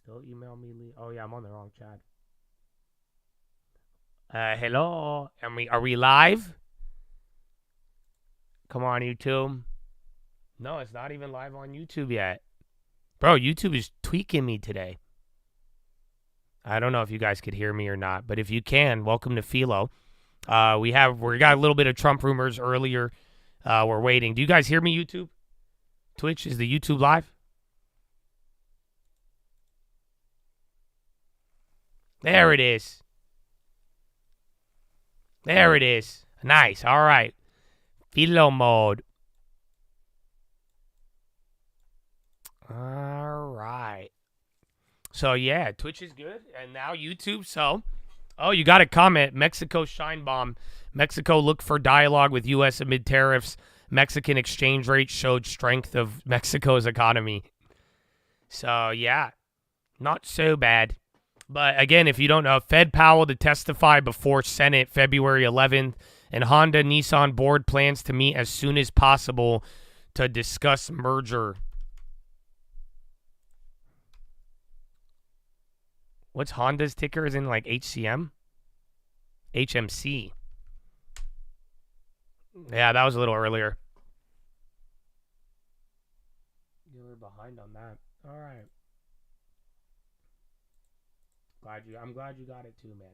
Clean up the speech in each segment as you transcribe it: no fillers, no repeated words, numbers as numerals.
Still email me. Oh yeah, I'm on the wrong chat. Hello. Are we live? Come on, YouTube. No, it's not even live on YouTube yet. Bro, YouTube is tweaking me today. I don't know if you guys could hear me or not, but if you can, welcome to PHILO. We got a little bit of Trump rumors earlier. We're waiting. Do you guys hear me, YouTube? Twitch, is the YouTube live? There it is. There it is. Nice. All right. PHILO mode. All right. So yeah, Twitch is good, and now YouTube. So, oh, you got a comment. Mexico shine bomb. Mexico looked for dialogue with U.S. amid tariffs. Mexican exchange rate showed strength of Mexico's economy. So yeah, not so bad. But again, if you don't know, Fed Powell to testify before Senate February 11th, and Honda Nissan board plans to meet as soon as possible to discuss merger. What's Honda's ticker? Is in like HCM? HMC. Yeah, that was a little earlier. You were behind on that. All right. I'm glad you got it too, man.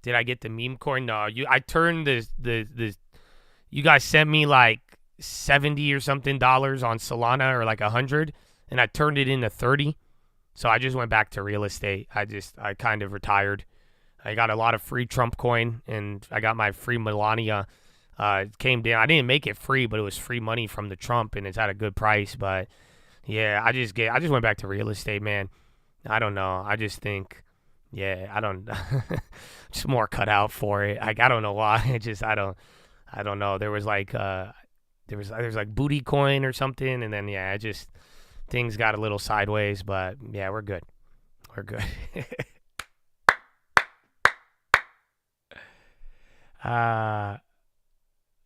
Did I get the meme coin? No, I turned the you guys sent me like 70 or something dollars on Solana, or like 100, and I turned it into 30. So I just went back to real estate. I kind of retired. I got a lot of free Trump coin, and I got my free Melania. It came down. I didn't make it free, but it was free money from the Trump, and it's at a good price. But yeah, I just went back to real estate, man. I don't know. I just think, yeah, I don't. Just more cut out for it. Like, I don't know why. I don't know. There was like there's like booty coin or something, and then yeah, things got a little sideways. But yeah, we're good. We're good.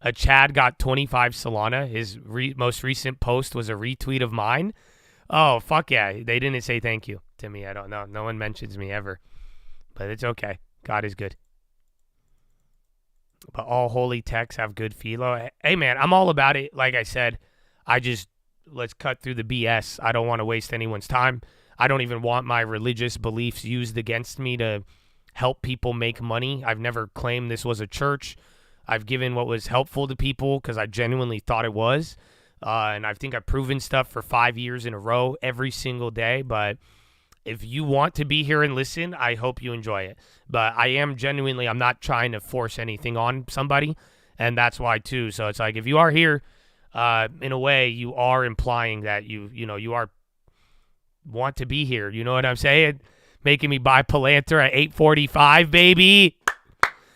A Chad got 25 Solana. His most recent post was a retweet of mine. Oh, fuck yeah. They didn't say thank you to me. I don't know. No one mentions me ever. But it's okay. God is good. But all holy texts have good philo. Hey, man, I'm all about it. Like I said, let's cut through the BS. I don't want to waste anyone's time. I don't even want my religious beliefs used against me to help people make money. I've never claimed this was a church. I've given what was helpful to people because I genuinely thought it was. And I think I've proven stuff for 5 years in a row every single day. But if you want to be here and listen, I hope you enjoy it. But I'm not trying to force anything on somebody. And that's why, too. So it's like, if you are here, in a way, you are implying that you want to be here. You know what I'm saying? Making me buy Palantir at 845, baby.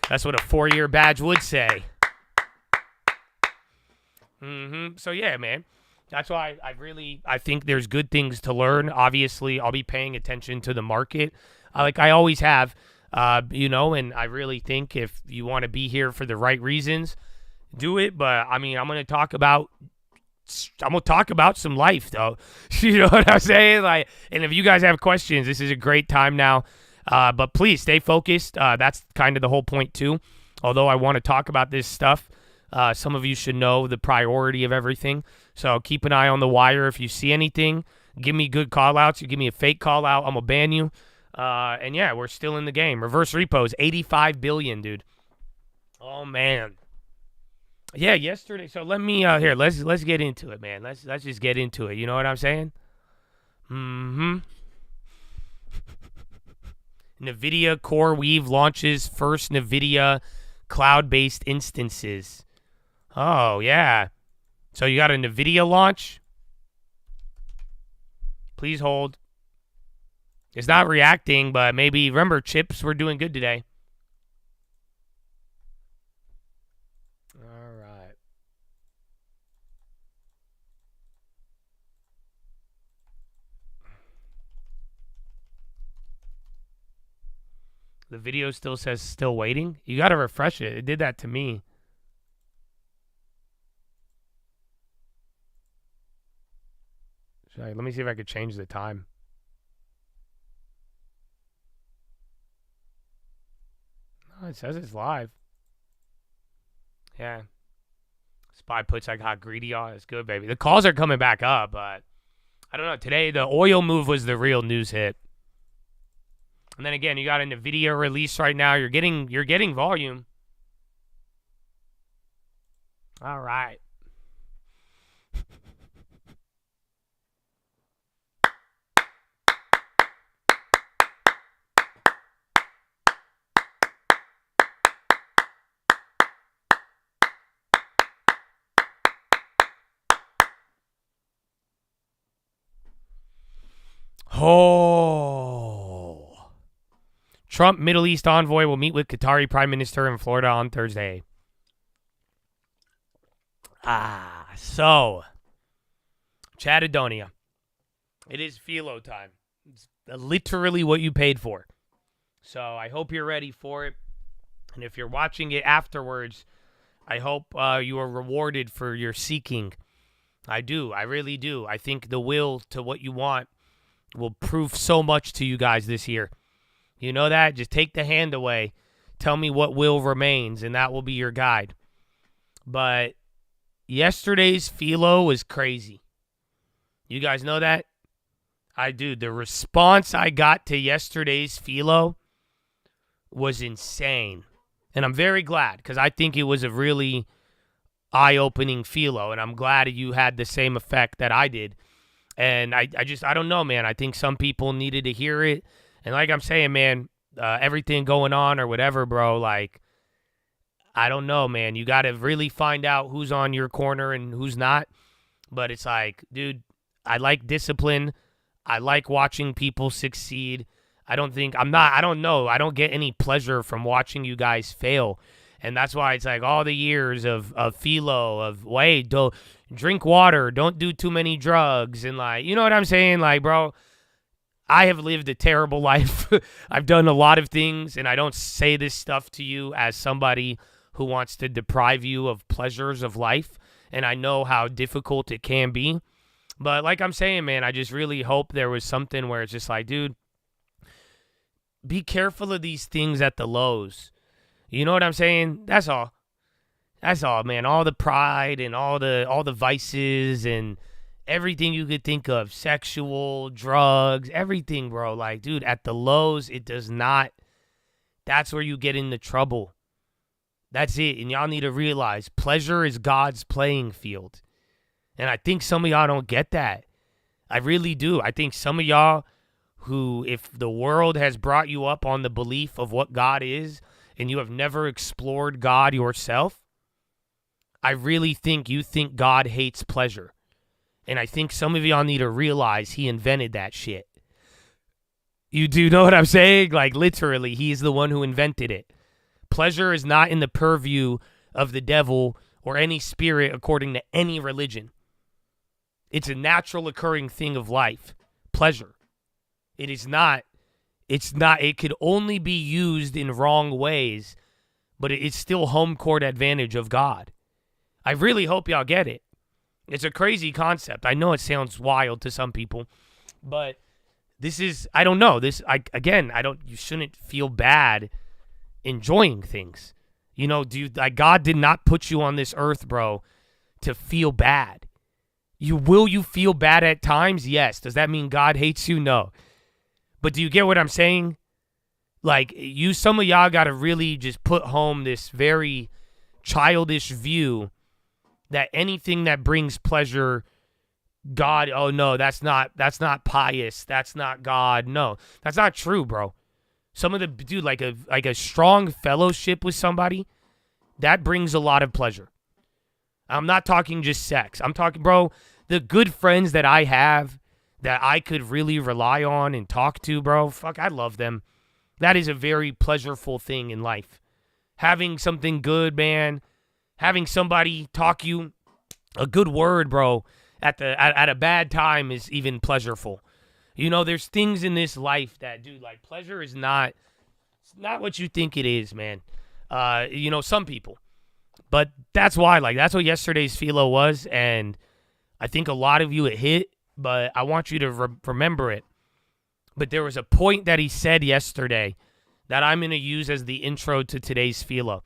That's what a 4-year badge would say. So yeah, man. That's why I think there's good things to learn. Obviously, I'll be paying attention to the market, like I always have. And I really think if you want to be here for the right reasons, do it. But I mean, I'm gonna talk about some life, though. You know what I'm saying? Like, and if you guys have questions, this is a great time now. But please stay focused. That's kind of the whole point too. Although I want to talk about this stuff, some of you should know the priority of everything. So keep an eye on the wire. If you see anything, give me good call outs. You give me a fake call out, I'm gonna ban you. And yeah, we're still in the game. Reverse repos, 85 billion, dude. Oh man. Yeah, yesterday. So let me here. Let's get into it, man. Let's just get into it. You know what I'm saying? Nvidia CoreWeave launches first Nvidia cloud-based instances. Oh, yeah. So you got a Nvidia launch? Please hold. It's not reacting, but maybe, remember, chips were doing good today. All right. The video still says still waiting. You got to refresh it. It did that to me. Let me see if I could change the time. Oh, it says it's live. Yeah. Spy puts I got greedy on. It's good, baby. The calls are coming back up, but I don't know. Today, the oil move was the real news hit. And then again, you got a Nvidia release right now. You're getting volume. All right. Oh. Trump Middle East envoy will meet with Qatari Prime Minister in Florida on Thursday. So, Chattadonia. It is PHILO time. It's literally what you paid for. So, I hope you're ready for it. And if you're watching it afterwards, I hope you are rewarded for your seeking. I do. I really do. I think the will to what you want will prove so much to you guys this year. You know that? Just take the hand away. Tell me what will remains, and that will be your guide. But yesterday's PHILO was crazy. You guys know that? I do. The response I got to yesterday's PHILO was insane. And I'm very glad, because I think it was a really eye-opening PHILO, and I'm glad you had the same effect that I did. And I don't know, man. I think some people needed to hear it. And like I'm saying, man, everything going on or whatever, bro, like, I don't know, man. You got to really find out who's on your corner and who's not. But it's like, dude, I like discipline. I like watching people succeed. I don't know. I don't get any pleasure from watching you guys fail. And that's why it's like all the years of PHILO, of, wait, don't drink water, don't do too many drugs. And like, you know what I'm saying? Like, bro, I have lived a terrible life. I've done a lot of things, and I don't say this stuff to you as somebody who wants to deprive you of pleasures of life. And I know how difficult it can be. But like I'm saying, man, I just really hope there was something where it's just like, dude, be careful of these things at the lows. You know what I'm saying? That's all. That's all, man. All the pride and all the vices and everything you could think of, sexual, drugs, everything, bro. Like, dude, at the lows, it does not. That's where you get into trouble. That's it. And y'all need to realize pleasure is God's playing field. And I think some of y'all don't get that. I really do. I think some of y'all who, if the world has brought you up on the belief of what God is, and you have never explored God yourself, I really think you think God hates pleasure. And I think some of y'all need to realize he invented that shit. You do know what I'm saying? Like, literally, he's the one who invented it. Pleasure is not in the purview of the devil or any spirit according to any religion. It's a natural occurring thing of life. Pleasure. It is not. It could only be used in wrong ways, but it's still home court advantage of God. I really hope y'all get it. It's a crazy concept. I know it sounds wild to some people, but this is, I don't know. You shouldn't feel bad enjoying things. You know, God did not put you on this earth, bro, to feel bad. Will you feel bad at times? Yes. Does that mean God hates you? No. But do you get what I'm saying? Like, some of y'all got to really just put home this very childish view that anything that brings pleasure, God, oh no, that's not pious. That's not God. No, that's not true, bro. Some of like a strong fellowship with somebody, that brings a lot of pleasure. I'm not talking just sex. I'm talking, bro, the good friends that I have, that I could really rely on and talk to, bro. Fuck, I love them. That is a very pleasureful thing in life. Having something good, man. Having somebody talk you a good word, bro, at a bad time is even pleasureful. You know, there's things in this life that, dude, like, pleasure is not what you think it is, man. You know, some people. But that's why, like, that's what yesterday's PHILO was, and I think a lot of you it hit. but I want you to remember it. But there was a point that he said yesterday that I'm going to use as the intro to today's PHILO,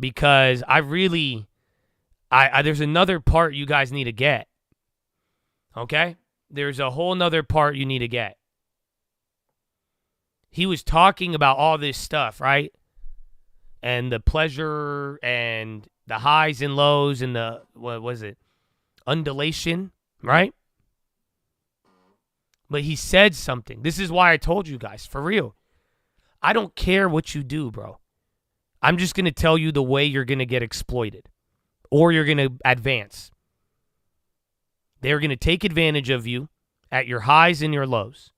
because there's another part you guys need to get. Okay? There's a whole nother part you need to get. He was talking about all this stuff, right? And the pleasure and the highs and lows and the, what was it? Undulation, right? But he said something. This is why I told you guys, for real. I don't care what you do, bro. I'm just going to tell you the way you're going to get exploited or you're going to advance. They're going to take advantage of you at your highs and your lows.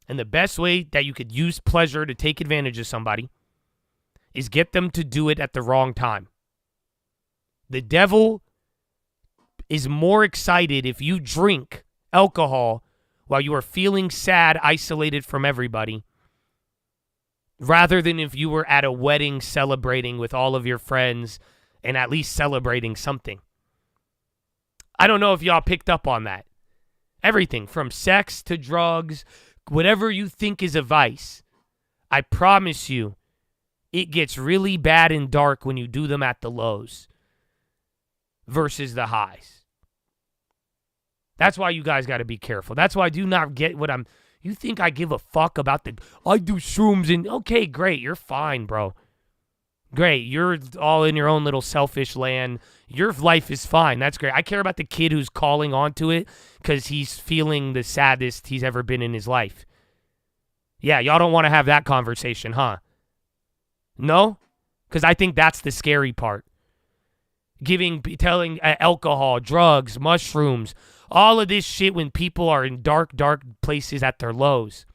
And the best way that you could use pleasure to take advantage of somebody is get them to do it at the wrong time. The devil is more excited if you drink alcohol while you are feeling sad, isolated from everybody, rather than if you were at a wedding celebrating with all of your friends and at least celebrating something. I don't know if y'all picked up on that. Everything from sex to drugs, whatever you think is a vice, I promise you, it gets really bad and dark when you do them at the lows versus the highs. That's why you guys got to be careful. That's why I do not get what you think I give a fuck about I do shrooms and, okay, great, you're fine, bro. Great, you're all in your own little selfish land. Your life is fine. That's great. I care about the kid who's calling onto it because he's feeling the saddest he's ever been in his life. Yeah, y'all don't want to have that conversation, huh? No? Because I think that's the scary part. Telling alcohol, drugs, mushrooms, all of this shit when people are in dark, dark places at their lows.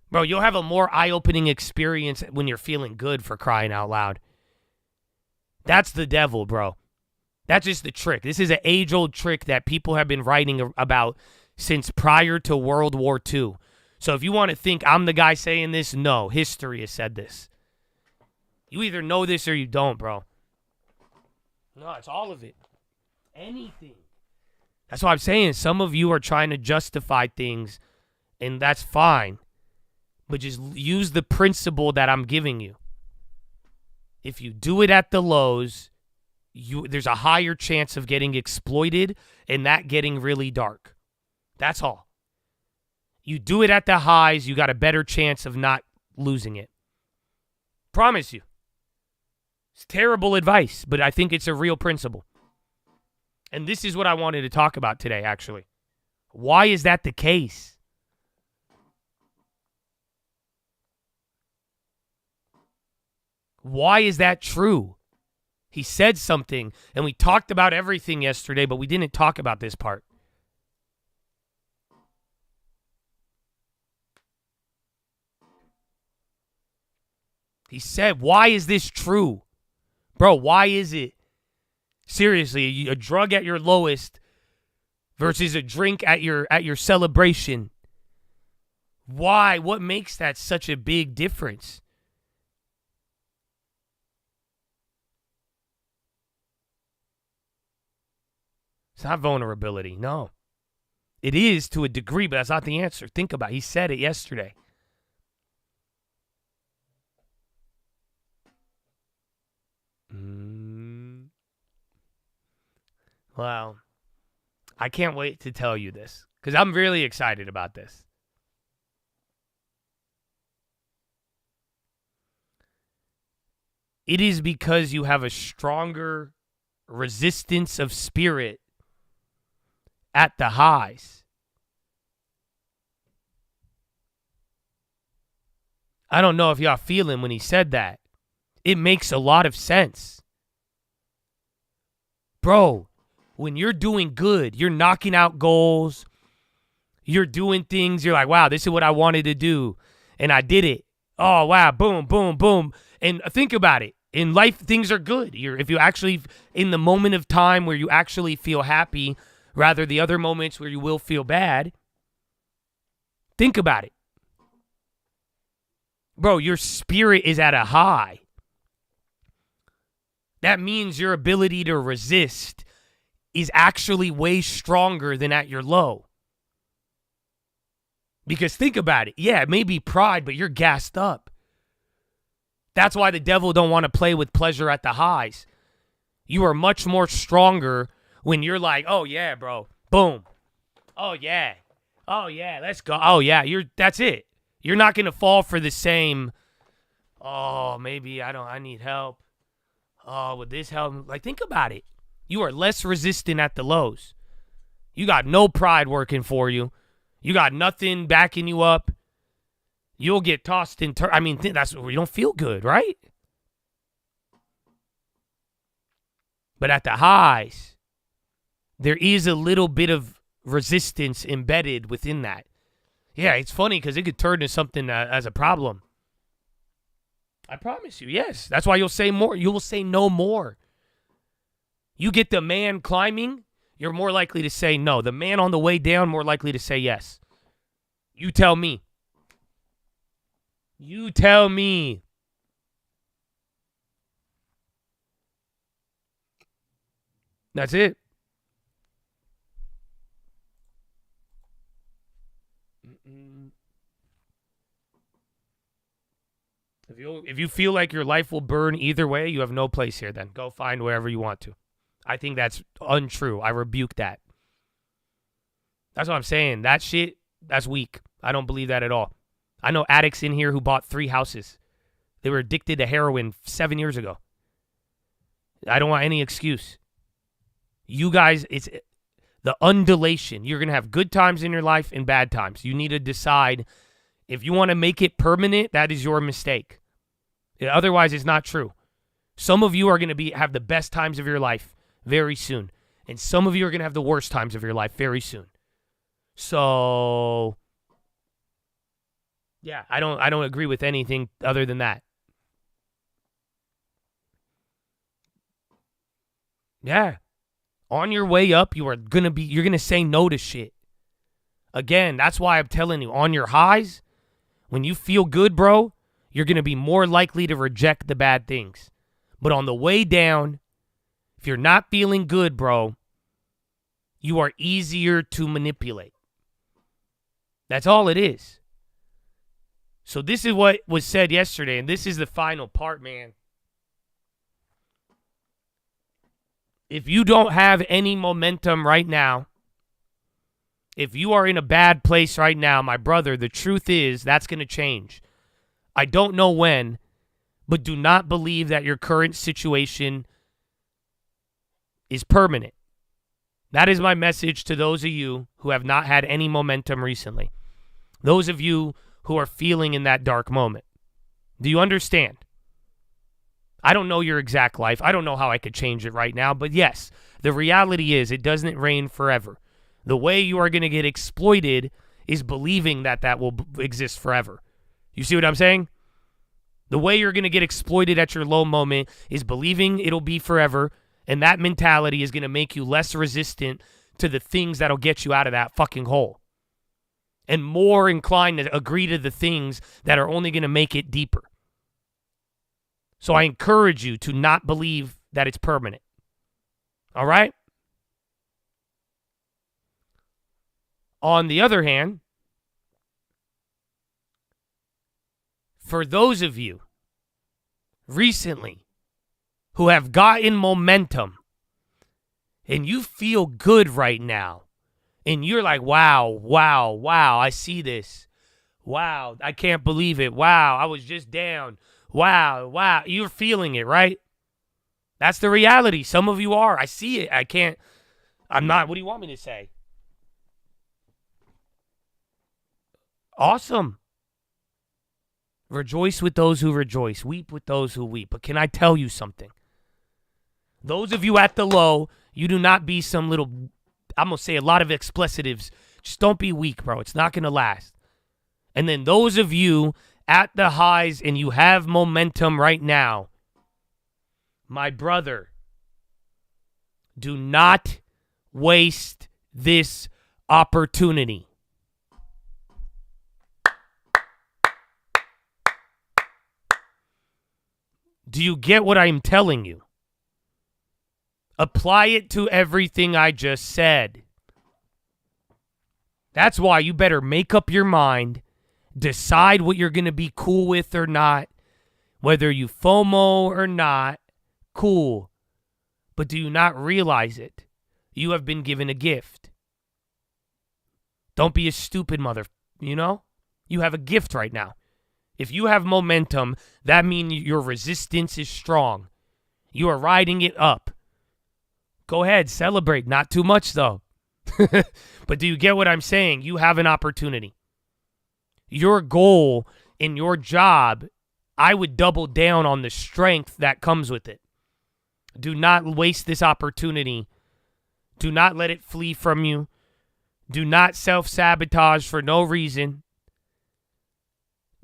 Bro, you'll have a more eye-opening experience when you're feeling good, for crying out loud. That's the devil, bro. That's just the trick. This is an age-old trick that people have been writing about since prior to World War II. So if you want to think I'm the guy saying this, no. History has said this. You either know this or you don't, bro. No, it's all of it. Anything. That's what I'm saying. Some of you are trying to justify things, and that's fine. But just use the principle that I'm giving you. If you do it at the lows, there's a higher chance of getting exploited and that getting really dark. That's all. You do it at the highs, you got a better chance of not losing it. Promise you. It's terrible advice, but I think it's a real principle. And this is what I wanted to talk about today, actually. Why is that the case? Why is that true? He said something, and we talked about everything yesterday, but we didn't talk about this part. He said, why is this true? Bro, why is it? Seriously, a drug at your lowest versus a drink at your celebration. Why? What makes that such a big difference? It's not vulnerability, no. It is to a degree, but that's not the answer. Think about it. He said it yesterday. Well, I can't wait to tell you this because I'm really excited about this. It is because you have a stronger resistance of spirit at the highs. I don't know if y'all feel him when he said that. It makes a lot of sense. Bro, when you're doing good, you're knocking out goals, you're doing things, you're like, wow, this is what I wanted to do, and I did it. Oh, wow, boom, boom, boom. And think about it. In life, things are good. If you actually, in the moment of time where you actually feel happy, rather the other moments where you will feel bad, think about it. Bro, your spirit is at a high. That means your ability to resist is actually way stronger than at your low. Because think about it. Yeah, it may be pride, but you're gassed up. That's why the devil don't want to play with pleasure at the highs. You are much more stronger when you're like, oh yeah, bro. Boom. Oh yeah. Oh yeah, let's go. Oh yeah, that's it. You're not going to fall for the same, oh, maybe I need help. Oh, would this help? Like, think about it. You are less resistant at the lows. You got no pride working for you. You got nothing backing you up. You'll get tossed in. That's where you don't feel good, right? But at the highs, there is a little bit of resistance embedded within that. Yeah, it's funny because it could turn into something as a problem. I promise you, yes. That's why you'll say more. You will say no more. You get the man climbing, you're more likely to say no. The man on the way down, more likely to say yes. You tell me. You tell me. That's it. If you feel like your life will burn either way, you have no place here then. Go find wherever you want to. I think that's untrue. I rebuke that. That's what I'm saying. That shit, that's weak. I don't believe that at all. I know addicts in here who bought 3 houses. They were addicted to heroin 7 years ago. I don't want any excuse. You guys, it's the undulation. You're going to have good times in your life and bad times. You need to decide if you want to make it permanent, that is your mistake. Otherwise, it's not true. Some of you are going to have the best times of your life very soon. And some of you are going to have the worst times of your life very soon. So, yeah, I don't agree with anything other than that. Yeah. On your way up, you're going to say no to shit. Again, that's why I'm telling you, on your highs, when you feel good, bro, you're going to be more likely to reject the bad things. But on the way down, if you're not feeling good, bro, you are easier to manipulate. That's all it is. So this is what was said yesterday, and this is the final part, man. If you don't have any momentum right now, if you are in a bad place right now, my brother, the truth is that's going to change. I don't know when, but do not believe that your current situation is permanent. That is my message to those of you who have not had any momentum recently. Those of you who are feeling in that dark moment. Do you understand? I don't know your exact life. I don't know how I could change it right now, but yes, the reality is it doesn't rain forever. The way you are going to get exploited is believing that will exist forever. You see what I'm saying? The way you're going to get exploited at your low moment is believing it'll be forever, and that mentality is going to make you less resistant to the things that'll get you out of that fucking hole, and more inclined to agree to the things that are only going to make it deeper. So I encourage you to not believe that it's permanent. All right? On the other hand, for those of you recently who have gotten momentum and you feel good right now and you're like, wow, I see this. Wow, I can't believe it. Wow, I was just down. Wow. You're feeling it, right? That's the reality. Some of you are. I see it. I'm not. What do you want me to say? Awesome. Rejoice with those who rejoice. Weep with those who weep. But can I tell you something? Those of you at the low, you do not be some little, I'm going to say a lot of explicitives. Just don't be weak, bro. It's not going to last. And then those of you at the highs and you have momentum right now, my brother, do not waste this opportunity. Do you get what I'm telling you? Apply it to everything I just said. That's why you better make up your mind, decide what you're going to be cool with or not, whether you FOMO or not, cool. But do you not realize it? You have been given a gift. Don't be a stupid mother, you know? You have a gift right now. If you have momentum, that means your resistance is strong. You are riding it up. Go ahead, celebrate. Not too much, though. But do you get what I'm saying? You have an opportunity. Your goal in your job, I would double down on the strength that comes with it. Do not waste this opportunity. Do not let it flee from you. Do not self-sabotage for no reason.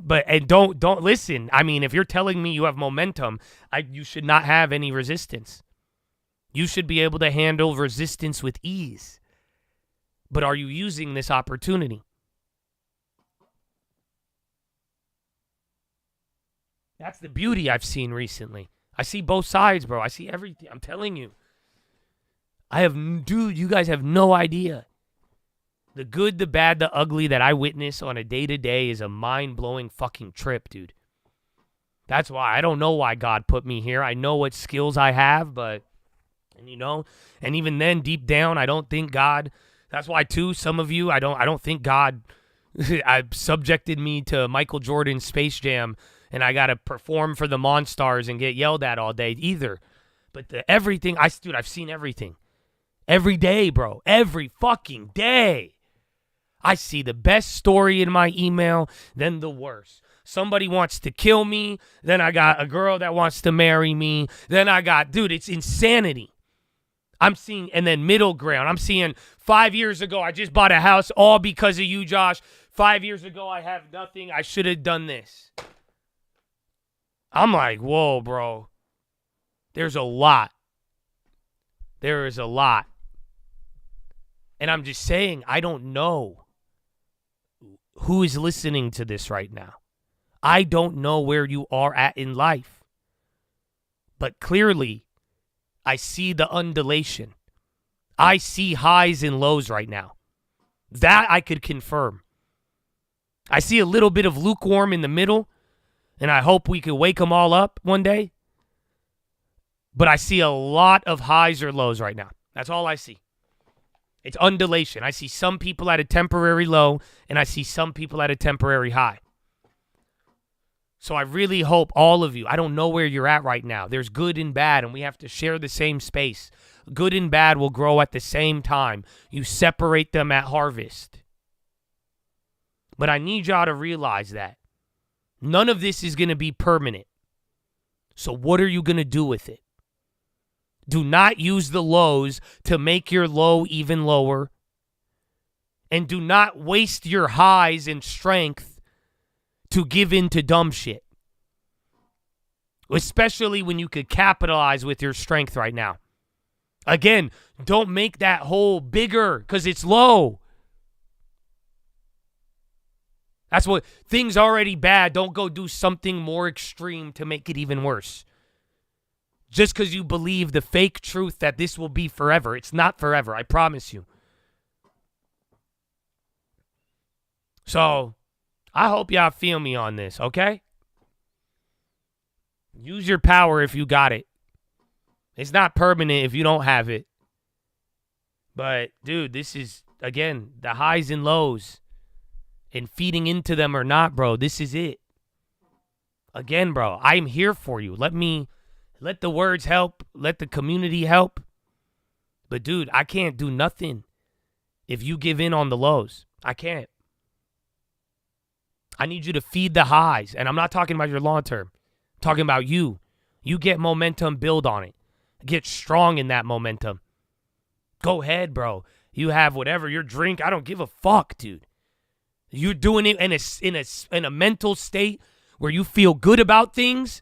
And don't listen. I mean, if you're telling me you have momentum, you should not have any resistance. You should be able to handle resistance with ease. But are you using this opportunity? That's the beauty I've seen recently. I see both sides, bro. I see everything. I'm telling you. Dude, you guys have no idea. The good, the bad, the ugly that I witness on a day-to-day is a mind-blowing fucking trip, dude. That's why. I don't know why God put me here. I know what skills I have, but, and even then, deep down, I don't think God, that's why, too, some of you, I don't think God subjected me to Michael Jordan's Space Jam, and I got to perform for the Monstars and get yelled at all day either. But everything, I've seen everything. Every day, bro. Every fucking day. I see the best story in my email, then the worst. Somebody wants to kill me, then I got a girl that wants to marry me, then I got, dude, it's insanity. I'm seeing, and then middle ground. I'm seeing 5 years ago, I just bought a house all because of you, Josh. 5 years ago, I have nothing. I should have done this. I'm like, whoa, bro. There's a lot. There is a lot. And I'm just saying, I don't know who is listening to this right now. I don't know where you are at in life. But clearly, I see the undulation. I see highs and lows right now. That I could confirm. I see a little bit of lukewarm in the middle, and I hope we could wake them all up one day. But I see a lot of highs or lows right now. That's all I see. It's undulation. I see some people at a temporary low, and I see some people at a temporary high. So I really hope all of you, I don't know where you're at right now. There's good and bad, and we have to share the same space. Good and bad will grow at the same time. You separate them at harvest. But I need y'all to realize that none of this is going to be permanent. So what are you going to do with it? Do not use the lows to make your low even lower. And do not waste your highs and strength to give in to dumb shit. Especially when you could capitalize with your strength right now. Again, don't make that hole bigger because it's low. That's what, things already bad, don't go do something more extreme to make it even worse. Just because you believe the fake truth that this will be forever. It's not forever, I promise you. So, I hope y'all feel me on this, okay? Use your power if you got it. It's not permanent if you don't have it. But, dude, this is, again, the highs and lows. And feeding into them or not, bro, this is it. Again, bro, I'm here for you. Let the words help. Let the community help. But, dude, I can't do nothing if you give in on the lows. I can't. I need you to feed the highs. And I'm not talking about your long term. I'm talking about you. You get momentum, build on it. Get strong in that momentum. Go ahead, bro. You have whatever, your drink. I don't give a fuck, dude. You're doing it in a mental state where you feel good about things.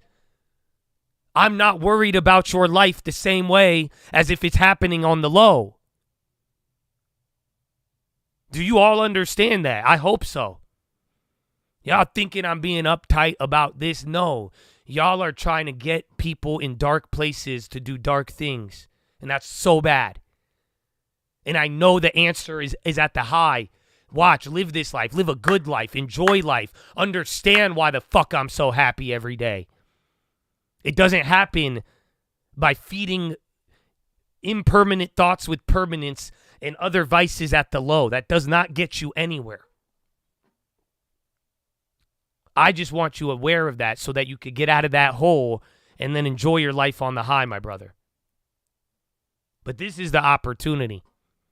I'm not worried about your life the same way as if it's happening on the low. Do you all understand that? I hope so. Y'all thinking I'm being uptight about this? No. Y'all are trying to get people in dark places to do dark things. And that's so bad. And I know the answer is at the high. Watch, live this life. Live a good life. Enjoy life. Understand why the fuck I'm so happy every day. It doesn't happen by feeding impermanent thoughts with permanence and other vices at the low. That does not get you anywhere. I just want you aware of that so that you could get out of that hole and then enjoy your life on the high, my brother. But this is the opportunity.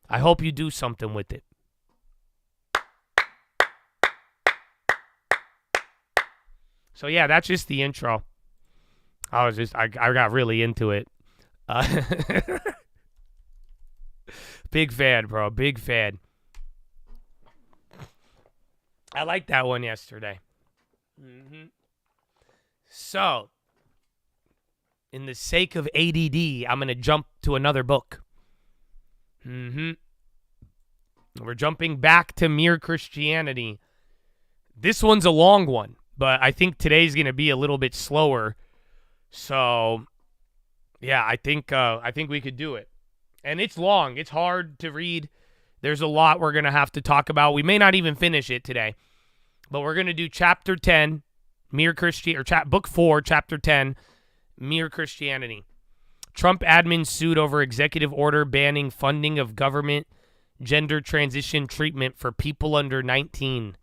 I hope you do something with it. So yeah, that's just the intro. I got really into it. Big fan, bro. Big fan. I liked that one yesterday. So, in the sake of ADD, I'm going to jump to another book. We're jumping back to Mere Christianity. This one's a long one, but I think today's going to be a little bit slower. So, yeah, I think we could do it. And it's long. It's hard to read. There's a lot we're going to have to talk about. We may not even finish it today. But we're going to do Chapter 10, Book 4, Chapter 10, Mere Christianity. Trump admin sued over executive order banning funding of government gender transition treatment for people under 19.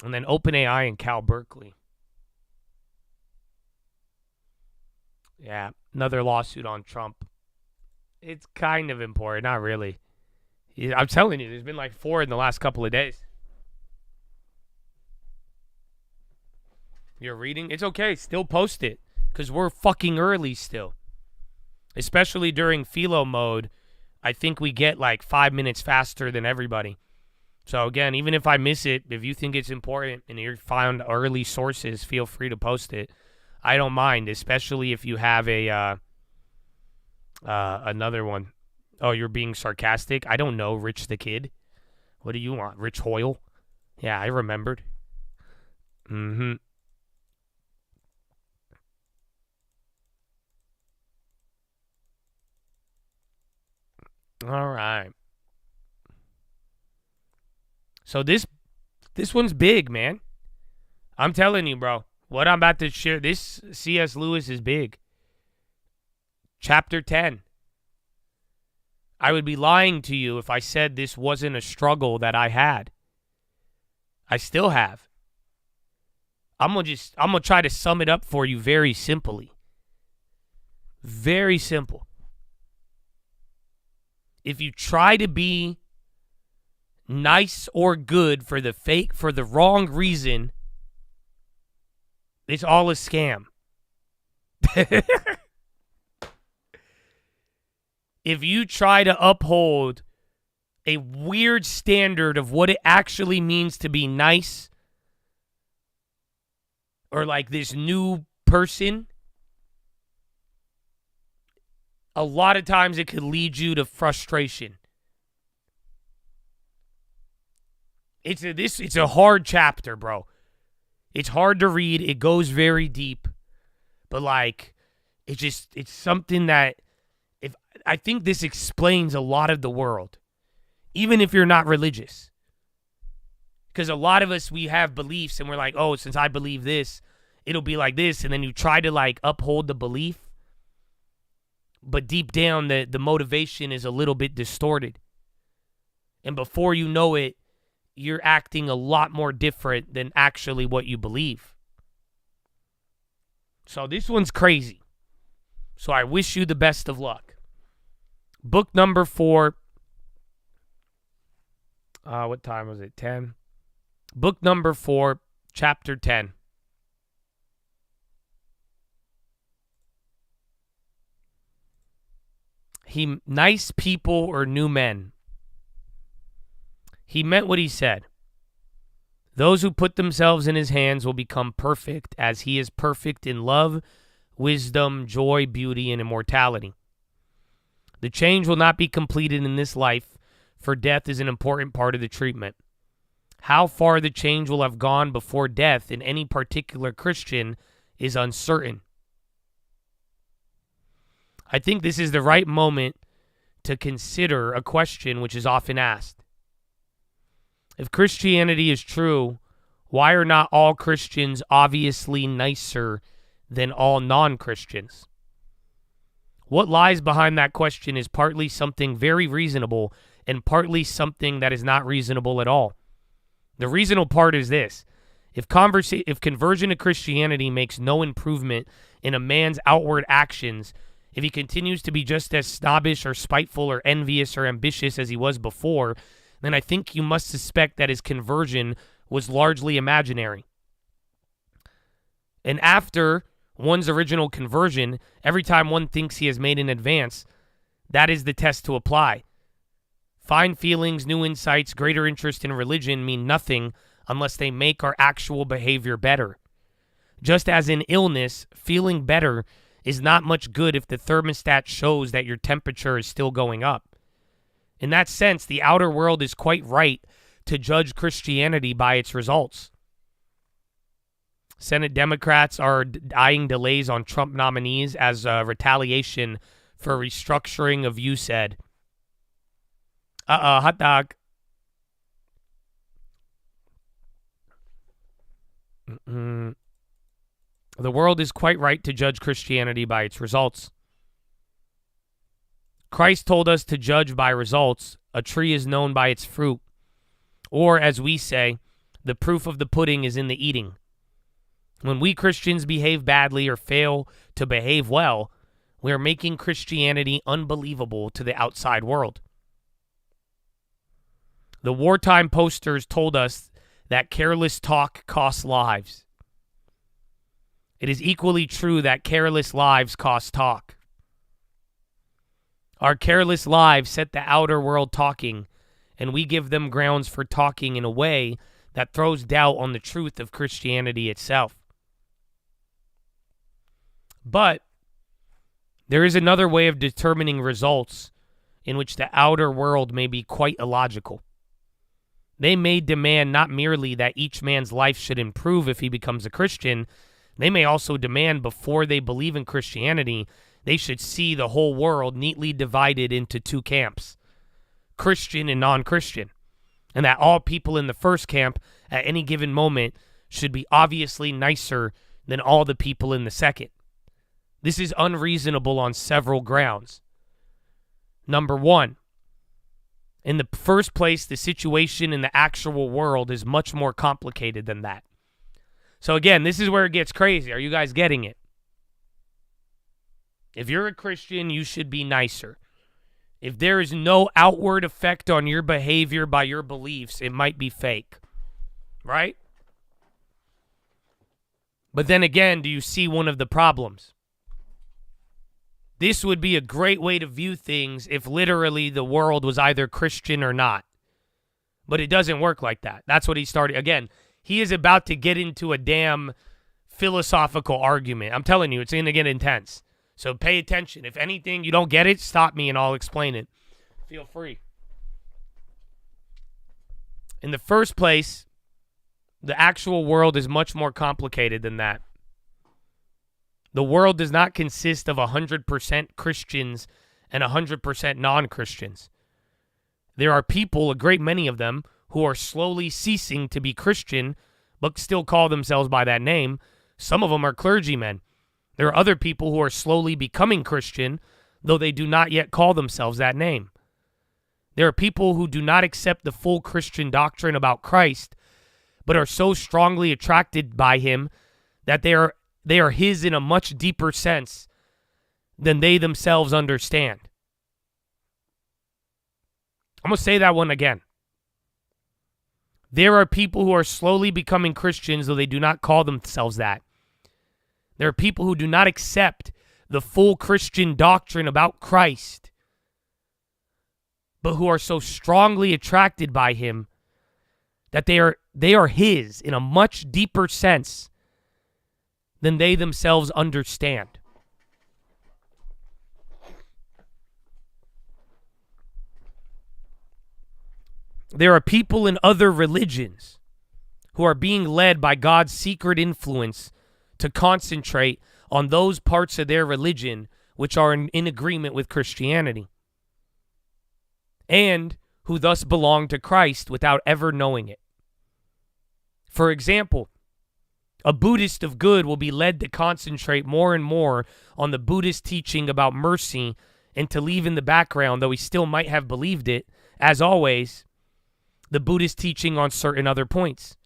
And then OpenAI and Cal Berkeley. Yeah, another lawsuit on Trump. It's kind of important, not really. I'm telling you, there's been like 4 in the last couple of days. You're reading? It's okay, still post it. Because we're fucking early still. Especially during PHILO mode, I think we get like 5 minutes faster than everybody. So again, even if I miss it, if you think it's important and you found early sources, feel free to post it. I don't mind, especially if you have a another one. Oh, you're being sarcastic? I don't know, Rich the Kid. What do you want? Rich Hoyle? Yeah, I remembered. All right. So this one's big, man. I'm telling you, bro. What I'm about to share, this C.S. Lewis is big. Chapter 10. I would be lying to you if I said this wasn't a struggle that I had. I still have. I'm gonna try to sum it up for you very simply. Very simple. If you try to be nice or good for the wrong reason, it's all a scam. If you try to uphold a weird standard of what it actually means to be nice, or like this new person, a lot of times it could lead you to frustration. It's a hard chapter, bro. It's hard to read. It goes very deep. But like, it's something that I think this explains a lot of the world. Even if you're not religious. Because a lot of us, we have beliefs and we're like, oh, since I believe this, it'll be like this. And then you try to like uphold the belief. But deep down, the motivation is a little bit distorted. And before you know it, you're acting a lot more different than actually what you believe. So this one's crazy. So I wish you the best of luck. Book number 4. What time was it? 10. Book number 4, chapter 10. Nice people or new men. He meant what he said. Those who put themselves in his hands will become perfect as he is perfect in love, wisdom, joy, beauty, and immortality. The change will not be completed in this life, for death is an important part of the treatment. How far the change will have gone before death in any particular Christian is uncertain. I think this is the right moment to consider a question which is often asked. If Christianity is true, why are not all Christians obviously nicer than all non-Christians? What lies behind that question is partly something very reasonable and partly something that is not reasonable at all. The reasonable part is this. If conversion to Christianity makes no improvement in a man's outward actions, if he continues to be just as snobbish or spiteful or envious or ambitious as he was before, then I think you must suspect that his conversion was largely imaginary. And after one's original conversion, every time one thinks he has made an advance, that is the test to apply. Fine feelings, new insights, greater interest in religion mean nothing unless they make our actual behavior better. Just as in illness, feeling better is not much good if the thermostat shows that your temperature is still going up. In that sense, the outer world is quite right to judge Christianity by its results. Senate Democrats are eyeing delays on Trump nominees as a retaliation for restructuring of USAID. Hot dog. The world is quite right to judge Christianity by its results. Christ told us to judge by results. A tree is known by its fruit. Or, as we say, the proof of the pudding is in the eating. When we Christians behave badly or fail to behave well, we are making Christianity unbelievable to the outside world. The wartime posters told us that careless talk costs lives. It is equally true that careless lives cost talk. Our careless lives set the outer world talking, and we give them grounds for talking in a way that throws doubt on the truth of Christianity itself. But there is another way of determining results in which the outer world may be quite illogical. They may demand not merely that each man's life should improve if he becomes a Christian, they may also demand before they believe in Christianity, they should see the whole world neatly divided into two camps, Christian and non-Christian, and that all people in the first camp at any given moment should be obviously nicer than all the people in the second. This is unreasonable on several grounds. Number one, in the first place, the situation in the actual world is much more complicated than that. So again, this is where it gets crazy. Are you guys getting it? If you're a Christian, you should be nicer. If there is no outward effect on your behavior by your beliefs, it might be fake. Right? But then again, do you see one of the problems? This would be a great way to view things if literally the world was either Christian or not. But it doesn't work like that. That's what he started. Again, he is about to get into a damn philosophical argument. I'm telling you, it's going to get intense. So pay attention. If anything, you don't get it, stop me and I'll explain it. Feel free. In the first place, the actual world is much more complicated than that. The world does not consist of 100% Christians and 100% non-Christians. There are people, a great many of them, who are slowly ceasing to be Christian, but still call themselves by that name. Some of them are clergymen. There are other people who are slowly becoming Christian, though they do not yet call themselves that name. There are people who do not accept the full Christian doctrine about Christ, but are so strongly attracted by him that they are his in a much deeper sense than they themselves understand. I'm going to say that one again. There are people who are slowly becoming Christians, though they do not call themselves that. There are people who do not accept the full Christian doctrine about Christ, but who are so strongly attracted by him that they are his in a much deeper sense than they themselves understand. There are people in other religions who are being led by God's secret influence to concentrate on those parts of their religion which are in agreement with Christianity, and who thus belong to Christ without ever knowing it. For example, a Buddhist of good will be led to concentrate more and more on the Buddhist teaching about mercy and to leave in the background, though he still might have believed it, as always, the Buddhist teaching on certain other points.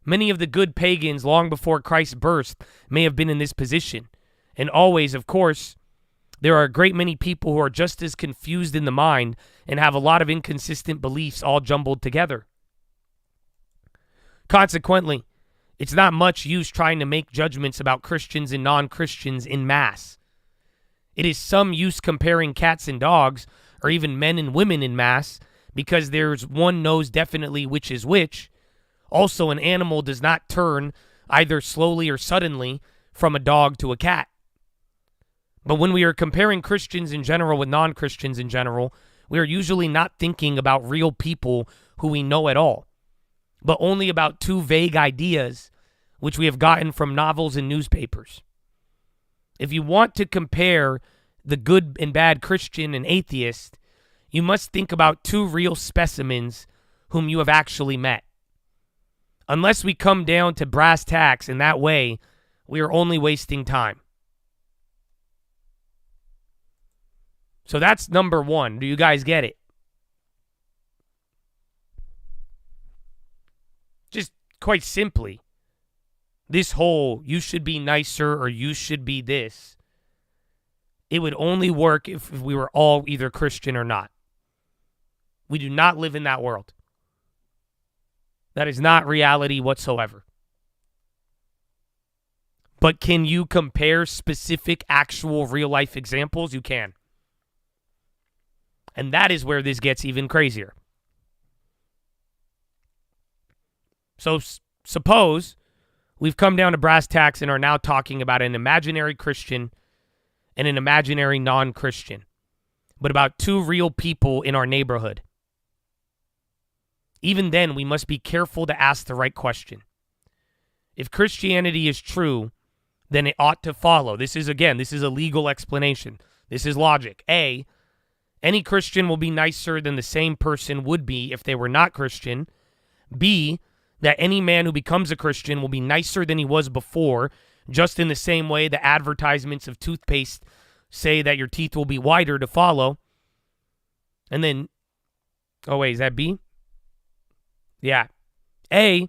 Many of the good pagans long before Christ's birth may have been in this position. And always, of course, there are a great many people who are just as confused in the mind and have a lot of inconsistent beliefs all jumbled together. Consequently, it's not much use trying to make judgments about Christians and non-Christians in mass. It is some use comparing cats and dogs, or even men and women in mass, because there's one knows definitely which is which. Also, an animal does not turn, either slowly or suddenly, from a dog to a cat. But when we are comparing Christians in general with non-Christians in general, we are usually not thinking about real people who we know at all, but only about two vague ideas which we have gotten from novels and newspapers. If you want to compare the good and bad Christian and atheist, you must think about two real specimens whom you have actually met. Unless we come down to brass tacks in that way, we are only wasting time. So that's number one. Do you guys get it? Just quite simply, this whole you should be nicer or you should be this, it would only work if we were all either Christian or not. We do not live in that world. That is not reality whatsoever. But can you compare specific, actual, real-life examples? You can. And that is where this gets even crazier. So suppose we've come down to brass tacks and are now talking about an imaginary Christian and an imaginary non-Christian, but about two real people in our neighborhood. Even then, we must be careful to ask the right question. If Christianity is true, then it ought to follow. This is a legal explanation. This is logic. A, any Christian will be nicer than the same person would be if they were not Christian. B, that any man who becomes a Christian will be nicer than he was before, just in the same way the advertisements of toothpaste say that your teeth will be whiter to follow. And then, oh wait, is that B? Yeah. A,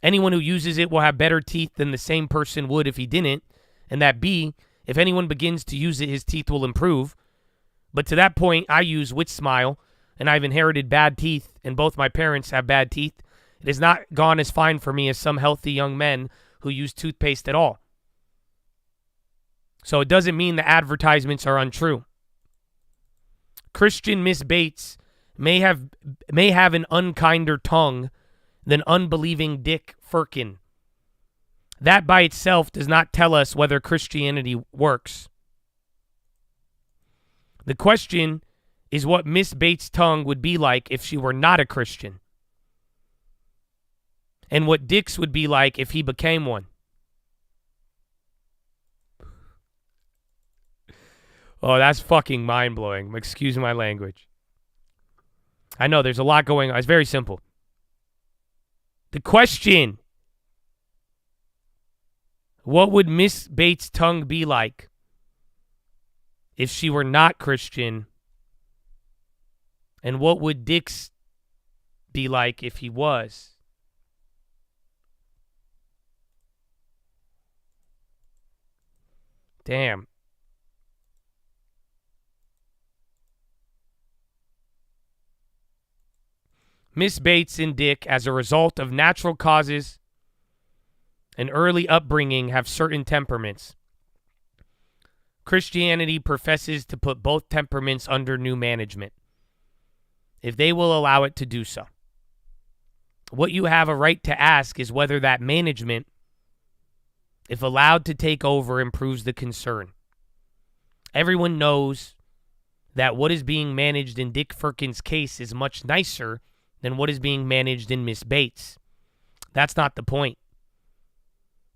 anyone who uses it will have better teeth than the same person would if he didn't. And that B, if anyone begins to use it, his teeth will improve. But to that point, I use Wit Smile, and I've inherited bad teeth, and both my parents have bad teeth. It has not gone as fine for me as some healthy young men who use toothpaste at all. So it doesn't mean the advertisements are untrue. Christian Miss Bates may have an unkinder tongue than unbelieving Dick Firkin. That by itself does not tell us whether Christianity works. The question is what Miss Bates' tongue would be like if she were not a Christian, and what Dick's would be like if he became one. Oh, that's fucking mind-blowing. Excuse my language. I know, there's a lot going on. It's very simple. The question, what would Miss Bates' tongue be like if she were not Christian? And what would Dick's be like if he was? Damn. Miss Bates and Dick, as a result of natural causes and early upbringing, have certain temperaments. Christianity professes to put both temperaments under new management, if they will allow it to do so. What you have a right to ask is whether that management, if allowed to take over, improves the concern. Everyone knows that what is being managed in Dick Firkin's case is much nicer than what is being managed in Miss Bates. That's not the point.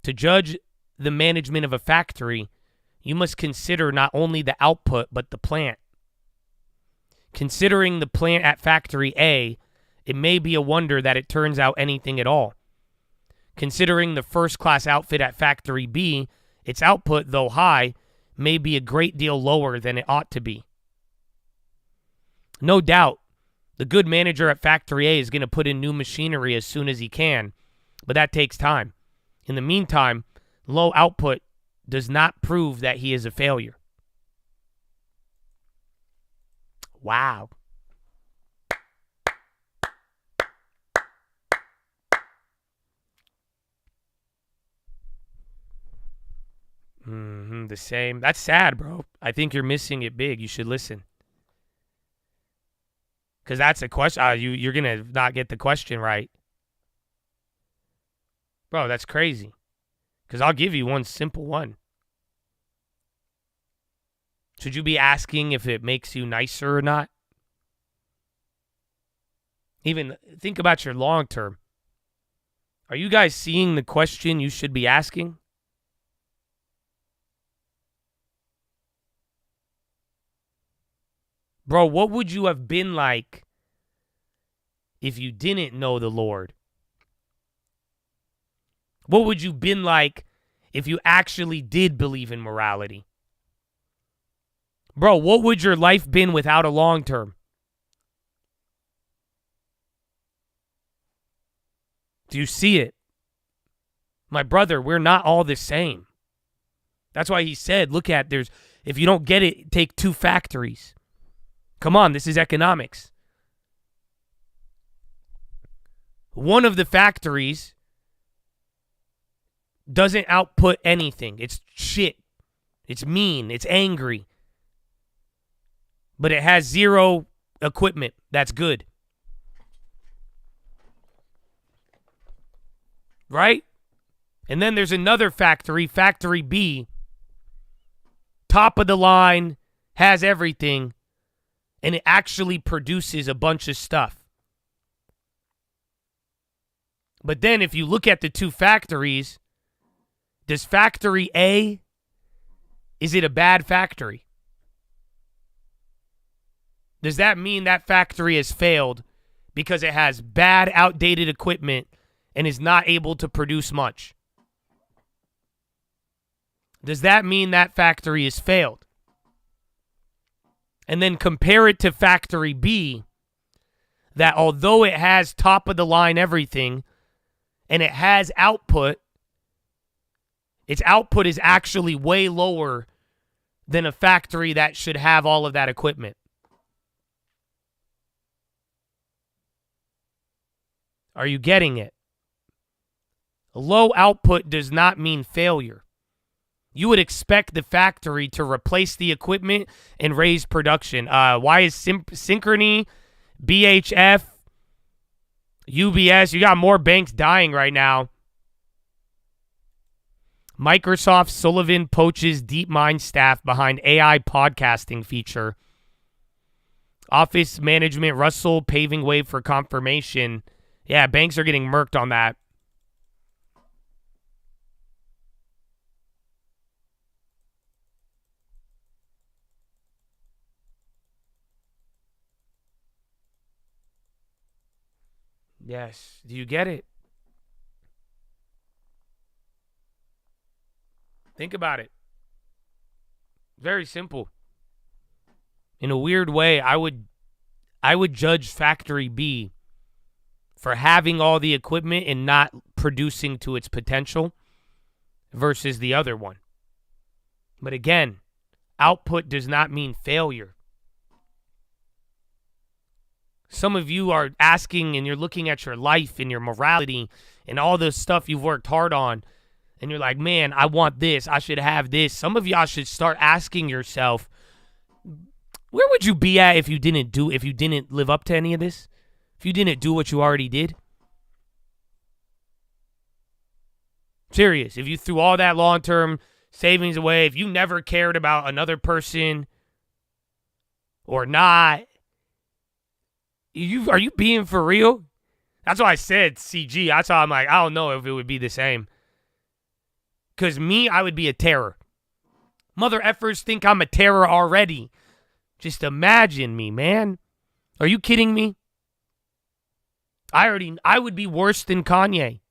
To judge the management of a factory, you must consider not only the output, but the plant. Considering the plant at Factory A, it may be a wonder that it turns out anything at all. Considering the first-class outfit at Factory B, its output, though high, may be a great deal lower than it ought to be. No doubt, the good manager at Factory A is going to put in new machinery as soon as he can, but that takes time. In the meantime, low output does not prove that he is a failure. Wow. The same. That's sad, bro. I think you're missing it big. You should listen. Because that's a question. You're going to not get the question right. Bro, that's crazy. Because I'll give you one simple one. Should you be asking if it makes you nicer or not? Even think about your long term. Are you guys seeing the question you should be asking? Bro, what would you have been like if you didn't know the Lord? What would you have been like if you actually did believe in morality? Bro, what would your life been without a long term? Do you see it? My brother, we're not all the same. That's why he said, look at, if you don't get it, take two factories. Come on, this is economics. One of the factories doesn't output anything. It's shit. It's mean. It's angry. But it has zero equipment. That's good. Right? And then there's another factory, Factory B. Top of the line, has everything. And it actually produces a bunch of stuff. But then if you look at the two factories, does Factory A, is it a bad factory? Does that mean that factory has failed because it has bad, outdated equipment and is not able to produce much? Does that mean that factory has failed? And then compare it to Factory B, that although it has top-of-the-line everything and it has output, its output is actually way lower than a factory that should have all of that equipment. Are you getting it? Low output does not mean failure. You would expect the factory to replace the equipment and raise production. Why is Synchrony, BHF, UBS, you got more banks dying right now. Microsoft, Sullivan poaches DeepMind staff behind AI podcasting feature. Office management, Russell paving way for confirmation. Yeah, banks are getting murked on that. Yes. Do you get it? Think about it. Very simple. In a weird way, I would judge Factory B for having all the equipment and not producing to its potential versus the other one. But again, output does not mean failure. Some of you are asking and you're looking at your life and your morality and all the stuff you've worked hard on. And you're like, man, I want this. I should have this. Some of y'all should start asking yourself, where would you be at if you didn't live up to any of this? If you didn't do what you already did? Serious. If you threw all that long-term savings away, if you never cared about another person or not, Are you being for real? That's why I said CG. That's why I'm like, I don't know if it would be the same. Because me, I would be a terror. Mother effers think I'm a terror already. Just imagine me, man. Are you kidding me? I would be worse than Kanye.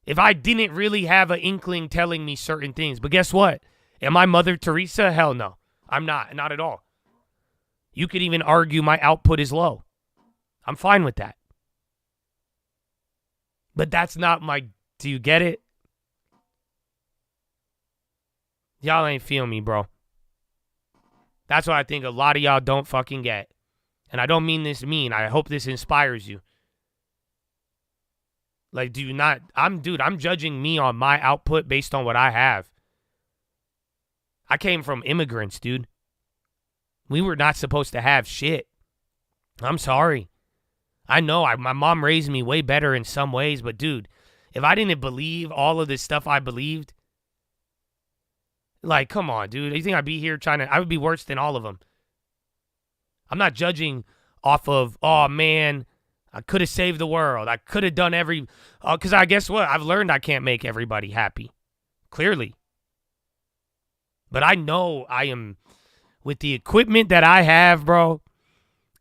If I didn't really have an inkling telling me certain things. But guess what? Am I Mother Teresa? Hell no. I'm not. Not at all. You could even argue my output is low. I'm fine with that. But that's not my... Do you get it? Y'all ain't feel me, bro. That's what I think a lot of y'all don't fucking get. And I don't mean this mean. I hope this inspires you. Like, do you not... I'm judging me on my output based on what I have. I came from immigrants, dude. We were not supposed to have shit. I'm sorry. I know my mom raised me way better in some ways, but dude, if I didn't believe all of this stuff I believed, like, come on, dude. You think I'd be here I would be worse than all of them. I'm not judging off of, oh man, I could have saved the world. I could have done because I guess what? I've learned I can't make everybody happy. Clearly. But I know I am, with the equipment that I have, bro,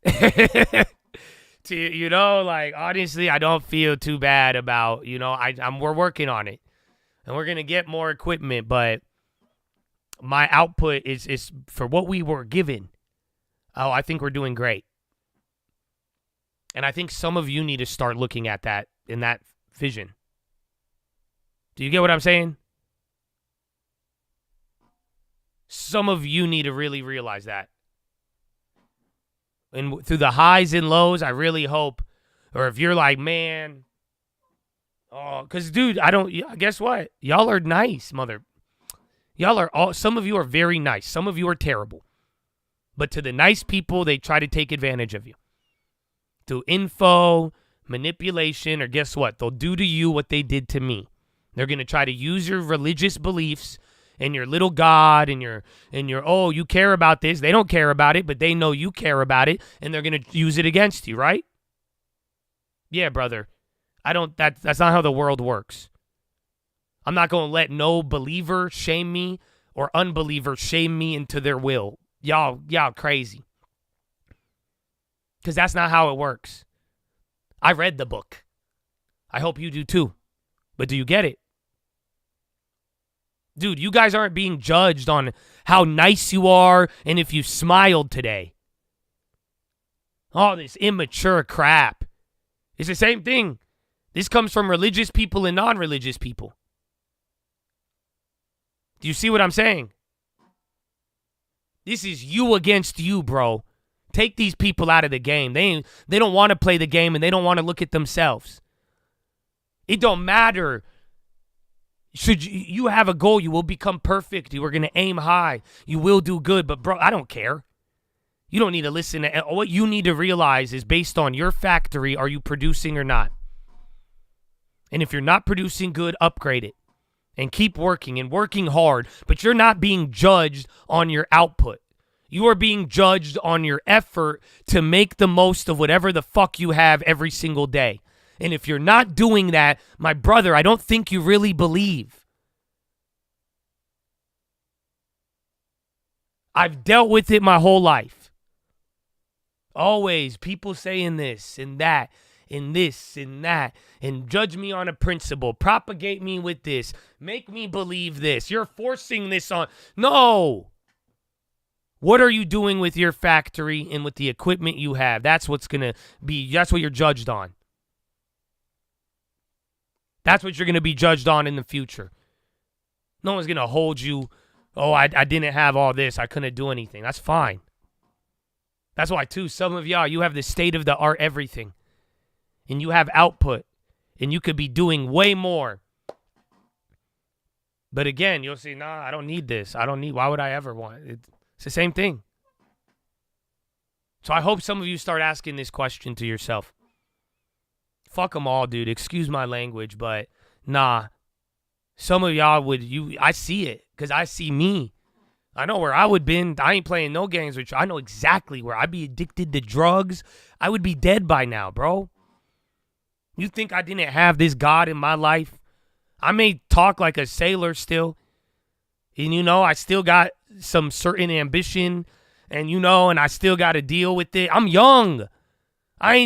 like, honestly, I don't feel too bad about, we're working on it. And we're going to get more equipment, but my output is for what we were given. Oh, I think we're doing great. And I think some of you need to start looking at that in that vision. Do you get what I'm saying? Some of you need to really realize that. And through the highs and lows, I really hope, or if you're like, man, because dude, guess what? Y'all are nice, some of you are very nice. Some of you are terrible. But to the nice people, they try to take advantage of you. Through info, manipulation, or guess what? They'll do to you what they did to me. They're going to try to use your religious beliefs and your little God and your oh, you care about this. They don't care about it, but they know you care about it, and they're going to use it against you, right? Yeah, brother. That's not how the world works. I'm not going to let no believer shame me or unbeliever shame me into their will. Y'all crazy. Because that's not how it works. I read the book. I hope you do too. But do you get it? Dude, you guys aren't being judged on how nice you are and if you smiled today. All this immature crap. It's the same thing. This comes from religious people and non-religious people. Do you see what I'm saying? This is you against you, bro. Take these people out of the game. They don't want to play the game and they don't want to look at themselves. It don't matter. Should you have a goal, you will become perfect. You are going to aim high. You will do good. But, bro, I don't care. You don't need to listen to what you need to realize is based on your factory, are you producing or not? And if you're not producing good, upgrade it. And keep working and working hard. But you're not being judged on your output. You are being judged on your effort to make the most of whatever the fuck you have every single day. And if you're not doing that, my brother, I don't think you really believe. I've dealt with it my whole life. Always people saying this and that and this and that and judge me on a principle, propagate me with this, make me believe this. You're forcing this on. No. What are you doing with your factory and with the equipment you have? That's what's going to be, that's what you're judged on. That's what you're going to be judged on in the future. No one's going to hold you, oh, I didn't have all this. I couldn't do anything. That's fine. That's why, too, some of y'all, you have the state-of-the-art everything. And you have output. And you could be doing way more. But again, you'll see, nah, I don't need this. Why would I ever want it? It's the same thing. So I hope some of you start asking this question to yourself. Fuck them all, dude. Excuse my language, but nah. Some of y'all I see it because I see me. I know where I would been. I ain't playing no games with you. I know exactly where I'd be addicted to drugs. I would be dead by now, bro. You think I didn't have this God in my life? I may talk like a sailor still. And, I still got some certain ambition. And, and I still got to deal with it. I'm young.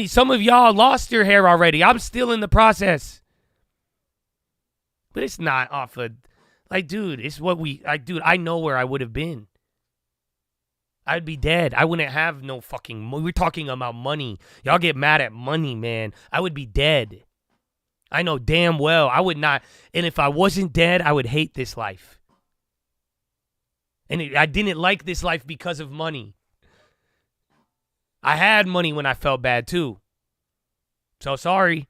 Some of y'all lost your hair already. I'm still in the process. But it's not off of, dude, it's what I know where I would have been. I'd be dead. I wouldn't have no fucking, we're talking about money. Y'all get mad at money, man. I would be dead. I know damn well I would not. And if I wasn't dead, I would hate this life. And I didn't like this life because of money. I had money when I felt bad too. So sorry.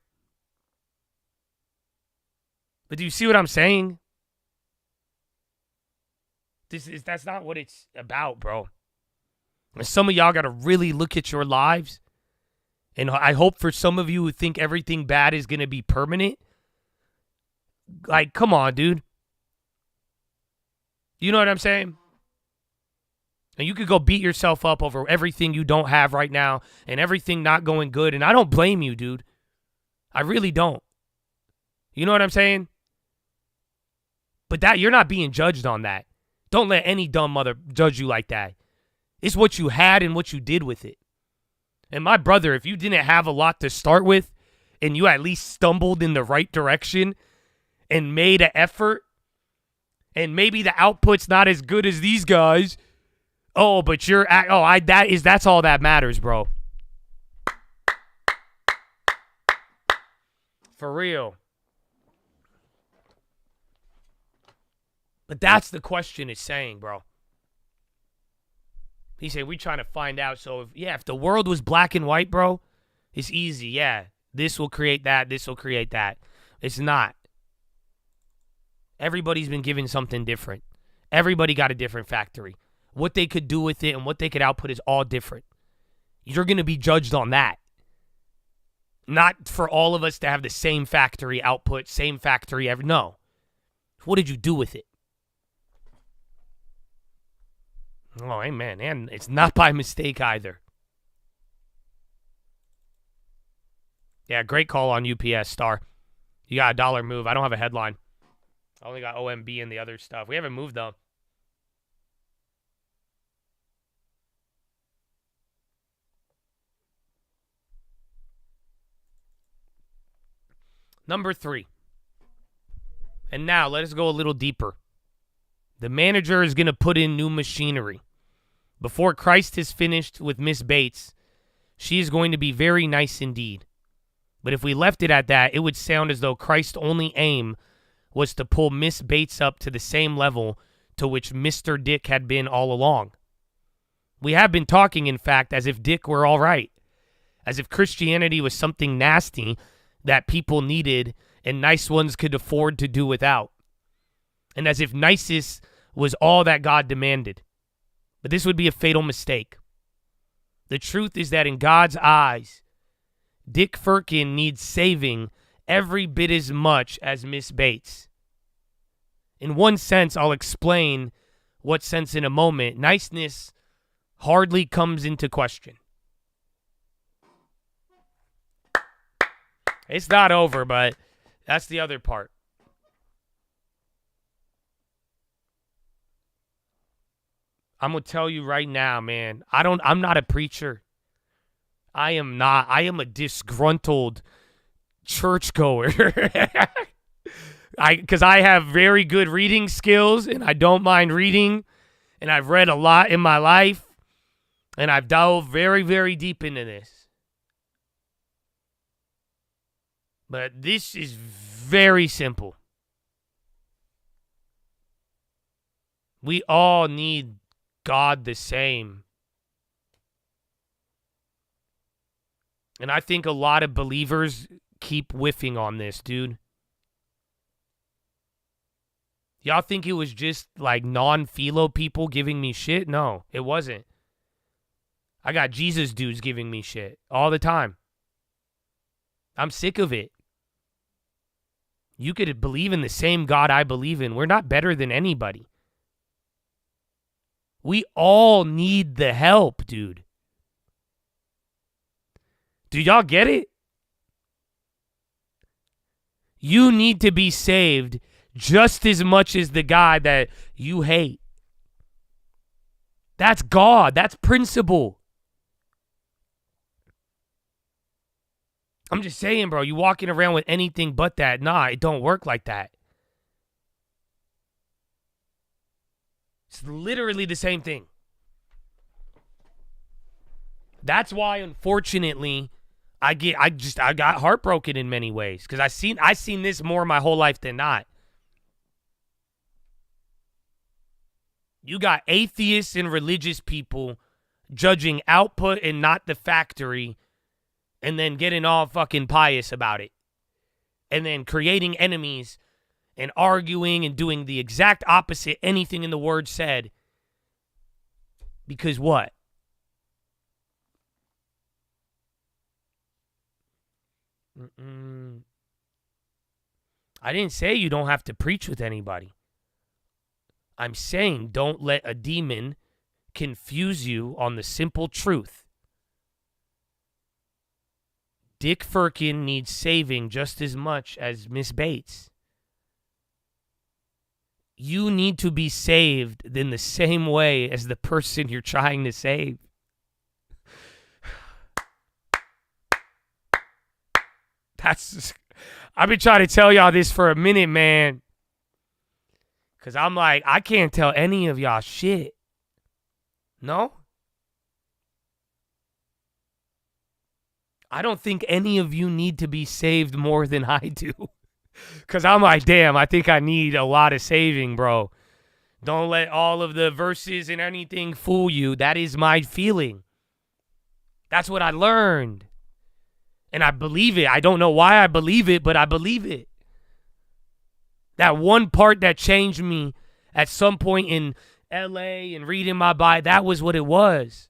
But do you see what I'm saying? That's not what it's about, bro. And some of y'all got to really look at your lives. And I hope for some of you who think everything bad is going to be permanent. Come on, dude. You know what I'm saying? And you could go beat yourself up over everything you don't have right now and everything not going good. And I don't blame you, dude. I really don't. You know what I'm saying? But you're not being judged on that. Don't let any dumb mother judge you like that. It's what you had and what you did with it. And my brother, if you didn't have a lot to start with and you at least stumbled in the right direction and made an effort and maybe the output's not as good as these guys, but that's all that matters, bro. For real. But that's the question it's saying, bro. He said, we trying to find out. So, if the world was black and white, bro, it's easy. Yeah, this will create that. This will create that. It's not. Everybody's been given something different. Everybody got a different factory. What they could do with it and what they could output is all different. You're going to be judged on that. Not for all of us to have the same factory output, same factory. No. What did you do with it? Oh, amen. And it's not by mistake either. Yeah, great call on UPS, Star. You got $1 move. I don't have a headline. I only got OMB and the other stuff. We haven't moved, though. Number 3. And now, let us go a little deeper. The manager is going to put in new machinery. Before Christ is finished with Miss Bates, she is going to be very nice indeed. But if we left it at that, it would sound as though Christ's only aim was to pull Miss Bates up to the same level to which Mr. Dick had been all along. We have been talking, in fact, as if Dick were all right, as if Christianity was something nasty that people needed and nice ones could afford to do without, and as if niceness was all that God demanded. But this would be a fatal mistake. The truth is that in God's eyes, Dick Firkin needs saving every bit as much as Miss Bates. In one sense, I'll explain what sense in a moment. Niceness hardly comes into question. It's not over, but that's the other part. I'm going to tell you right now, man, I'm not a preacher. I am not. I am a disgruntled churchgoer. Because I have very good reading skills, and I don't mind reading, and I've read a lot in my life, and I've delved very, very deep into this. But this is very simple. We all need God the same. And I think a lot of believers keep whiffing on this, dude. Y'all think it was just like non-PHILO people giving me shit? No, it wasn't. I got Jesus dudes giving me shit all the time. I'm sick of it. You could believe in the same God I believe in. We're not better than anybody. We all need the help, dude. Do y'all get it? You need to be saved just as much as the guy that you hate. That's God. That's principle. I'm just saying, bro, you walking around with anything but that. Nah, it don't work like that. It's literally the same thing. That's why, unfortunately, I got heartbroken in many ways, because I seen this more my whole life than not. You got atheists and religious people judging output and not the factory, and then getting all fucking pious about it, and then creating enemies and arguing and doing the exact opposite anything in the word said. Because what? I didn't say you don't have to preach with anybody. I'm saying don't let a demon confuse you on the simple truth. Dick Firkin needs saving just as much as Miss Bates. You need to be saved in the same way as the person you're trying to save. I've been trying to tell y'all this for a minute, man. Because I'm like, I can't tell any of y'all shit. No? I don't think any of you need to be saved more than I do. Because I'm like, damn, I think I need a lot of saving, bro. Don't let all of the verses and anything fool you. That is my feeling. That's what I learned. And I believe it. I don't know why I believe it, but I believe it. That one part that changed me at some point in LA and reading my Bible, that was what it was.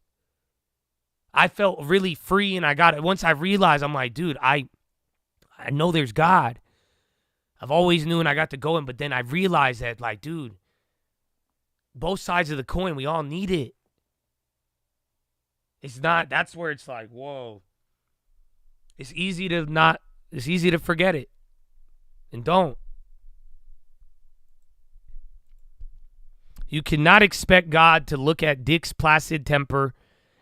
I felt really free, and I got it. Once I realized, I'm like, dude, I know there's God. I've always knew, and I got to go in, but then I realized that, like, dude, both sides of the coin, we all need it. It's not, that's where it's like, whoa. It's easy to forget it. And don't. You cannot expect God to look at Dick's placid temper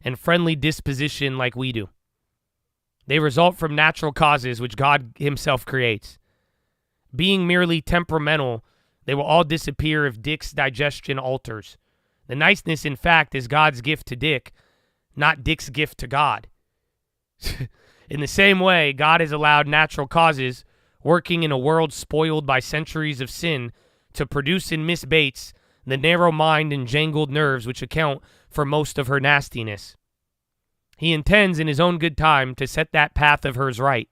and friendly disposition like we do. They result from natural causes which God himself creates. Being merely temperamental, they will all disappear if Dick's digestion alters. The niceness, in fact, is God's gift to Dick, not Dick's gift to God. In the same way, God has allowed natural causes, working in a world spoiled by centuries of sin, to produce in Miss Bates the narrow mind and jangled nerves which account for most of her nastiness. He intends in his own good time to set that path of hers right,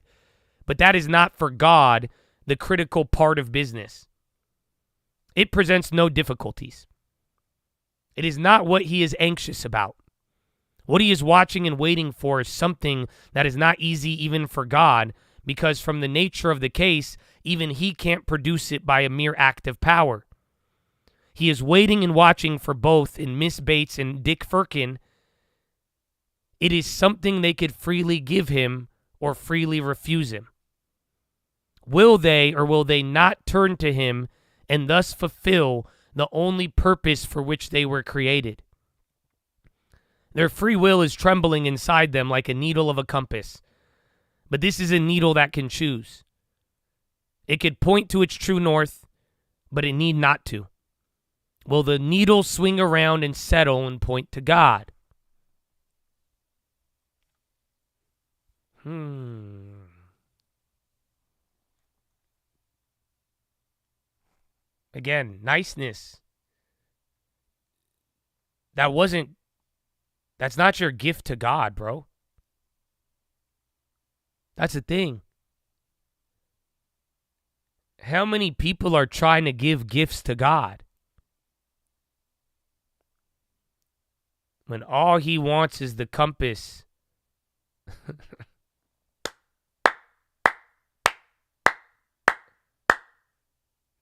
but that is not for God the critical part of business. It presents no difficulties. It is not what he is anxious about. What he is watching and waiting for is something that is not easy even for God, because from the nature of the case, even he can't produce it by a mere act of power. He is waiting and watching for both in Miss Bates and Dick Firkin. It is something they could freely give him or freely refuse him. Will they or will they not turn to him and thus fulfill the only purpose for which they were created? Their free will is trembling inside them like a needle of a compass. But this is a needle that can choose. It could point to its true north, but it need not to. Will the needle swing around and settle and point to God? Again, niceness. That's not your gift to God, bro. That's the thing. How many people are trying to give gifts to God when all he wants is the compass?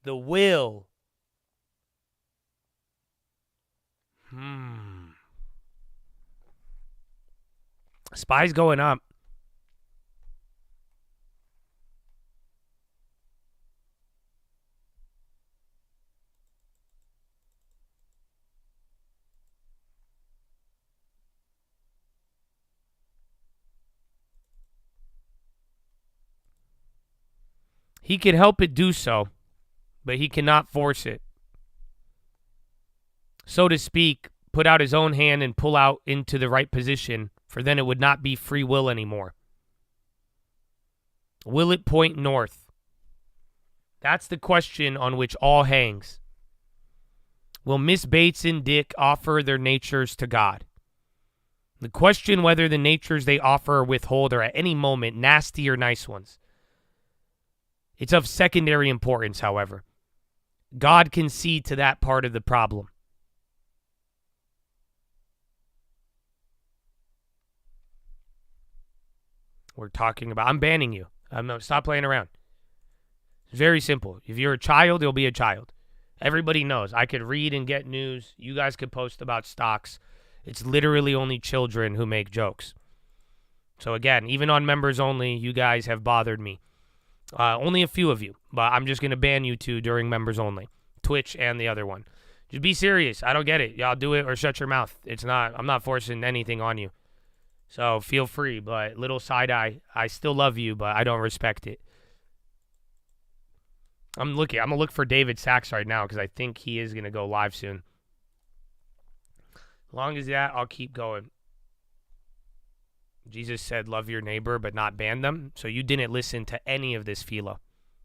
The will. SPY's going up. He can help it do so, but he cannot force it. So to speak, put out his own hand and pull out into the right position, for then it would not be free will anymore. Will it point north? That's the question on which all hangs. Will Miss Bates and Dick offer their natures to God? The question whether the natures they offer or withhold are at any moment nasty or nice ones. It's of secondary importance, however. God can see to that part of the problem. We're talking about, I'm banning you. Stop playing around. It's very simple. If you're a child, you'll be a child. Everybody knows. I could read and get news. You guys could post about stocks. It's literally only children who make jokes. So again, even on members only, you guys have bothered me. Only a few of you, but I'm just going to ban you two during members only. Twitch and the other one. Just be serious. I don't get it. Y'all do it or shut your mouth. I'm not forcing anything on you. So feel free, but little side eye. I still love you, but I don't respect it. I'm going to look for David Sachs right now because I think he is going to go live soon. As long as that, I'll keep going. Jesus said, love your neighbor, but not ban them. So you didn't listen to any of this, PHILO.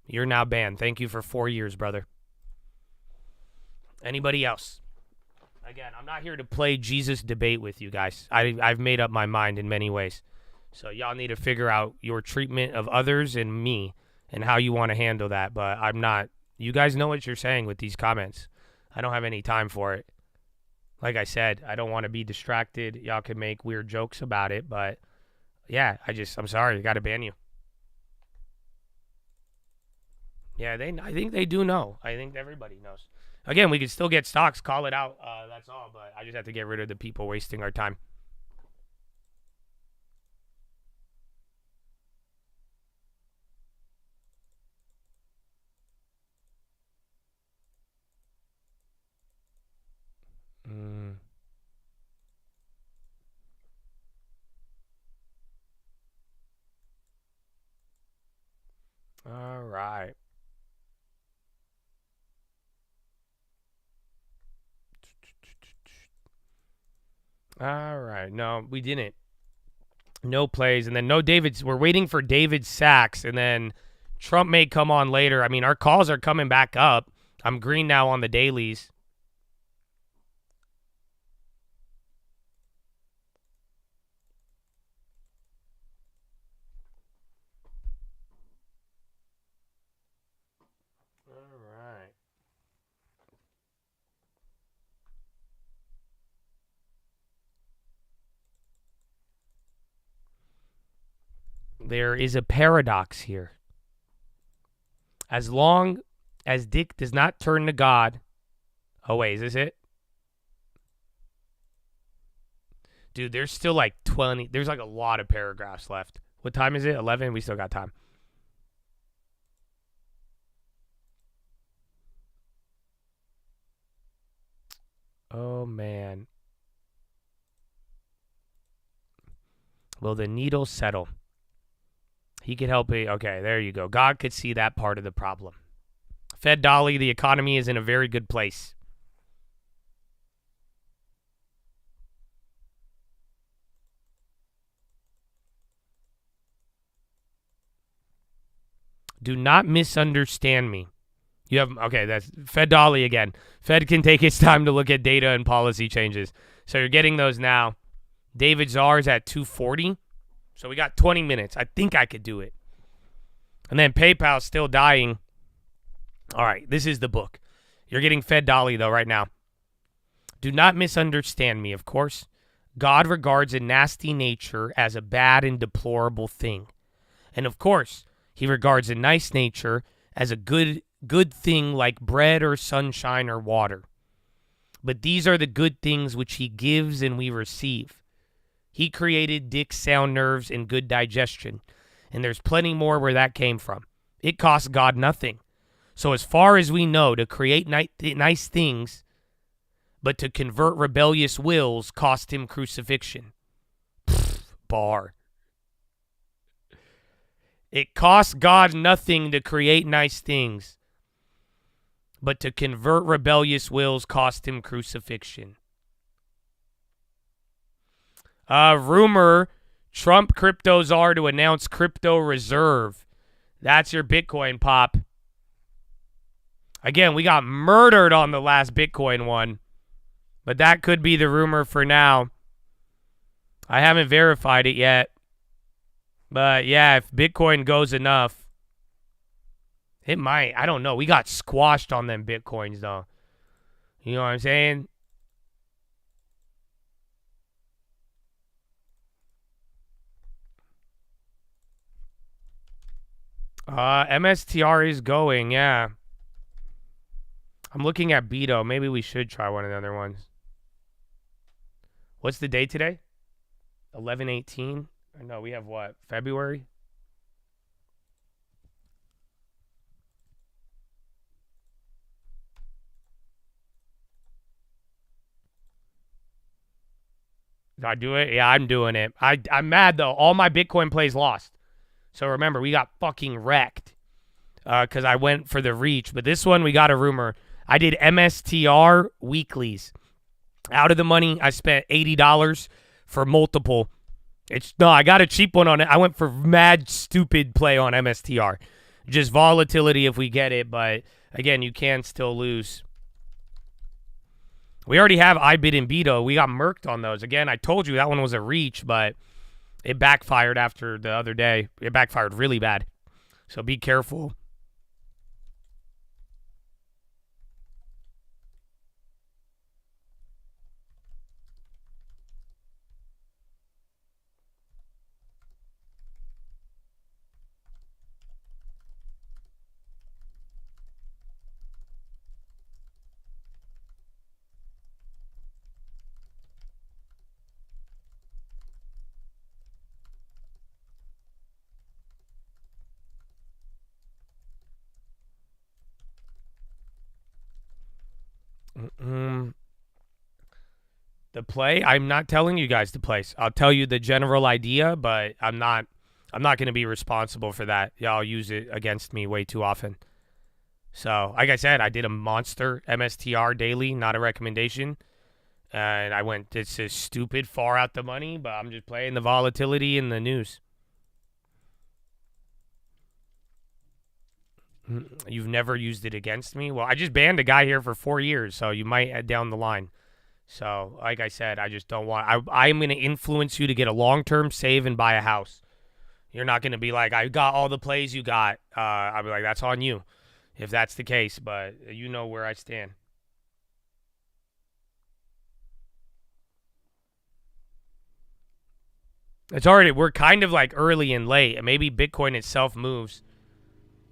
You're now banned. Thank you for 4 years, brother. Anybody else? Again, I'm not here to play Jesus debate with you guys. I've made up my mind in many ways. So y'all need to figure out your treatment of others and me and how you want to handle that. But I'm not. You guys know what you're saying with these comments. I don't have any time for it. Like I said, I don't want to be distracted. Y'all can make weird jokes about it. But yeah, I'm sorry. I got to ban you. Yeah, I think they do know. I think everybody knows. Again, we could still get stocks, call it out. That's all, but I just have to get rid of the people wasting our time. All right. All right. No, we didn't. No plays. And then no David's. We're waiting for David Sachs. And then Trump may come on later. I mean, our calls are coming back up. I'm green now on the dailies. All right. There is a paradox here. As long as Dick does not turn to God. Oh, wait, is this it? Dude, there's still like 20. There's like a lot of paragraphs left. What time is it? 11? We still got time. Oh, man. Will the needle settle? He could help it. Okay, there you go. God could see that part of the problem. Fed Dolly, the economy is in a very good place. Do not misunderstand me. You have, okay, that's Fed Dolly again. Fed can take its time to look at data and policy changes. So you're getting those now. David Czar's at 240. So we got 20 minutes. I think I could do it. And then PayPal's still dying. All right, this is the book. You're getting Fed Dolly, though, right now. Do not misunderstand me, of course. God regards a nasty nature as a bad and deplorable thing. And, of course, he regards a nice nature as a good thing like bread or sunshine or water. But these are the good things which he gives and we receive. He created Dick's sound nerves and good digestion. And there's plenty more where that came from. It cost God nothing. So as far as we know, to create nice things, but to convert rebellious wills cost him crucifixion. Bar. It cost God nothing to create nice things, but to convert rebellious wills cost him crucifixion. Rumor, Trump crypto czar to announce crypto reserve. That's your Bitcoin pop. Again, we got murdered on the last Bitcoin one, but that could be the rumor for now. I haven't verified it yet. But yeah, if Bitcoin goes enough, it might. I don't know. We got squashed on them Bitcoins, though. You know what I'm saying? MSTR is going, yeah. I'm looking at Beto. Maybe we should try one of the other ones. What's the date today? 11/18? No, we have what? February? Did I do it? Yeah, I'm doing it. I'm mad, though. All my Bitcoin plays lost. So remember, we got fucking wrecked because I went for the reach. But this one, we got a rumor. I did MSTR weeklies. Out of the money, I spent $80 for multiple. I got a cheap one on it. I went for mad stupid play on MSTR. Just volatility if we get it, but again, you can still lose. We already have iBid and Beto. We got murked on those. Again, I told you that one was a reach, but it backfired after the other day. It backfired really bad. So be careful. The play, I'm not telling you guys the place. I'll tell you the general idea, but I'm not going to be responsible for that. Y'all use it against me way too often. So, like I said, I did a monster MSTR daily, not a recommendation. And I went, it's just stupid, far out the money, but I'm just playing the volatility in the news. You've never used it against me? Well, I just banned a guy here for 4 years, so you might add down the line. So, like I said, I just don't want... I'm going to influence you to get a long-term save and buy a house. You're not going to be like, I got all the plays you got. I'll be like, that's on you, if that's the case. But you know where I stand. It's already... We're kind of like early and late. And maybe Bitcoin itself moves.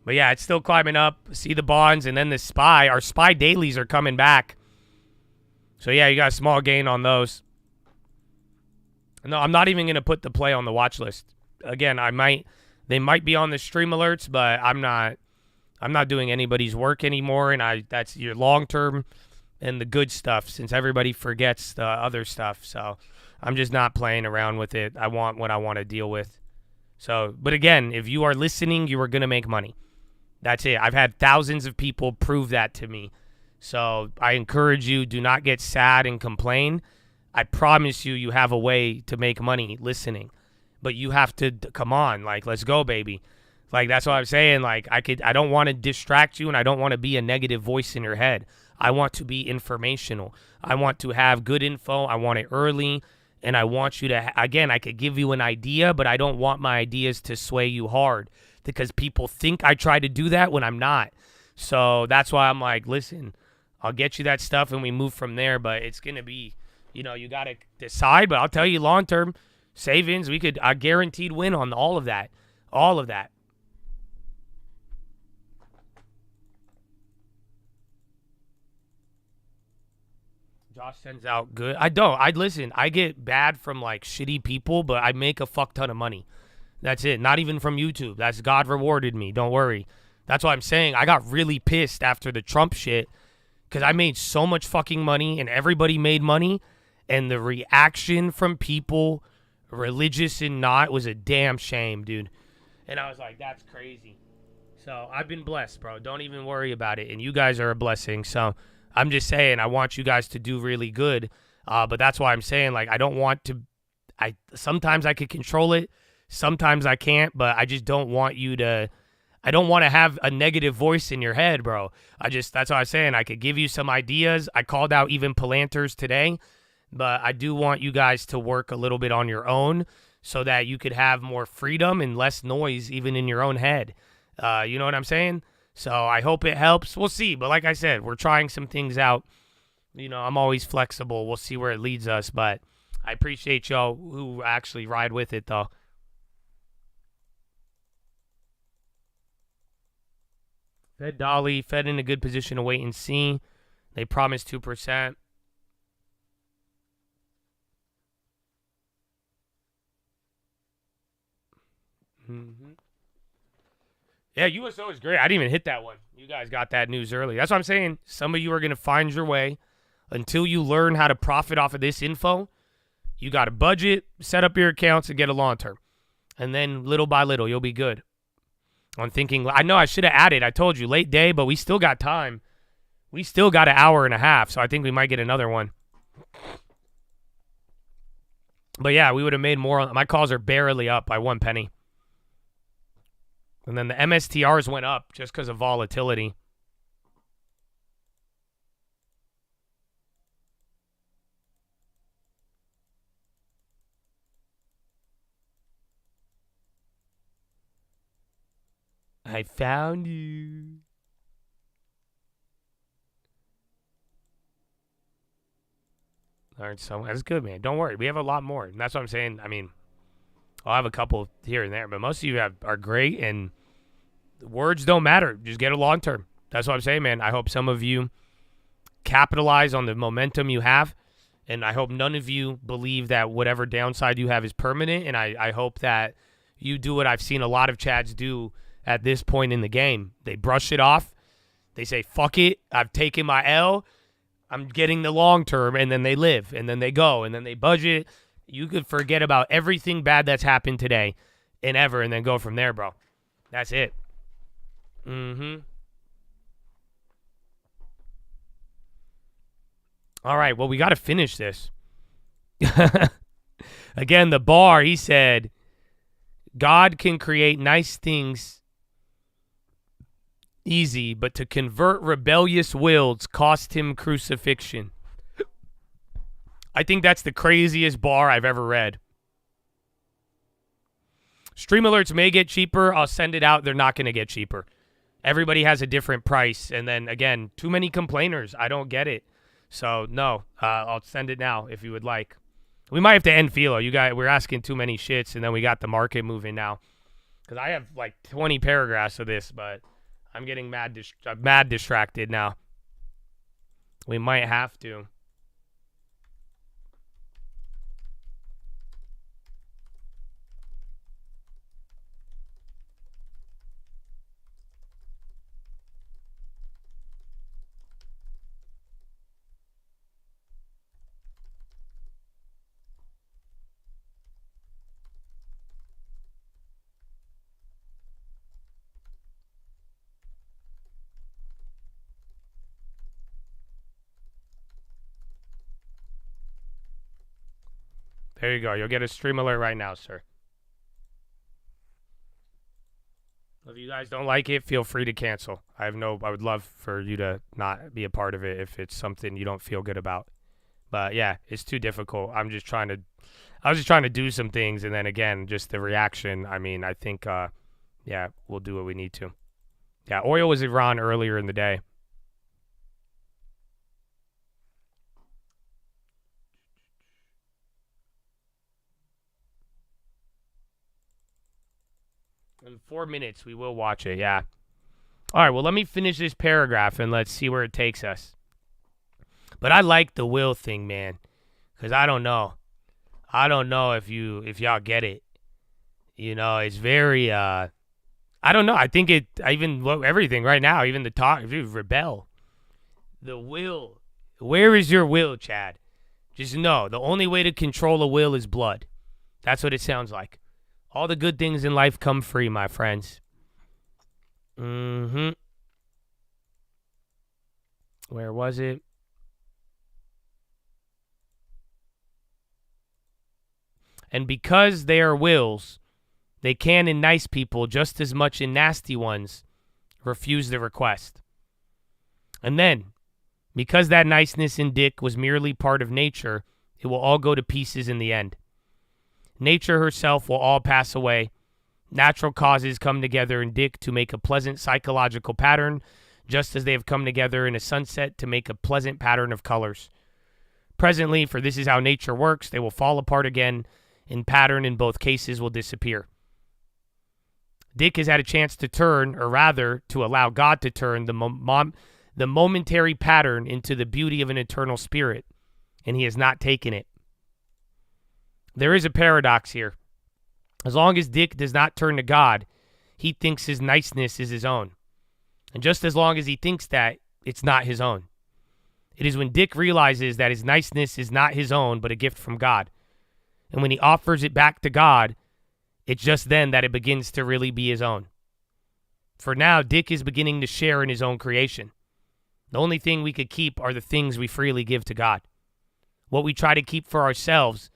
But yeah, it's still climbing up. See the bonds and then the SPY. Our SPY dailies are coming back. So, yeah, you got a small gain on those. No, I'm not even going to put the play on the watch list. Again, they might be on the stream alerts, but I'm not doing anybody's work anymore, and that's your long-term and the good stuff since everybody forgets the other stuff. So, I'm just not playing around with it. I want what I want to deal with. So, but again, if you are listening, you are going to make money. That's it. I've had thousands of people prove that to me. So I encourage you, do not get sad and complain. I promise you, you have a way to make money listening. But you have to, come on, like, let's go, baby. Like, that's what I'm saying. Like, I don't want to distract you, and I don't want to be a negative voice in your head. I want to be informational. I want to have good info. I want it early. And I want you to, again, I could give you an idea, but I don't want my ideas to sway you hard. Because people think I try to do that when I'm not. So that's why I'm like, listen, I'll get you that stuff and we move from there. But it's going to be, you got to decide. But I'll tell you, long-term savings, we could a guaranteed win on all of that. All of that. Josh sends out good. I don't. I listen. I get bad from like shitty people, but I make a fuck ton of money. That's it. Not even from YouTube. That's God rewarded me. Don't worry. That's why I'm saying I got really pissed after the Trump shit because I made so much fucking money and everybody made money, and the reaction from people, religious and not, was a damn shame, dude. And I was like, that's crazy. So I've been blessed, bro. Don't even worry about it. And you guys are a blessing. So I'm just saying I want you guys to do really good. But that's why I'm saying, like, I don't want to. Sometimes I could control it. Sometimes I can't. But I just don't want you to. I don't want to have a negative voice in your head, bro. That's what I'm saying. I could give you some ideas. I called out even Palanters today. But I do want you guys to work a little bit on your own so that you could have more freedom and less noise even in your own head. You know what I'm saying? So I hope it helps. We'll see. But like I said, we're trying some things out. You know, I'm always flexible. We'll see where it leads us. But I appreciate y'all who actually ride with it, though. Fed Dolly, Fed in a good position to wait and see. They promised 2%. Mm-hmm. Yeah, USO is great. I didn't even hit that one. You guys got that news early. That's what I'm saying. Some of you are going to find your way. Until you learn how to profit off of this info, you got to budget, set up your accounts, and get a long term. And then little by little, you'll be good. I'm thinking, I know I should have added. I told you, late day, but we still got time. We still got an hour and a half, so I think we might get another one. But yeah, we would have made more. My calls are barely up by 1 penny. And then the MSTRs went up just because of volatility. I found you. Learned so that's good, man. Don't worry. We have a lot more. And that's what I'm saying. I mean, I'll have a couple here and there, but most of you are great, and words don't matter. Just get a long term. That's what I'm saying, man. I hope some of you capitalize on the momentum you have, and I hope none of you believe that whatever downside you have is permanent, and I hope that you do what I've seen a lot of Chads do at this point in the game. They brush it off. They say, fuck it. I've taken my L. I'm getting the long term, and then they live, and then they go, and then they budget. You could forget about everything bad that's happened today and ever, and then go from there, bro. That's it. Mm-hmm. All right, well, we got to finish this. Again, the bar, he said, God can create nice things easy, but to convert rebellious wills cost him crucifixion. I think that's the craziest bar I've ever read. Stream alerts may get cheaper. I'll send it out. They're not going to get cheaper. Everybody has a different price. And then, again, too many complainers. I don't get it. So, no, I'll send it now if you would like. We might have to end PHILO. You guys, we're asking too many shits, and then we got the market moving now. Because I have like 20 paragraphs of this, but I'm getting mad distracted now. We might have to. There you go. You'll get a stream alert right now, sir. If you guys don't like it, feel free to cancel. I would love for you to not be a part of it if it's something you don't feel good about. But yeah, it's too difficult. I was just trying to do some things, and then again, just the reaction. I mean, I think, yeah, we'll do what we need to. Yeah, oil was Iran earlier in the day. In 4 minutes, we will watch it, yeah. All right, well, let me finish this paragraph, and let's see where it takes us. But I like the will thing, man, because I don't know. I don't know if y'all get it. You know, it's very I don't know. I think everything right now, even the talk, if you rebel, the will. Where is your will, Chad? Just know the only way to control a will is blood. That's what it sounds like. All the good things in life come free, my friends. Where was it? And because they are wills, they can, in nice people, just as much in nasty ones, refuse the request. And then, because that niceness in Dick was merely part of nature, it will all go to pieces in the end. Nature herself will all pass away. Natural causes come together in Dick to make a pleasant psychological pattern, just as they have come together in a sunset to make a pleasant pattern of colors. Presently, for this is how nature works, they will fall apart again, and pattern in both cases will disappear. Dick has had a chance to turn, or rather, to allow God to turn the momentary pattern into the beauty of an eternal spirit, and he has not taken it. There is a paradox here. As long as Dick does not turn to God, he thinks his niceness is his own. And just as long as he thinks that, it's not his own. It is when Dick realizes that his niceness is not his own, but a gift from God. And when he offers it back to God, it's just then that it begins to really be his own. For now, Dick is beginning to share in his own creation. The only thing we could keep are the things we freely give to God. What we try to keep for ourselves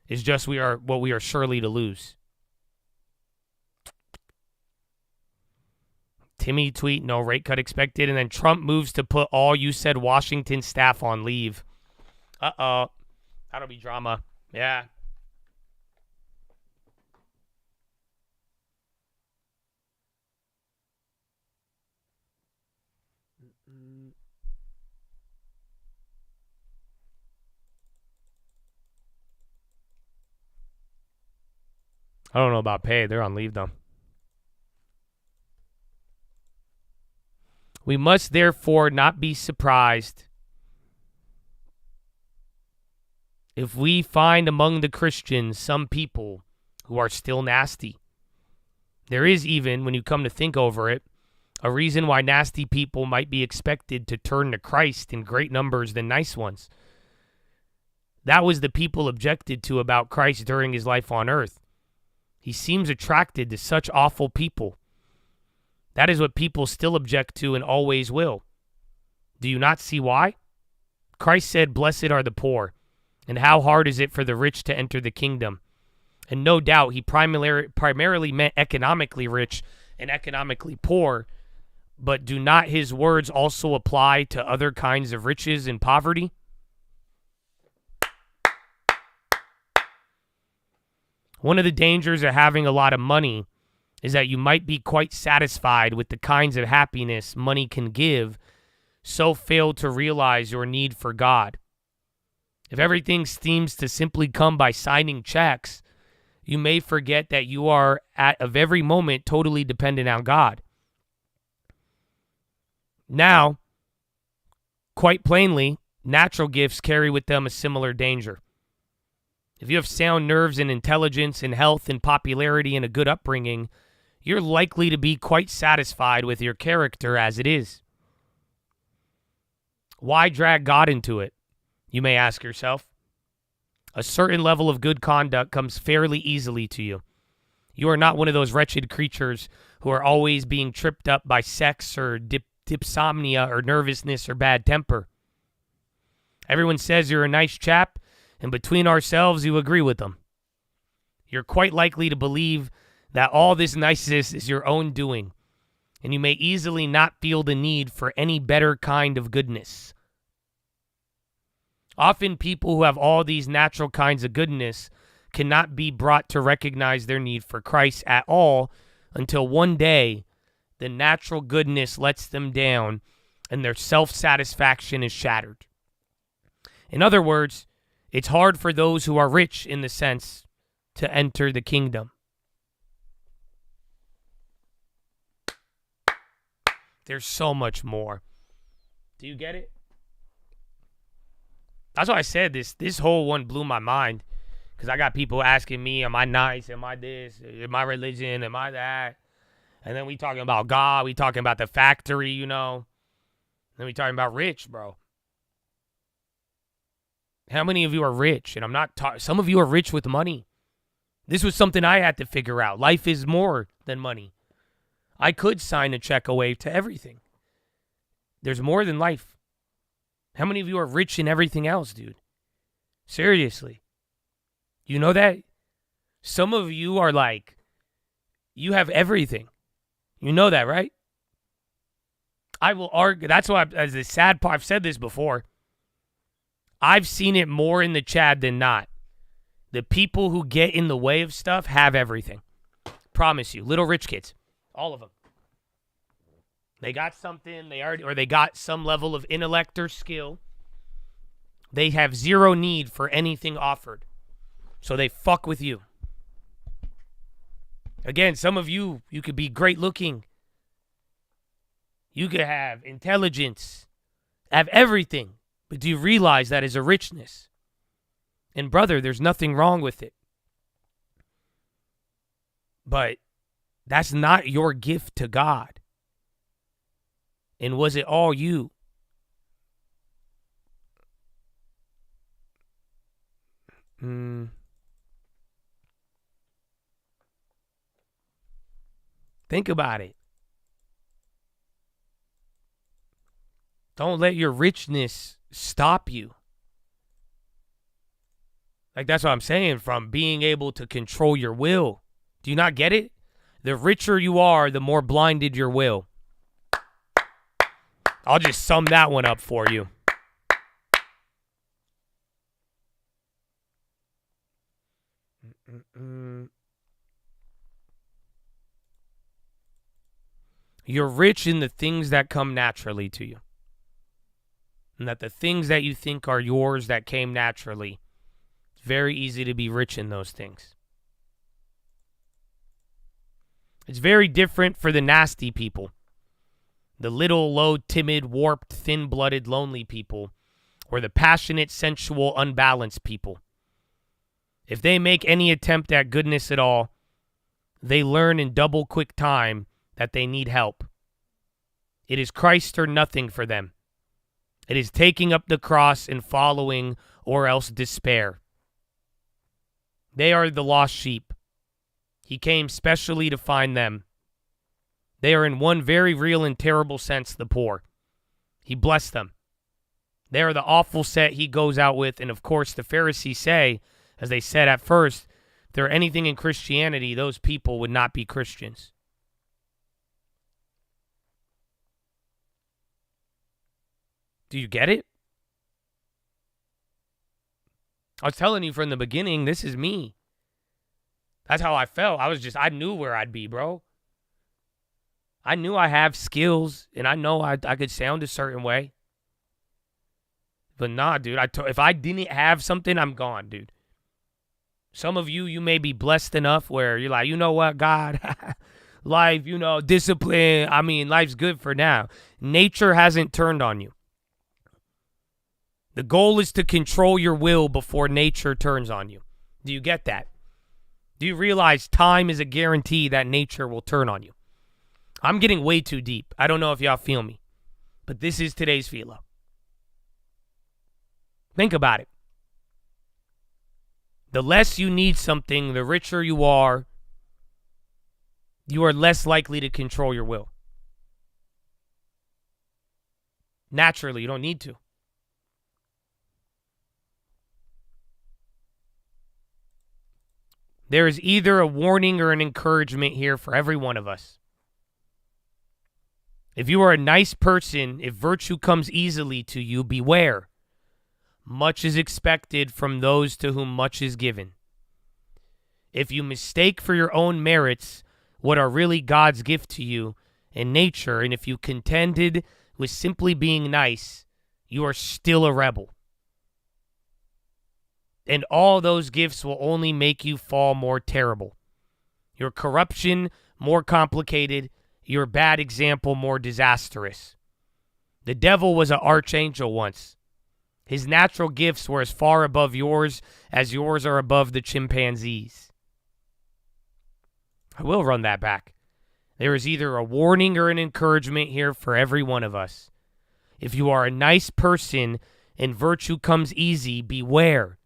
is just what we are surely to lose. Timmy tweet, no rate cut expected. And then Trump moves to put all you said Washington staff on leave. Uh-oh. That'll be drama. Yeah. I don't know about pay. They're on leave, though. We must therefore not be surprised if we find among the Christians some people who are still nasty. There is even, when you come to think over it, a reason why nasty people might be expected to turn to Christ in great numbers than nice ones. That was the people objected to about Christ during his life on earth. He seems attracted to such awful people. That is what people still object to and always will. Do you not see why? Christ said, "Blessed are the poor," and how hard is it for the rich to enter the kingdom? And no doubt he primarily meant economically rich and economically poor, but do not his words also apply to other kinds of riches and poverty? One of the dangers of having a lot of money is that you might be quite satisfied with the kinds of happiness money can give, so fail to realize your need for God. If everything seems to simply come by signing checks, you may forget that you are at of every moment totally dependent on God. Now, quite plainly, natural gifts carry with them a similar danger. If you have sound nerves and intelligence and health and popularity and a good upbringing, you're likely to be quite satisfied with your character as it is. Why drag God into it? You may ask yourself. A certain level of good conduct comes fairly easily to you. You are not one of those wretched creatures who are always being tripped up by sex or dipsomnia or nervousness or bad temper. Everyone says you're a nice chap, and between ourselves, you agree with them. You're quite likely to believe that all this niceness is your own doing, and you may easily not feel the need for any better kind of goodness. Often people who have all these natural kinds of goodness cannot be brought to recognize their need for Christ at all until one day the natural goodness lets them down and their self-satisfaction is shattered. In other words, it's hard for those who are rich in the sense to enter the kingdom. There's so much more. Do you get it? That's why I said this whole one blew my mind. Because I got people asking me, am I nice? Am I this? Am I religion? Am I that? And then we talking about God. We talking about the factory, you know. Then we talking about rich, bro. How many of you are rich? And I'm not talking. Some of you are rich with money. This was something I had to figure out. Life is more than money. I could sign a check away to everything. There's more than life. How many of you are rich in everything else, dude? Seriously. You know that? Some of you are like, you have everything. You know that, right? I will argue. That's why, as the sad part, I've said this before. I've seen it more in the Chad than not. The people who get in the way of stuff have everything. Promise you. Little rich kids. All of them. They got something, they got some level of intellect or skill. They have zero need for anything offered. So they fuck with you. Again, some of you could be great looking. You could have intelligence, have everything. But do you realize that is a richness? And brother, there's nothing wrong with it. But that's not your gift to God. And was it all you? Think about it. Don't let your richness stop you. Like, that's what I'm saying, from being able to control your will. Do you not get it? The richer you are, the more blinded your will. I'll just sum that one up for you. You're rich in the things that come naturally to you. And that the things that you think are yours that came naturally, it's very easy to be rich in those things. It's very different for the nasty people. The little, low, timid, warped, thin-blooded, lonely people, or the passionate, sensual, unbalanced people. If they make any attempt at goodness at all, they learn in double quick time that they need help. It is Christ or nothing for them. It is taking up the cross and following, or else despair. They are the lost sheep. He came specially to find them. They are in one very real and terrible sense the poor. He blessed them. They are the awful set he goes out with, and of course the Pharisees say, as they said at first, if there were anything in Christianity, those people would not be Christians. Do you get it? I was telling you from the beginning, this is me. That's how I felt. I knew where I'd be, bro. I knew I have skills, and I know I could sound a certain way. But nah, dude, if I didn't have something, I'm gone, dude. Some of you may be blessed enough where you're like, you know what, God, life, discipline. I mean, life's good for now. Nature hasn't turned on you. The goal is to control your will before nature turns on you. Do you get that? Do you realize time is a guarantee that nature will turn on you? I'm getting way too deep. I don't know if y'all feel me. But this is today's PHILO. Think about it. The less you need something, the richer you are less likely to control your will. Naturally, you don't need to. There is either a warning or an encouragement here for every one of us. If you are a nice person, if virtue comes easily to you, beware. Much is expected from those to whom much is given. If you mistake for your own merits what are really God's gift to you in nature, and if you contended with simply being nice, you are still a rebel. And all those gifts will only make you fall more terrible. Your corruption more complicated, your bad example more disastrous. The devil was an archangel once. His natural gifts were as far above yours as yours are above the chimpanzees. I will run that back. There is either a warning or an encouragement here for every one of us. If you are a nice person and virtue comes easy, beware.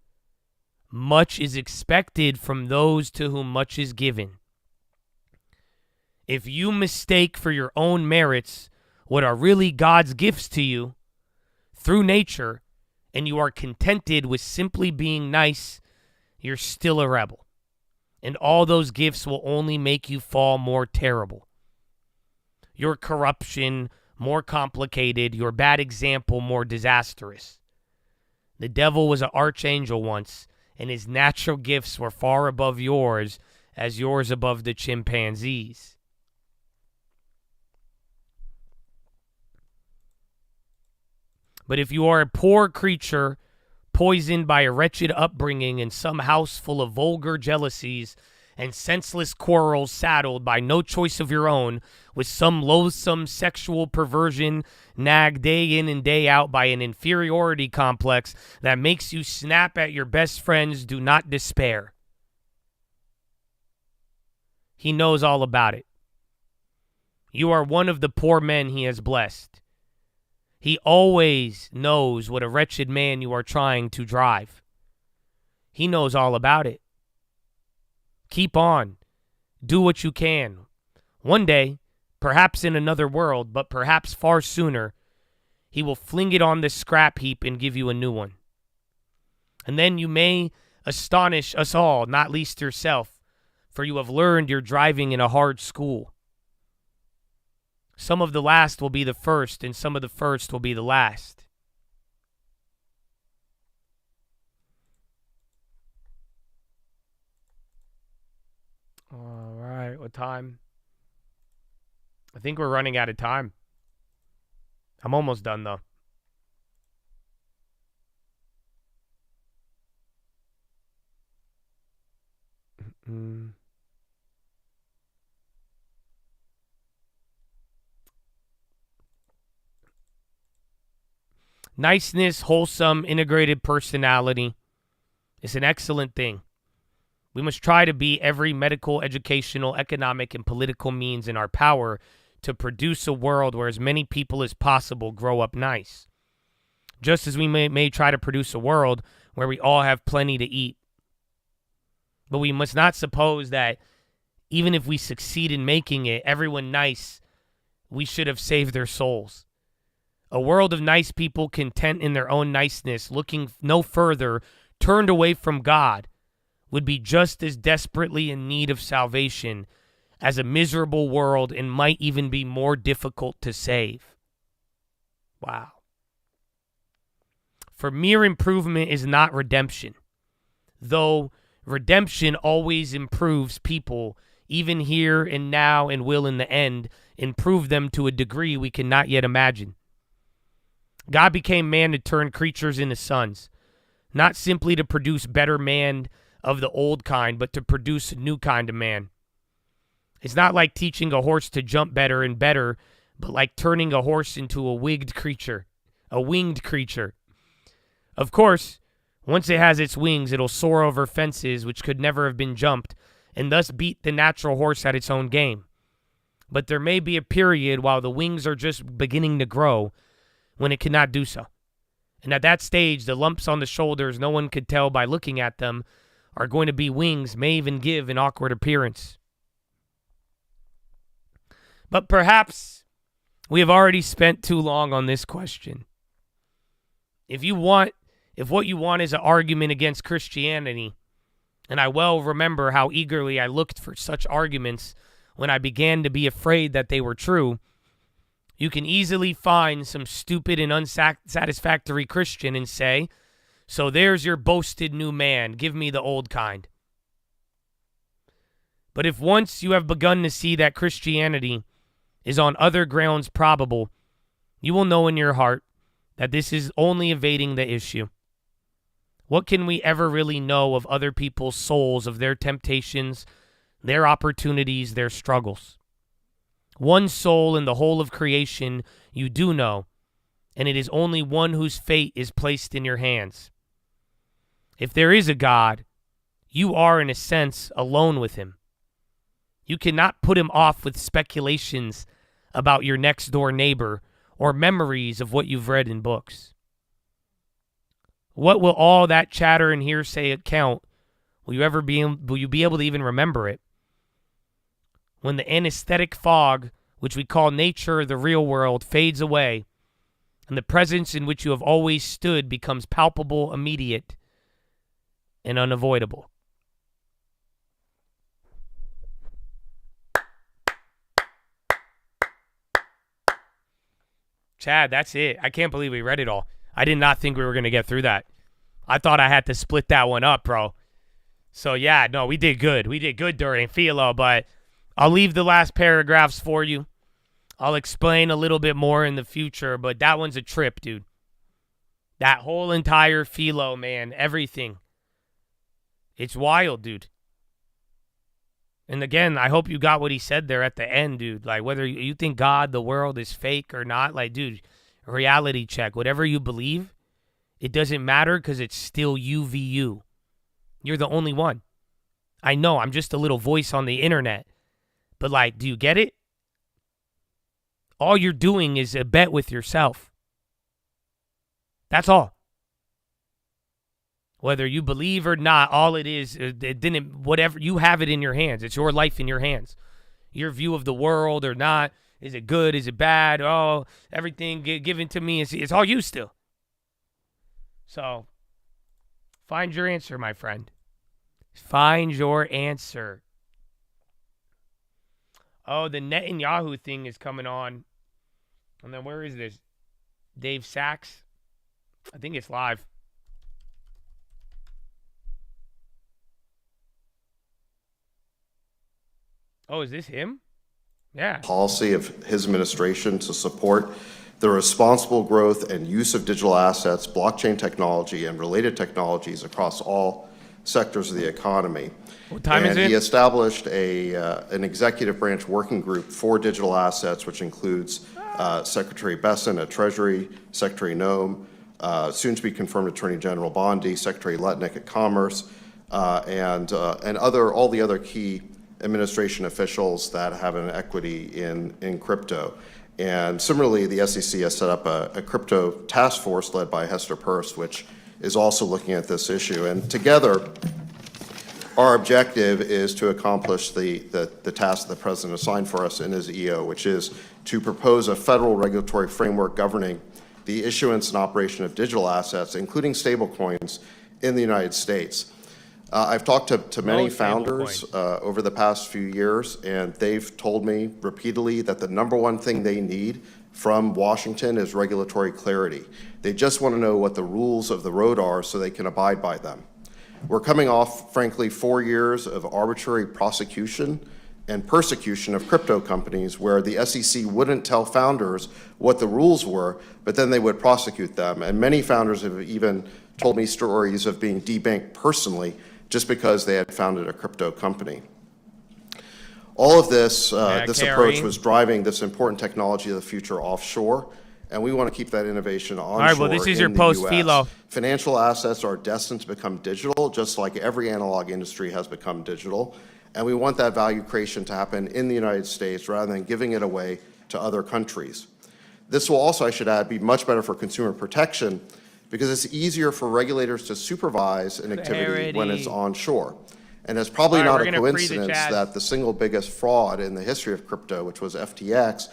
Much is expected from those to whom much is given. If you mistake for your own merits what are really God's gifts to you through nature, and you are contented with simply being nice, you're still a rebel. And all those gifts will only make you fall more terrible. Your corruption more complicated, your bad example more disastrous. The devil was an archangel once, and his natural gifts were far above yours as yours above the chimpanzees. But if you are a poor creature, poisoned by a wretched upbringing in some house full of vulgar jealousies and senseless quarrels, saddled by no choice of your own with some loathsome sexual perversion, nagged day in and day out by an inferiority complex that makes you snap at your best friends, do not despair. He knows all about it. You are one of the poor men he has blessed. He always knows what a wretched man you are trying to drive. He knows all about it. Keep on. Do what you can. One day, perhaps in another world, but perhaps far sooner, he will fling it on this scrap heap and give you a new one. And then you may astonish us all, not least yourself, for you have learned your driving in a hard school. Some of the last will be the first, and some of the first will be the last. All right, what time? I think we're running out of time. I'm almost done, though. Niceness, wholesome, integrated personality is an excellent thing. We must try to be every medical, educational, economic, and political means in our power to produce a world where as many people as possible grow up nice. Just as we may try to produce a world where we all have plenty to eat. But we must not suppose that even if we succeed in making it, everyone nice, we should have saved their souls. A world of nice people content in their own niceness, looking no further, turned away from God, would be just as desperately in need of salvation as a miserable world and might even be more difficult to save. Wow. For mere improvement is not redemption, though redemption always improves people, even here and now, and will in the end improve them to a degree we cannot yet imagine. God became man to turn creatures into sons, not simply to produce better man of the old kind, but to produce a new kind of man. It's not like teaching a horse to jump better and better, but like turning a horse into a winged creature. Of course, once it has its wings, it'll soar over fences which could never have been jumped, and thus beat the natural horse at its own game. But there may be a period while the wings are just beginning to grow, when it cannot do so. And at that stage, the lumps on the shoulders no one could tell by looking at them are going to be wings, may even give an awkward appearance. But perhaps we have already spent too long on this question. If what you want is an argument against Christianity, and I well remember how eagerly I looked for such arguments when I began to be afraid that they were true, you can easily find some stupid and unsatisfactory Christian and say, "So there's your boasted new man, give me the old kind." But if once you have begun to see that Christianity is on other grounds probable, you will know in your heart that this is only evading the issue. What can we ever really know of other people's souls, of their temptations, their opportunities, their struggles? One soul in the whole of creation you do know, and it is only one whose fate is placed in your hands. If there is a God, you are, in a sense, alone with him. You cannot put him off with speculations about your next-door neighbor or memories of what you've read in books. What will all that chatter and hearsay account? Will you be able to even remember it? When the anesthetic fog, which we call nature or the real world, fades away, and the presence in which you have always stood becomes palpable, immediate, and unavoidable. Chad, that's it. I can't believe we read it all. I did not think we were going to get through that. I thought I had to split that one up, bro. So, yeah, no, we did good. We did good during PHILO, but I'll leave the last paragraphs for you. I'll explain a little bit more in the future, but that one's a trip, dude. That whole entire PHILO, man, everything. It's wild, dude. And again, I hope you got what he said there at the end, dude. Like, whether you think God, the world is fake or not, like, dude, reality check. Whatever you believe, it doesn't matter because it's still you v you. You're the only one. I know, I'm just a little voice on the internet. But, like, do you get it? All you're doing is a bet with yourself. That's all. Whether you believe or not, all it is, whatever, you have it in your hands. It's your life in your hands. Your view of the world or not. Is it good? Is it bad? Oh, everything given to me. It's all you still. So, find your answer, my friend. Find your answer. Oh, the Netanyahu thing is coming on. And then where is this? Dave Sachs? I think it's live. Oh, is this him? Yeah. Policy of his administration to support the responsible growth and use of digital assets, blockchain technology, and related technologies across all sectors of the economy. What time is it? And he established an executive branch working group for digital assets, which includes Secretary Besson at Treasury, Secretary Noem, soon to be confirmed Attorney General Bondi, Secretary Letnick at Commerce, and all the other key administration officials that have an equity in crypto. And similarly, the SEC has set up a crypto task force led by Hester Peirce, which is also looking at this issue. And together, our objective is to accomplish the task the President assigned for us in his EO, which is to propose a federal regulatory framework governing the issuance and operation of digital assets, including stablecoins, in the United States. I've talked to many founders over the past few years, and they've told me repeatedly that the number one thing they need from Washington is regulatory clarity. They just want to know what the rules of the road are so they can abide by them. We're coming off, frankly, 4 years of arbitrary prosecution and persecution of crypto companies where the SEC wouldn't tell founders what the rules were, but then they would prosecute them. And many founders have even told me stories of being debanked personally just because they had founded a crypto company. All of this, this approach was driving this important technology of the future offshore, and we want to keep that innovation onshore. All right, well, this is your post-PHILO. Financial assets are destined to become digital, just like every analog industry has become digital, and we want that value creation to happen in the United States rather than giving it away to other countries. This will also, I should add, be much better for consumer protection because it's easier for regulators to supervise an activity when it's onshore. And it's probably not a coincidence that the single biggest fraud in the history of crypto, which was FTX,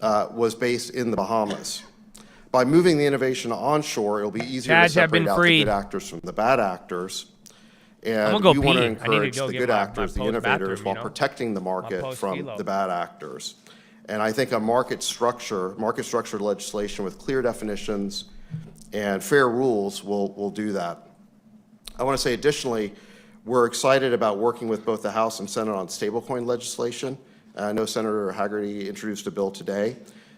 was based in the Bahamas. By moving the innovation onshore, it'll be easier to separate out the good actors from the bad actors. And we want to encourage the good actors, the innovators, while protecting the market from the bad actors. And I think a market structure legislation with clear definitions and fair rules will do that. I want to say additionally, we're excited about working with both the House and Senate on stablecoin legislation. I know Senator Hagerty introduced a bill today.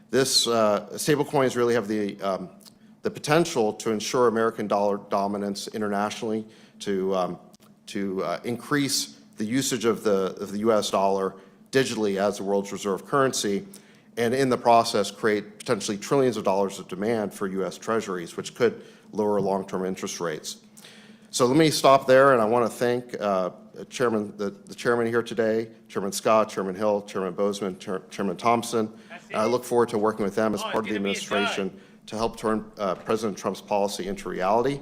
This stablecoins really have the potential to ensure American dollar dominance internationally, to increase the usage of the U.S. dollar digitally as the world's reserve currency. and in the process create potentially trillions of dollars of demand for U.S. Treasuries, which could lower long-term interest rates. So let me stop there, and I want to thank the chairman here today, Chairman Scott, Chairman Hill, Chairman Bozeman, Chairman Thompson. And I look forward to working with them as part of the administration to help turn President Trump's policy into reality.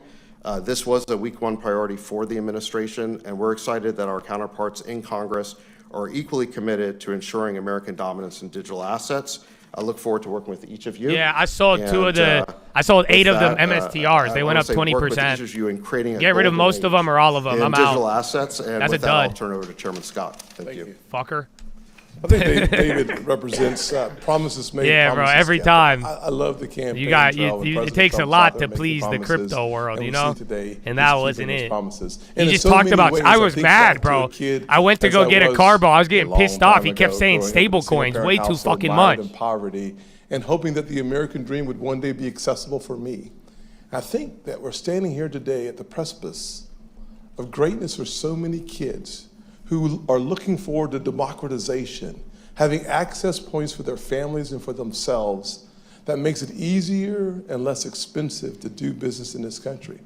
This was a week one priority for the administration, and we're excited that our counterparts in Congress are equally committed to ensuring American dominance in digital assets. I look forward to working with each of you. Yeah, I sold I sold 8 of them MSTRs. They went up 20%. Get rid of most of them or all of them. I'm digital out. assets, and That's with a that, I'll dud. turn it over to Chairman Scott. Thank you. Fucker. I think David represents promises made. Yeah, bro. promises Every kept. time. I love the campaign. It takes a lot to please the crypto world, you know? And that wasn't it. He just talked about, I was mad, bro. I went to go get a car ball. I was getting pissed off. He kept saying stable coins way too fucking much. And poverty, and hoping that the American dream would one day be accessible for me. I think that we're standing here today at the precipice of greatness for so many kids who are looking forward to democratization, having access points for their families and for themselves that makes it easier and less expensive to do business in this country.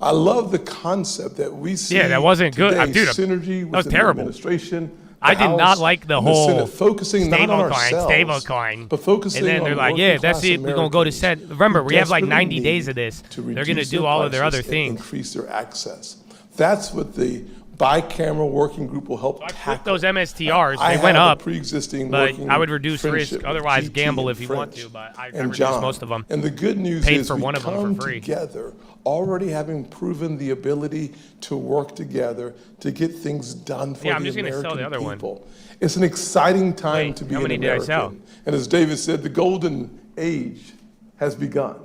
I love the concept that we see. Yeah, that wasn't good. Today, Dude, synergy that was within the terrible. administration. I did not like the whole Senate focusing not on ourselves, stablecoin. but focusing and then on they're like, yeah, that's working-class it. We're going to go to set. Americans Remember, who we have like desperately 90 days need of this. to They're going to reduce do their all of their prices other and things. increase their access. That's what the bicameral working group will help tackle. Those MSTRs, I they went have a up, pre-existing but working I would reduce risk. friendship with Otherwise, GT gamble and if you want French to. But I and reduced John. most of them. And the good news Paid is for we one of them come for free. together, already having proven the ability to work together to get things done for Yeah, I'm the just gonna American sell the other one. people. It's an exciting time Wait, to be how an many did I American. sell? And as David said, the golden age has begun.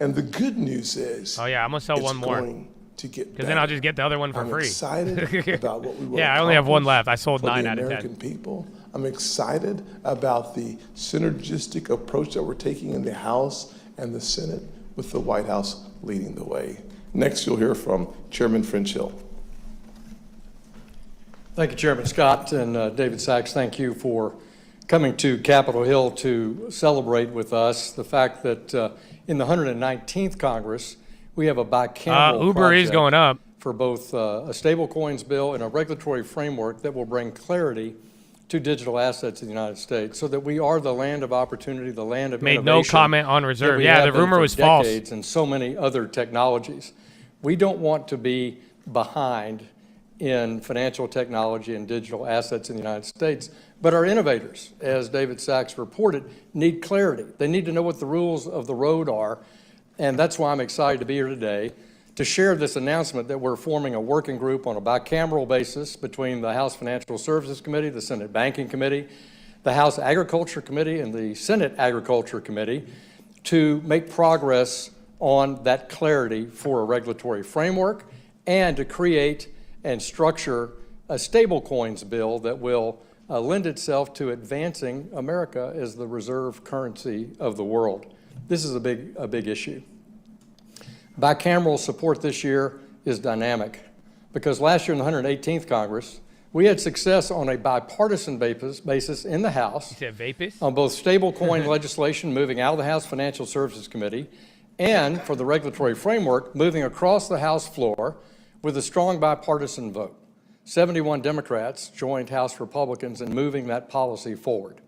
And the good news is, Oh, yeah, I'm going to sell one more. going to get Because then I'll just get the other one for I'm free. excited about what we will Yeah, I only have one accomplish left. I sold for 9 the out of 10. American people. I'm excited about the synergistic approach that we're taking in the House and the Senate, with the White House leading the way. Next, you'll hear from Chairman French Hill. Thank you, Chairman Scott, and David Sachs, thank you for coming to Capitol Hill to celebrate with us the fact that in the 119th Congress, we have a bicameral Uber is project going up. for both a stablecoins bill and a regulatory framework that will bring clarity to digital assets in the United States, so that we are the land of opportunity, the land of Made innovation. no comment on that reserve. we Yeah, have the been rumor for was false. decades, and so many other technologies. We don't want to be behind in financial technology and digital assets in the United States, but our innovators, as David Sachs reported, need clarity. They need to know what the rules of the road are, and that's why I'm excited to be here today to share this announcement that we're forming a working group on a bicameral basis between the House Financial Services Committee, the Senate Banking Committee, the House Agriculture Committee, and the Senate Agriculture Committee to make progress on that clarity for a regulatory framework and to create and structure a stablecoins bill that will lend itself to advancing America as the reserve currency of the world. This is a big issue. Bicameral support this year is dynamic because last year in the 118th Congress, we had success on a bipartisan basis in the House You said Vapis? on both stablecoin legislation moving out of the House Financial Services Committee and for the regulatory framework moving across the House floor with a strong bipartisan vote. 71 Democrats joined House Republicans in moving that policy forward.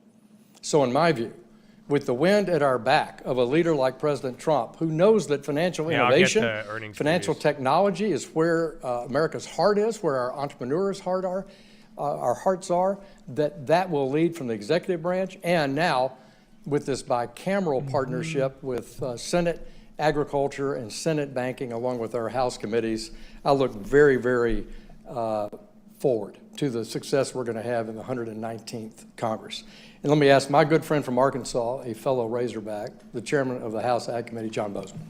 So in my view, with the wind at our back of a leader like President Trump, who knows that financial innovation, financial technology is where America's heart is, where our entrepreneurs' our hearts are, that will lead from the executive branch. And now, with this bicameral partnership with Senate Agriculture and Senate Banking, along with our House committees, I look very, very forward to the success we're going to have in the 119th Congress. And let me ask my good friend from Arkansas, a fellow Razorback, the chairman of the House Ag Committee, John Bozeman.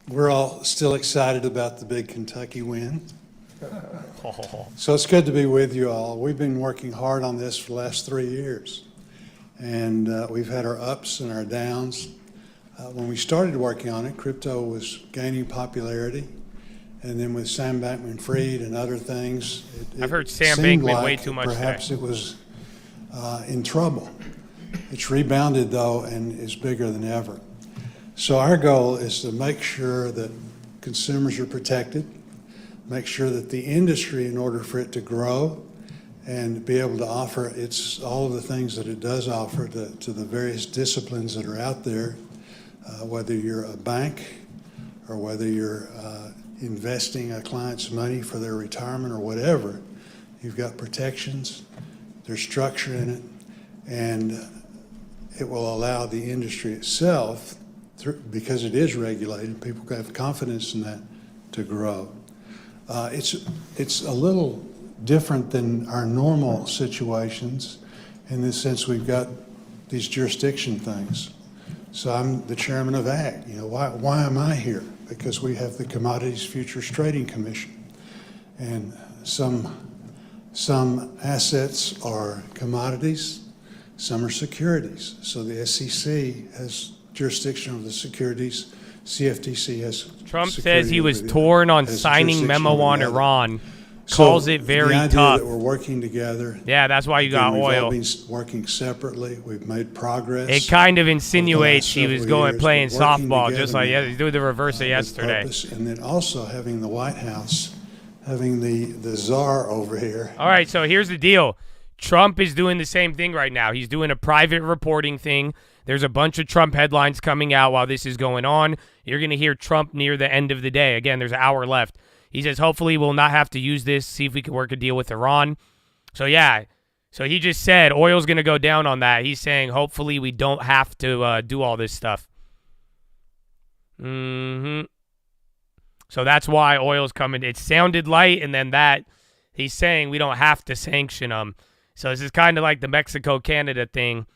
We're all still excited about the big Kentucky win. So it's good to be with you all. We've been working hard on this for the last 3 years. And we've had our ups and our downs. When we started working on it, crypto was gaining popularity. And then with Sam Bankman-Fried and other things, I've heard Sam seemed Bankman like way too much perhaps today. it was in trouble. It's rebounded, though, and is bigger than ever. So our goal is to make sure that consumers are protected, make sure that the industry, in order for it to grow and be able to offer all of the things that it does offer to the various disciplines that are out there, whether you're a bank or whether you're investing a client's money for their retirement or whatever, you've got protections, there's structure in it, and it will allow the industry itself, because it is regulated, people can have confidence in that, to grow. It's a little different than our normal situations in the sense we've got these jurisdiction things. So I'm the chairman of AG. Why am I here? Because we have the Commodities Futures Trading Commission, and some assets are commodities, some are securities. So the SEC has jurisdiction over the securities. CFTC has. Trump says he was torn on signing memo on Iran. Calls it very the idea tough. That we're working together. Yeah, that's why you got we've oil. all been working separately. We've made progress. It kind of insinuates he was playing We're working softball, together just like now, he's doing the reverse of with yesterday. purpose. And then also having the White House, having the czar over here. All right, so here's the deal. Trump is doing the same thing right now. He's doing a private reporting thing. There's a bunch of Trump headlines coming out while this is going on. You're going to hear Trump near the end of the day. Again, there's an hour left. He says, hopefully we'll not have to use this, see if we can work a deal with Iran. So, yeah. So he just said oil's going to go down on that. He's saying, hopefully we don't have to do all this stuff. So that's why oil's coming. It sounded light, and then that he's saying we don't have to sanction them. So this is kind of like the Mexico-Canada thing.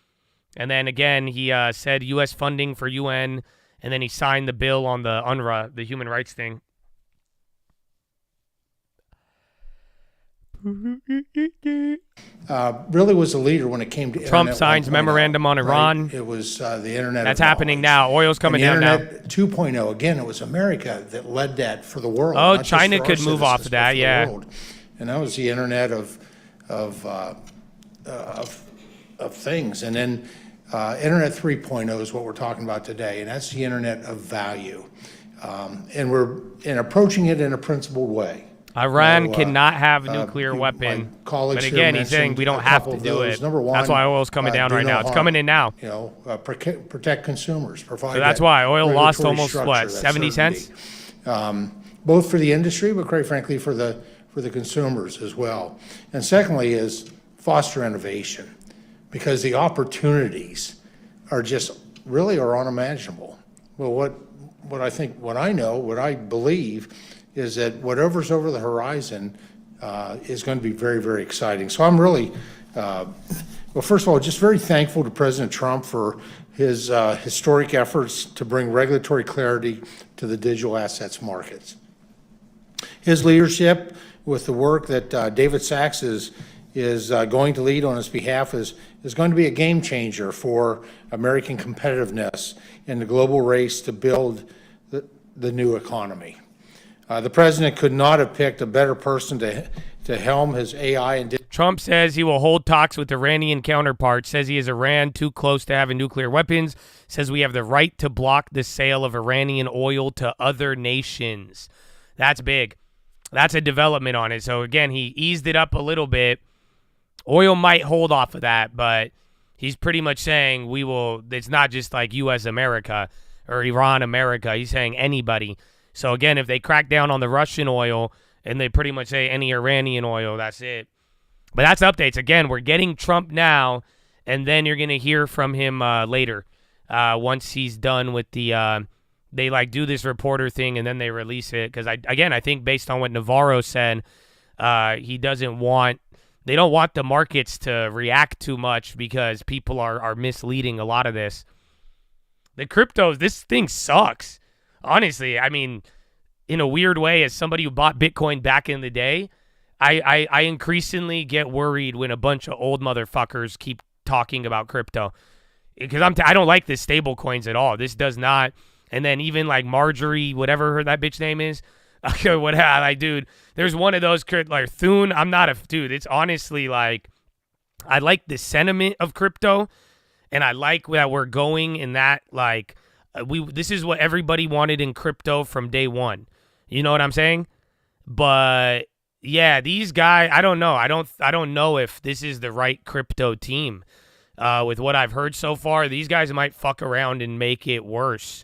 And then, again, he said U.S. funding for UN, and then he signed the bill on the UNRWA, the human rights thing. Really was a leader when it came to Trump Internet signs 1.0, memorandum on Iran. Right? It was the Internet. That's of happening knowledge. now. Oil's coming And the down now. Internet 2.0, again, it was America that led that for the world. Oh, not just China for our could move off citizens, of but that, for the yeah. world. And that was the Internet of things. And then Internet 3.0 is what we're talking about today, and that's the Internet of value. And we're approaching it in a principled way. Iran So, cannot have a nuclear my weapon. colleagues But here again, he's saying mentioned we don't a have couple to of do those. it. Number one, That's why oil's coming down do right no now. It's harm. coming in now. Protect consumers. Provide So that's that why oil lost regulatory almost, structure, what, that 70 cents? certainty. Both for the industry, but quite frankly, for the consumers as well. And secondly is foster innovation, because the opportunities are just really are unimaginable. Well, what I believe is that whatever's over the horizon is going to be very, very exciting. So I'm really, well, first of all, just very thankful to President Trump for his historic efforts to bring regulatory clarity to the digital assets markets. His leadership with the work that David Sachs is going to lead on his behalf is going to be a game changer for American competitiveness in the global race to build the new economy. The president could not have picked a better person to helm his AI and Trump says he will hold talks with Iranian counterparts, says he is Iran too close to having nuclear weapons, says we have the right to block the sale of Iranian oil to other nations. That's big. That's a development on it. So, again, he eased it up a little bit. Oil might hold off of that, but he's pretty much saying we will. It's not just like U.S. America or Iran America. He's saying anybody. So, again, if they crack down on the Russian oil and they pretty much say any Iranian oil, that's it. But that's updates. Again, we're getting Trump now, and then you're going to hear from him later once he's done with the they do this reporter thing and then they release it. Because, I think based on what Navarro said, he doesn't want – they don't want the markets to react too much because people are misleading a lot of this. The cryptos, this thing sucks. Honestly, I mean, in a weird way, as somebody who bought Bitcoin back in the day, I increasingly get worried when a bunch of old motherfuckers keep talking about crypto. Because I don't like this stable coins at all. This does not. And then even like Marjorie, whatever that bitch name is. Okay, dude, there's one of those, like Thune. I'm not a dude. It's honestly like, I like the sentiment of crypto, and I like that we're going in that, like, this is what everybody wanted in crypto from day one. You know what I'm saying? But yeah, these guys, I don't know. I don't know if this is the right crypto team. With what I've heard so far, these guys might fuck around and make it worse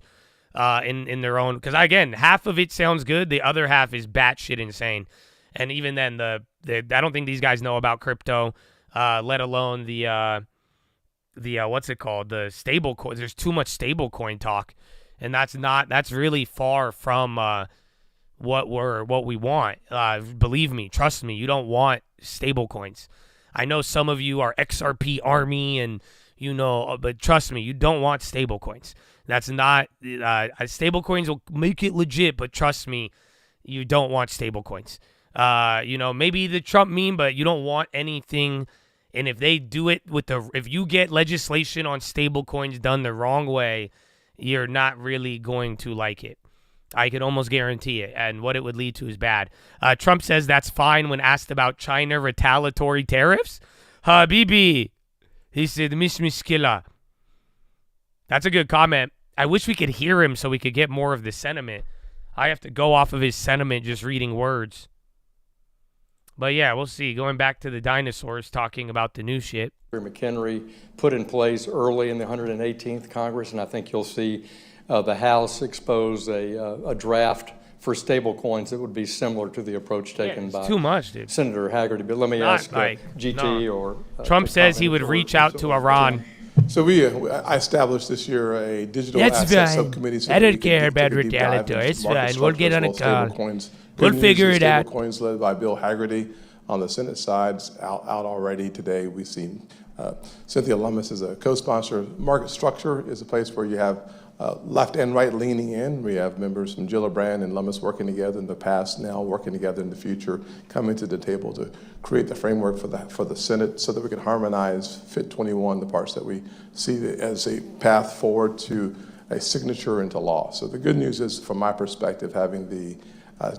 in their own. Because again, half of it sounds good, the other half is batshit insane. And even then, I don't think these guys know about crypto, let alone the what's it called, the stable coin. There's too much stable coin talk, and that's really far from what we want. Believe me, trust me, you don't want stable coins. I know some of you are XRP army, and but trust me, you don't want stable coins. That's not stable coins will make it legit, but trust me, you don't want stable coins. Maybe the Trump meme, but you don't want anything. And if they do it if you get legislation on stable coins done the wrong way, you're not really going to like it. I can almost guarantee it. And what it would lead to is bad. Trump says that's fine when asked about China retaliatory tariffs. Habibi, he said, Mish Mishkila. That's a good comment. I wish we could hear him so we could get more of the sentiment. I have to go off of his sentiment just reading words. But yeah, we'll see. Going back to the dinosaurs, talking about the new shit. McHenry put in place early in the 118th Congress, and I think you'll see the House expose a draft for stable coins that would be similar to the approach taken by too much, dude. Senator Haggerty. But let me ask GT or Trump says he would reach out to Iran. So I established this year a digital asset subcommittee. So I don't care about retaliatory. It's fine. We'll get on a call. We'll figure it out. Coins led by Bill Haggerty on the Senate side's out already today. We've seen Cynthia Lummis as a co-sponsor. Market structure is a place where you have left and right leaning in. We have members from Gillibrand and Lummis working together in the past, now working together in the future, coming to the table to create the framework for the Senate so that we can harmonize Fit 21, the parts that we see as a path forward to a signature into law. So the good news is, from my perspective, having the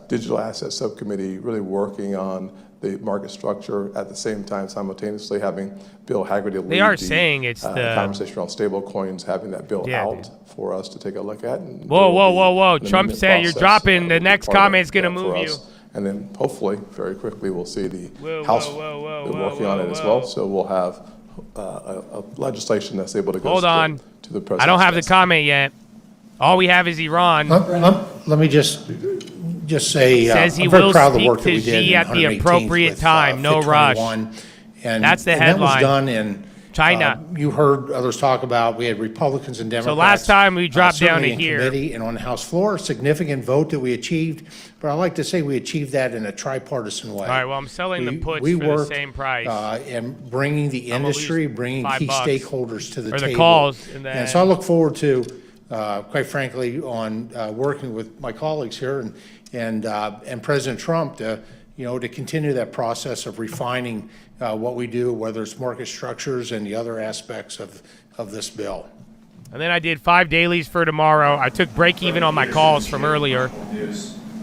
digital asset subcommittee really working on the market structure at the same time, simultaneously having Bill Haggerty lead the conversation around stable coins, having that bill out for us to take a look at. Whoa. Trump said you're dropping. The next comment's going to move you. And then hopefully, very quickly, we'll see the House working on it as well. So we'll have a legislation that's able to go to the president. I don't have the comment yet. All we have is Iran. Let me just say, says he I'm very will proud of the speak work that to we did Xi at the appropriate time, no rush. And that's the and headline. That was done in China. You heard others talk about, we had Republicans and Democrats. So last time we dropped down to certainly in here. committee and on the House floor, a significant vote that we achieved. But I like to say we achieved that in a tripartisan way. All right, well, I'm selling the puts for the same price. And bringing the industry, bringing key stakeholders to the table. Or the calls. And so I look forward to, quite frankly, on working with my colleagues here and President Trump to continue that process of refining what we do, whether it's market structures and the other aspects of this bill. And then I did 5 dailies for tomorrow. I took break even on my calls from earlier.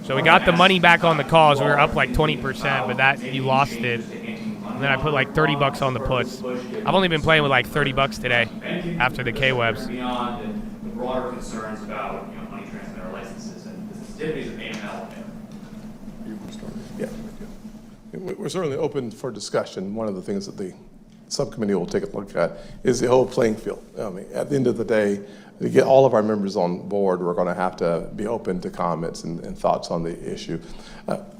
So we got the money back on the calls. We were up like 20%, but that you lost it. And then I put like $30 on the puts. I've only been playing with like $30 today after the K-Webs. Beyond the broader concerns about money transmitter licenses and the sensitivities of AML. Yeah. We're certainly open for discussion. One of the things that the subcommittee will take a look at is the whole playing field. I mean, at the end of the day, to get all of our members on board, we're going to have to be open to comments and thoughts on the issue.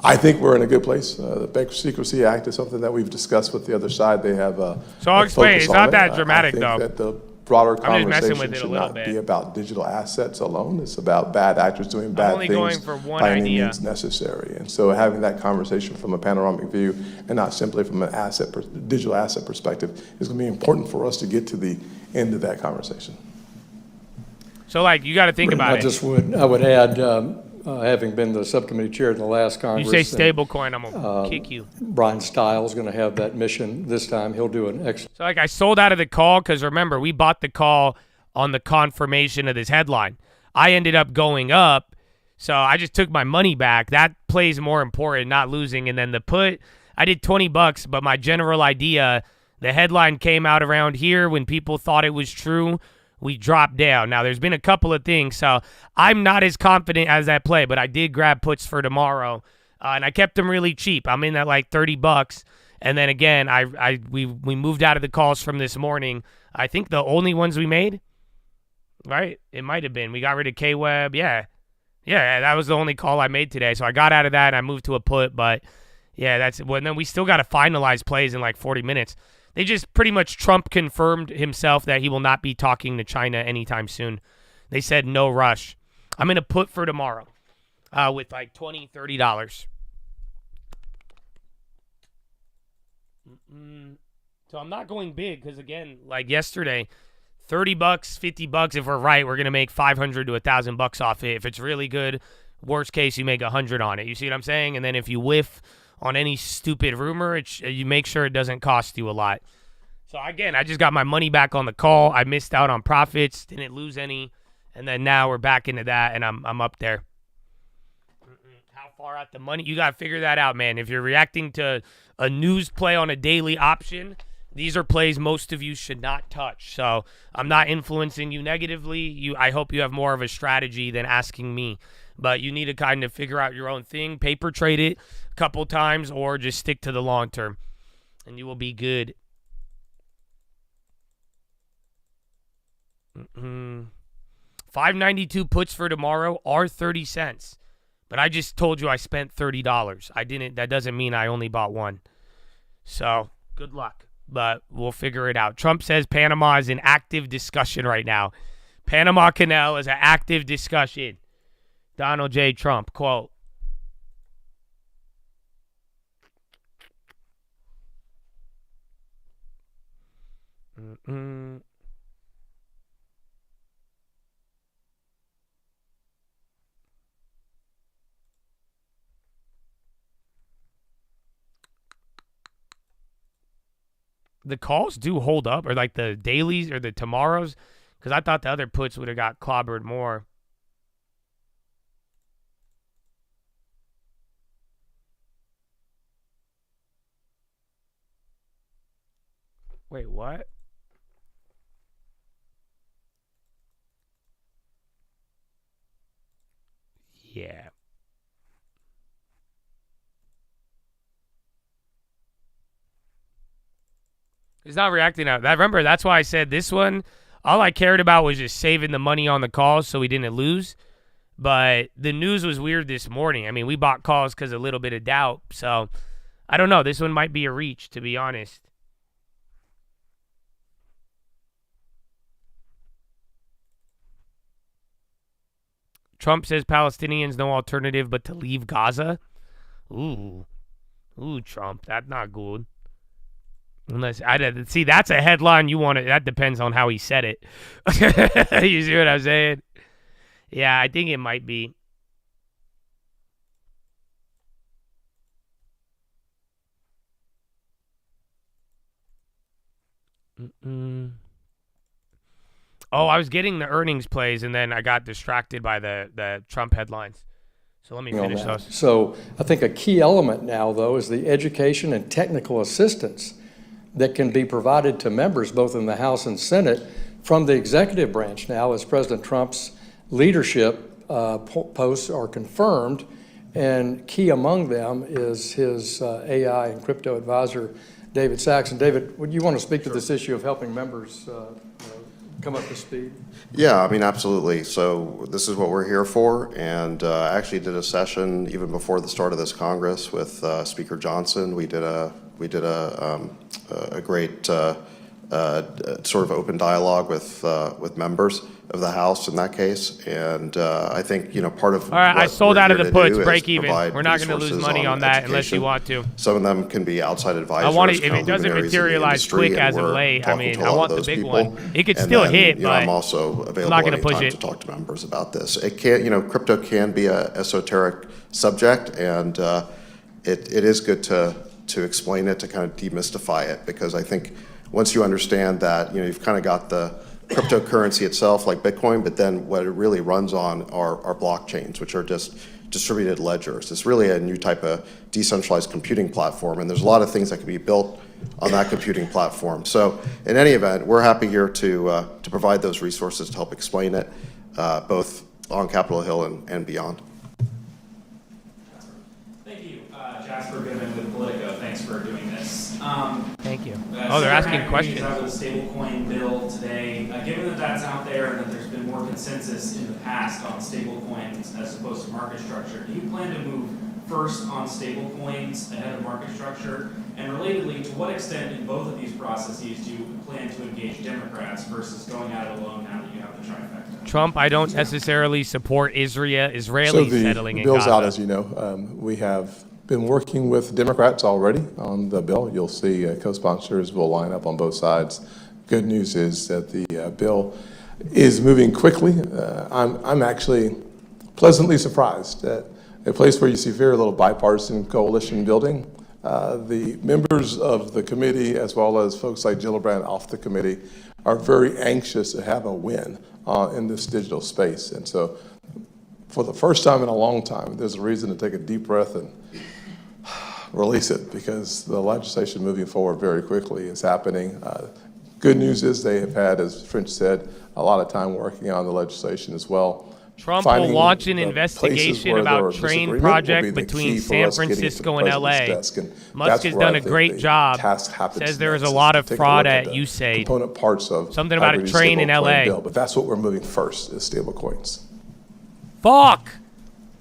I think we're in a good place. The Bank Secrecy Act is something that we've discussed with the other side. They have so I'll explain. It's not that dramatic, I think though. that the broader conversation with it should not be about digital assets alone. It's about bad actors doing bad things going for one by idea. any means necessary. And so having that conversation from a panoramic view and not simply from an digital asset perspective is going to be important for us to get to the end of that conversation. So, you got to think about it. I would add, having been the subcommittee chair in the last Congress. You say stablecoin, I'm going to kick you. Brian Stiles is going to have that mission this time. He'll do an excellent. So, I sold out of the call because, remember, we bought the call on the confirmation of this headline. I ended up going up, so I just took my money back. That plays more important, not losing. And then the put, I did $20, but my general idea The headline came out around here when people thought it was true. We dropped down. Now, there's been a couple of things, so I'm not as confident as that play, but I did grab puts for tomorrow, and I kept them really cheap. I'm in at like $30, and then again, we moved out of the calls from this morning. I think the only ones we made, right? It might have been. We got rid of K-Web. Yeah, that was the only call I made today, so I got out of that, and I moved to a put, but yeah, that's well, and then we still got to finalize plays in like 40 minutes. They just pretty much Trump confirmed himself that he will not be talking to China anytime soon. They said no rush. I'm going to put for tomorrow with like $20, $30. So I'm not going big because, again, like yesterday, $30, $50, if we're right, we're going to make $500 to $1,000 off it. If it's really good, worst case, you make $100 on it. You see what I'm saying? And then if you whiff on any stupid rumor, you make sure it doesn't cost you a lot. So, again, I just got my money back on the call. I missed out on profits, didn't lose any, and then now we're back into that, and I'm up there. How far out the money? You got to figure that out, man. If you're reacting to a news play on a daily option, these are plays most of you should not touch. So, I'm not influencing you negatively. I hope you have more of a strategy than asking me. But you need to kind of figure out your own thing, paper trade it a couple times, or just stick to the long term, and you will be good. 592 puts for tomorrow are 30 cents. But I just told you I spent $30. That doesn't mean I only bought one. So, good luck. But we'll figure it out. Trump says Panama is in active discussion right now. Panama Canal is an active discussion. Donald J. Trump, quote. The calls do hold up, or like the dailies or the tomorrows, because I thought the other puts would have got clobbered more. Wait, what? Yeah. He's not reacting out. Remember, that's why I said this one, all I cared about was just saving the money on the calls so we didn't lose. But the news was weird this morning. I mean, we bought calls because of a little bit of doubt. So, I don't know. This one might be a reach, to be honest. Trump says Palestinians no alternative but to leave Gaza. Ooh, Trump, that's not good. Unless see, that's a headline you want to. That depends on how he said it. You see what I'm saying? Yeah, I think it might be. Oh, I was getting the earnings plays, and then I got distracted by the Trump headlines. So let me finish those. So I think a key element now, though, is the education and technical assistance that can be provided to members, both in the House and Senate, from the executive branch now, as President Trump's leadership posts are confirmed. And key among them is his AI and crypto advisor, David Sachs. And David, would you want to speak to this issue of helping members come up to speed? Yeah, I mean, absolutely. So this is what we're here for. And I actually did a session even before the start of this Congress with Speaker Johnson. We did a great sort of open dialogue with members of the House in that case, and I think part of all right. I sold out of the puts, break even. We're not going to lose money on that unless you want to. Some of them can be outside advisors. I want it if it doesn't materialize quick as of late. I mean, I want the big one. It could still hit, but I'm also available not going to push anytime it to talk to members about this. It can, crypto can be a esoteric subject, and it is good to explain it, to kind of demystify it, because I think once you understand that, you've kind of got the cryptocurrency itself like Bitcoin, but then what it really runs on are blockchains, which are just distributed ledgers. It's really a new type of decentralized computing platform, and there's a lot of things that can be built on that computing platform. So in any event, we're happy here to provide those resources to help explain it, both on Capitol Hill and beyond. Thank you. Jasper Goodman with Politico. Thanks for doing this. Thank you. Oh, they're asking questions. Out with the stablecoin bill today. Given that that's out there and that there's been more consensus in the past on stablecoins as opposed to market structure, do you plan to move first on stablecoins ahead of market structure? And relatedly, to what extent in both of these processes do you plan to engage Democrats versus going at it alone now that you have the trifecta? Trump, I don't necessarily support Israeli settling in bill's Gaza. out, as you know. We have been working with Democrats already on the bill. You'll see co-sponsors will line up on both sides. Good news is that the bill is moving quickly. I'm actually pleasantly surprised at a place where you see very little bipartisan coalition building. The members of the committee, as well as folks like Gillibrand off the committee, are very anxious to have a win in this digital space. And so for the first time in a long time, there's a reason to take a deep breath and release it, because the legislation moving forward very quickly is happening. Good news is they have had, as French said, a lot of time working on the legislation as well. Trump will launch an investigation about train project between San Francisco and LA. Musk has done a great job. Says there is a lot of fraud at USAID. Component parts of something about a train in LA. Bill, but that's what we're moving first, is stablecoins. Fuck.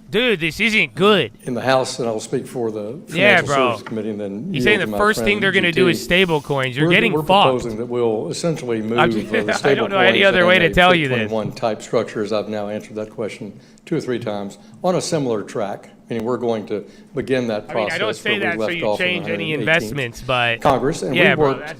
Dude, this isn't good. In the House, and I'll speak for the Financial Services Committee, and then he's saying the first thing they're going to do is stable coins. You're getting we're fucked. Proposing that we'll essentially move the stable I don't know any other way to tell you this. One type structures. I've now answered that question 2 or 3 times on a similar track. Meaning we're going to begin that process. I don't say that so you change any investments, but Congress, and yeah, we worked.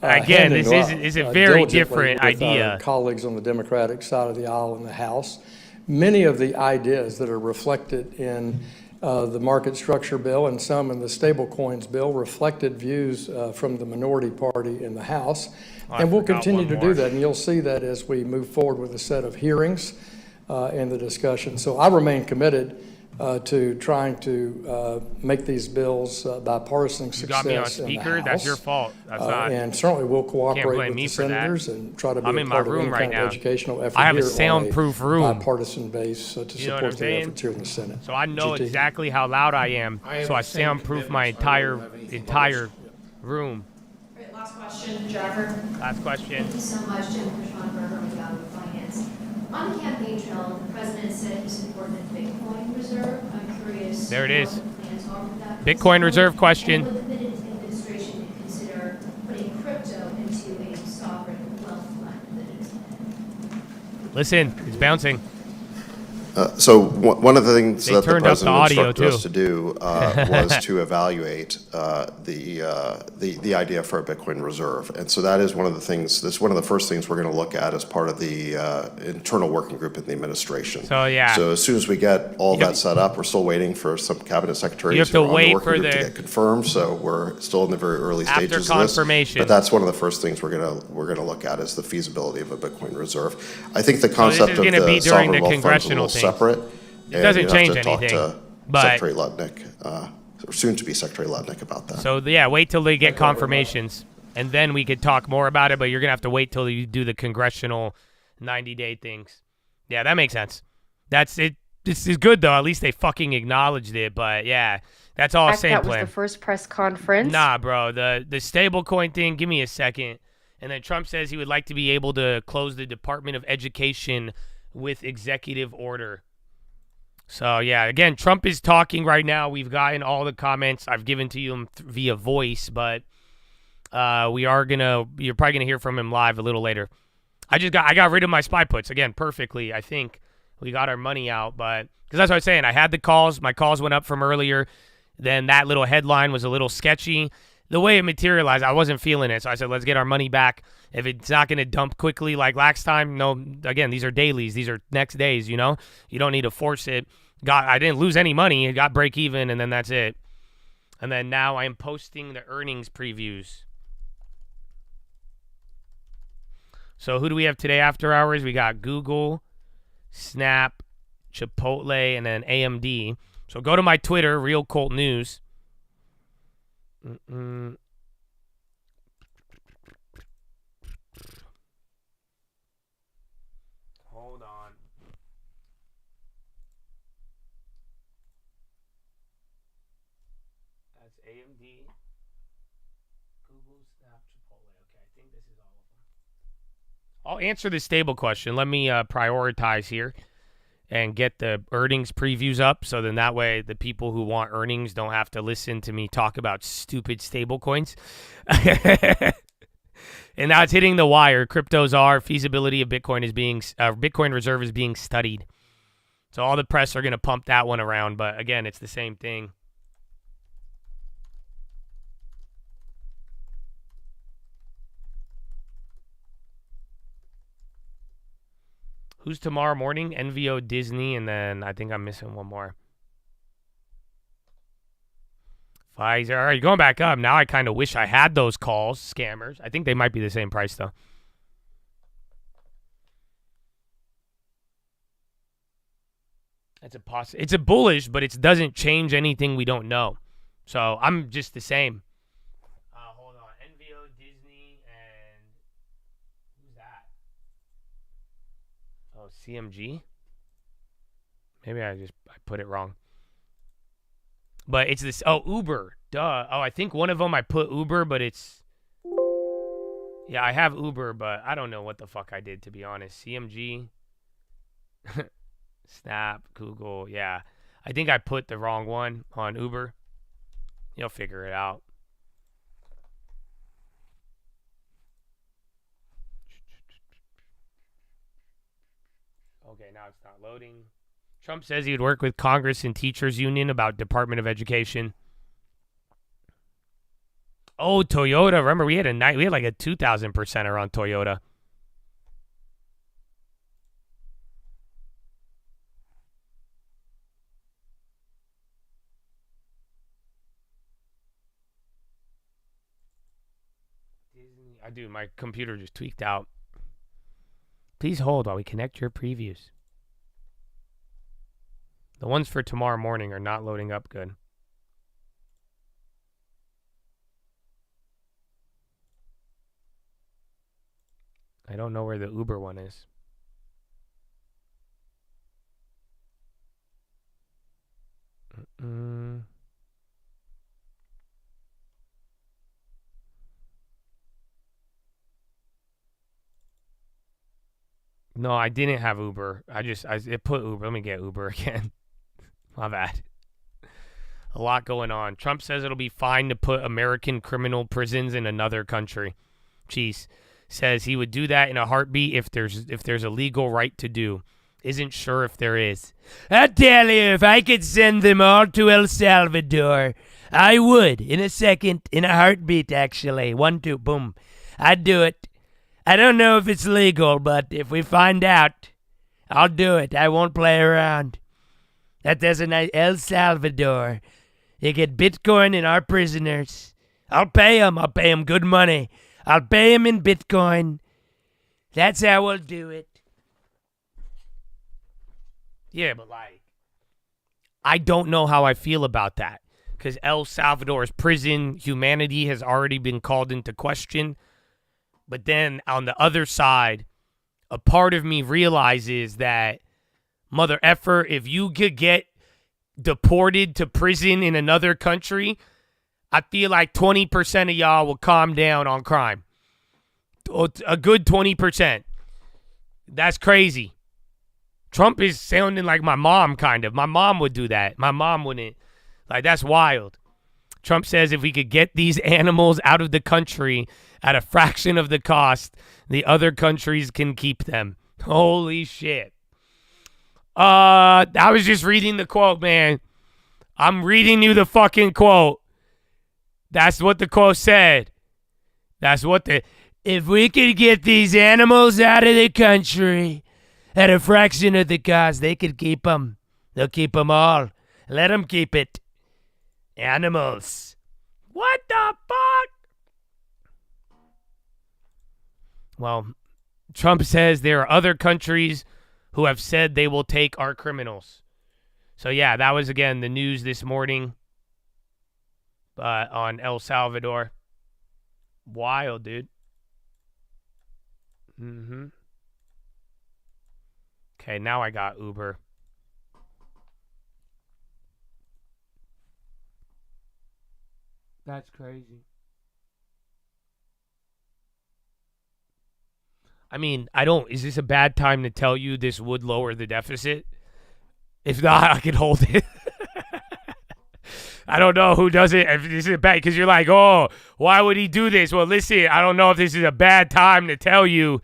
Again, this is a very different idea. Our colleagues on the Democratic side of the aisle in the House. Many of the ideas that are reflected in the market structure bill and some in the stablecoins bill reflected views from the minority party in the House. And we'll continue to do that. And you'll see that as we move forward with a set of hearings and the discussion. So I remain committed to trying to make these bills bipartisan success. You got me on speaker? That's your fault. That's not. And certainly we'll cooperate with the senators and try to be a part of any kind of educational effort. I have a soundproof room. Bipartisan base to support the efforts here in the Senate. So I know exactly how loud I am. So I soundproof my entire room. Great. Last question, Jennifer. Last question. Thank you so much, Jennifer Schonberger with Yahoo Finance. On the campaign trail, the president said he supported a Bitcoin reserve. I'm curious. There it is. What the plans are for that. Bitcoin reserve question. And would the Biden administration consider putting crypto into a sovereign wealth fund? Listen, it's bouncing. So one of the things that the president instructed us too. to do was to evaluate the idea for a Bitcoin reserve, and so that is one of the things. That's one of the first things we're going to look at as part of the internal working group in the administration. So yeah. So as soon as we get all that set up, we're still waiting for some cabinet secretaries You have to who are on wait the working for group to the get confirmed. So we're still in the very early after stages confirmation. of this. But that's one of the first things we're gonna look at is the feasibility of a Bitcoin reserve. I think the concept of the sovereign wealth fund is a little separate. It doesn't change anything. Talk to but Secretary Lutnick, or soon to be Secretary Lutnick, about that. So yeah, wait till they get confirmations, and then we could talk more about it. But you're gonna have to wait till you do the congressional 90-day things. Yeah, that makes sense. That's it. This is good though. At least they fucking acknowledged it. But yeah, that's all same That plan. was the first press conference. Nah, bro. The stablecoin thing. Give me a second. And then Trump says he would like to be able to close the Department of Education with executive order. So, yeah, again, Trump is talking right now. We've gotten all the comments I've given to you via voice, but you're probably going to hear from him live a little later. I got rid of my spy puts, again, perfectly. I think we got our money out, but because that's what I was saying. I had the calls. My calls went up from earlier. Then that little headline was a little sketchy. The way it materialized, I wasn't feeling it. So I said, let's get our money back. If it's not going to dump quickly like last time, no, again, these are dailies. These are next days, you know? You don't need to force it. I didn't lose any money. It got break even, and then that's it. And then now I'm posting the earnings previews. So who do we have today after hours? We got Google, Snap, Chipotle, and then AMD. So go to my Twitter, Real Cult News. AMD, Google, Snap, Chipotle. Okay, I think this is all of them. I'll answer the stable question. Let me prioritize here and get the earnings previews up, so then that way the people who want earnings don't have to listen to me talk about stupid stable coins. And now it's hitting the wire. Cryptos are feasibility of Bitcoin is being Bitcoin reserve is being studied. So all the press are going to pump that one around, but again, it's the same thing. Who's tomorrow morning? NVO, Disney, and then I think I'm missing one more. Pfizer. All right, going back up. Now I kind of wish I had those calls, scammers. I think they might be the same price, though. It's a bullish, but it doesn't change anything we don't know. So I'm just the same. Hold on. NVO, Disney, and who's that? Oh, CMG? Maybe I put it wrong. But it's this. Oh, Uber. Duh. Oh, I think one of them I put Uber, but it's. Yeah, I have Uber, but I don't know what the fuck I did, to be honest. CMG. Snap, Google. Yeah. I think I put the wrong one on Uber. You'll figure it out. Okay, now it's not loading. Trump says he would work with Congress and Teachers Union about Department of Education. Oh, Toyota. Remember, we had like a 2,000%er on Toyota. Disney. Dude, my computer just tweaked out. Please hold while we connect your previews. The ones for tomorrow morning are not loading up good. I don't know where the Uber one is. No, I didn't have Uber. It put Uber. Let me get Uber again. My bad. A lot going on. Trump says it'll be fine to put American criminal prisons in another country. Cheese says he would do that in a heartbeat if there's a legal right to do. Isn't sure if there is. I tell you, if I could send them all to El Salvador, I would. In a second. In a heartbeat, actually. 1, 2, boom. I'd do it. I don't know if it's legal, but if we find out, I'll do it. I won't play around. There's a nice El Salvador. You get Bitcoin in our prisoners. I'll pay them. I'll pay them good money. I'll pay them in Bitcoin. That's how we'll do it. Yeah, but I don't know how I feel about that. Because El Salvador's prison humanity has already been called into question. But then on the other side, a part of me realizes that, mother effer, if you could get deported to prison in another country, I feel like 20% of y'all will calm down on crime. A good 20%. That's crazy. Trump is sounding like my mom, kind of. My mom would do that. My mom wouldn't. Like, that's wild. Trump says if we could get these animals out of the country at a fraction of the cost, the other countries can keep them. Holy shit. I was just reading the quote, man. I'm reading you the fucking quote. That's what the quote said. If we could get these animals out of the country at a fraction of the cost, they could keep them. They'll keep them all. Let them keep it. Animals. What the fuck? Well, Trump says there are other countries who have said they will take our criminals. So, yeah, that was, again, the news this morning on El Salvador. Wild, dude. Okay, now I got Uber. That's crazy. I mean, is this a bad time to tell you this would lower the deficit? If not, I can hold it. I don't know who does it. If this is bad, because you're like, oh, why would he do this? Well, listen, I don't know if this is a bad time to tell you.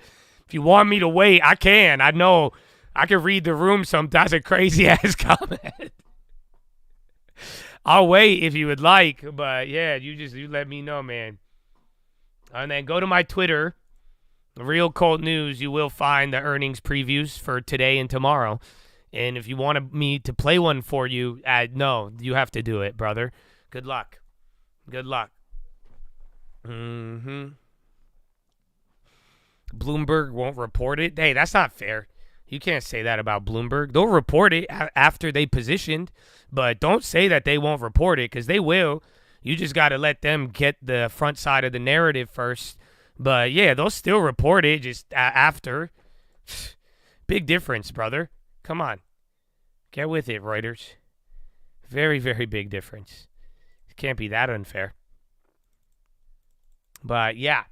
If you want me to wait, I can. I know I can read the room sometimes. A crazy ass comment. I'll wait if you would like, but yeah, you let me know, man. And then go to my Twitter, Real Cult News. You will find the earnings previews for today and tomorrow. And if you want me to play one for you, no, you have to do it, brother. Good luck. Good luck. Bloomberg won't report it. Hey, that's not fair. You can't say that about Bloomberg. They'll report it after they positioned, but don't say that they won't report it, because they will. You just got to let them get the front side of the narrative first. But yeah, they'll still report it just after. Big difference, brother. Come on. Get with it, Reuters. Very, very big difference. It can't be that unfair. But yeah.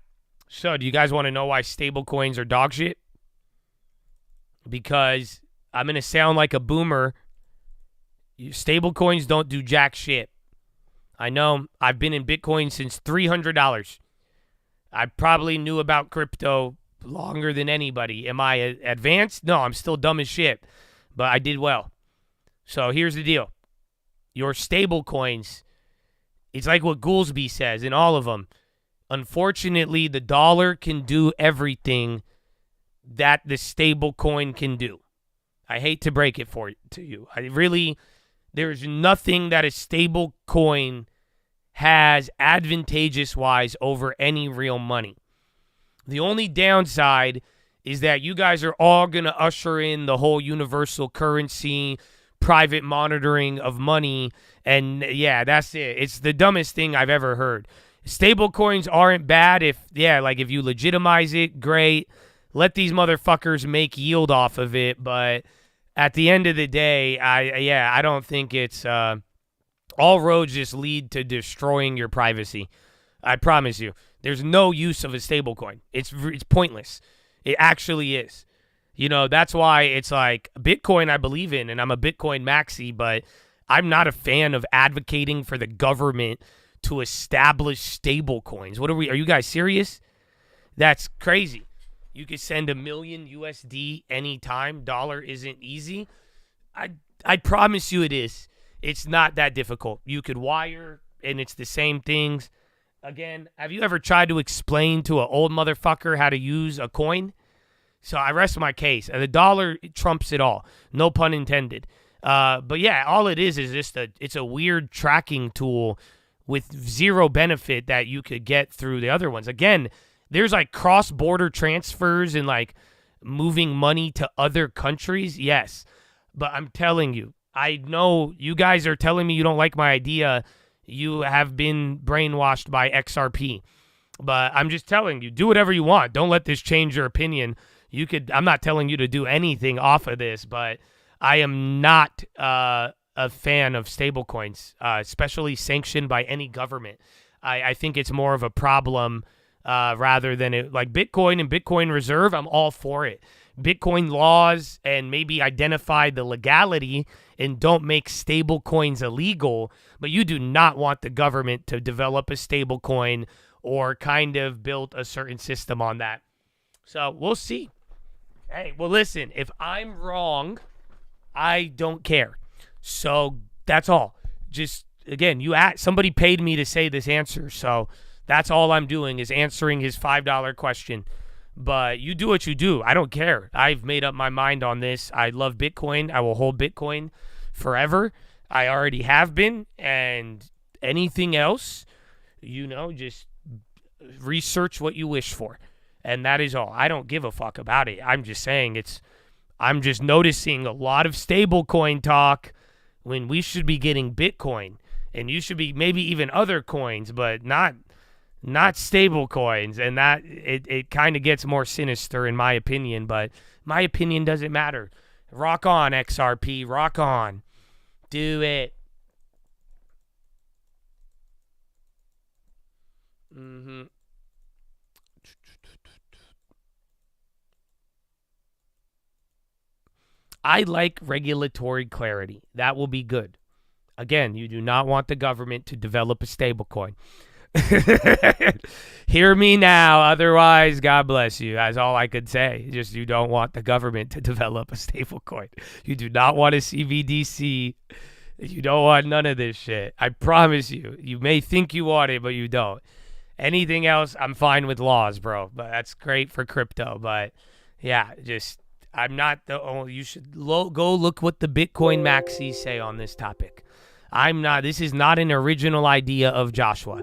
So do you guys want to know why stablecoins are dog shit? Because I'm going to sound like a boomer. Stablecoins don't do jack shit. I know. I've been in Bitcoin since $300. I probably knew about crypto longer than anybody. Am I advanced? No, I'm still dumb as shit. But I did well. So here's the deal. Your stable coins, it's like what Goolsby says in all of them. Unfortunately, the dollar can do everything that the stable coin can do. I hate to break it to you. There's nothing that a stable coin has advantageous-wise over any real money. The only downside is that you guys are all going to usher in the whole universal currency, private monitoring of money, and yeah, that's it. It's the dumbest thing I've ever heard. Stable coins aren't bad if you legitimize it, great. Let these motherfuckers make yield off of it, but at the end of the day, I don't think it's all roads just lead to destroying your privacy. I promise you. There's no use of a stable coin. It's pointless. It actually is. That's why it's like Bitcoin I believe in, and I'm a Bitcoin maxi, but I'm not a fan of advocating for the government to establish stable coins. Are you guys serious? That's crazy. You could send $1 million USD anytime. Dollar isn't easy. I promise you it is. It's not that difficult. You could wire, and it's the same things. Again, have you ever tried to explain to an old motherfucker how to use a coin? So I rest my case. The dollar trumps it all. No pun intended. But yeah, all it is just it's a weird tracking tool with zero benefit that you could get through the other ones. Again, there's like cross-border transfers and like moving money to other countries. Yes. But I'm telling you, I know you guys are telling me you don't like my idea. You have been brainwashed by XRP. But I'm just telling you, do whatever you want. Don't let this change your opinion. I'm not telling you to do anything off of this, but I am not a fan of stablecoins, especially sanctioned by any government. I think it's more of a problem rather than like Bitcoin and Bitcoin Reserve. I'm all for it. Bitcoin laws and maybe identify the legality and don't make stable coins illegal, but you do not want the government to develop a stable coin or kind of build a certain system on that. So we'll see. Hey, well, listen, if I'm wrong, I don't care. So that's all. Just, again, somebody paid me to say this answer, so that's all I'm doing is answering his $5 question. But you do what you do. I don't care. I've made up my mind on this. I love Bitcoin. I will hold Bitcoin forever. I already have been. And anything else, just research what you wish for. And that is all. I don't give a fuck about it. I'm just saying I'm just noticing a lot of stablecoin talk when we should be getting Bitcoin. And you should be maybe even other coins, but not stable coins. And that it kind of gets more sinister in my opinion, but my opinion doesn't matter. Rock on, XRP. Rock on. Do it. Mm-hmm. I like regulatory clarity. That will be good. Again, you do not want the government to develop a stablecoin. Hear me now. Otherwise, God bless you. That's all I could say. Just you don't want the government to develop a stablecoin. You do not want a CBDC. You don't want none of this shit. I promise you. You may think you want it, but you don't. Anything else, I'm fine with laws, bro. But that's great for crypto. But yeah, just I'm not the only. You should go look what the Bitcoin maxis say on this topic. I'm not. This is not an original idea of Joshua.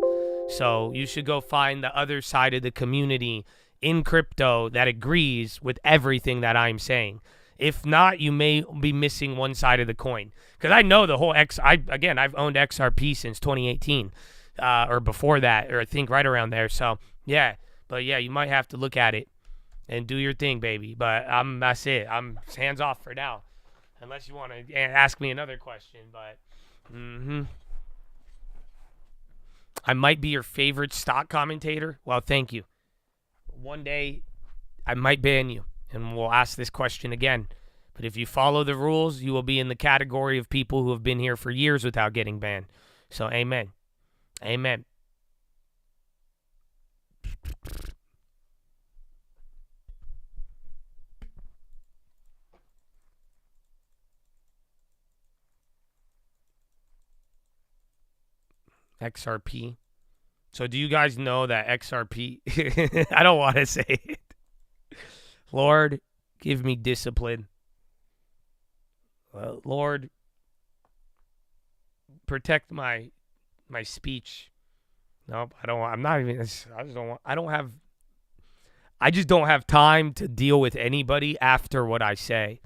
So you should go find the other side of the community in crypto that agrees with everything that I'm saying. If not, you may be missing one side of the coin. Because I know the whole I've owned XRP since 2018 or before that, or I think right around there. So, yeah. But, yeah, you might have to look at it and do your thing, baby. But that's it. I'm hands off for now. Unless you want to ask me another question. But, I might be your favorite stock commentator. Well, thank you. One day, I might ban you. And we'll ask this question again. But if you follow the rules, you will be in the category of people who have been here for years without getting banned. So, amen. Amen. XRP. So, do you guys know that XRP... I don't want to say it. Lord, give me discipline. Lord, protect my speech. Nope, I don't want. I'm not even. I just don't want. I just don't have time to deal with anybody after what I say.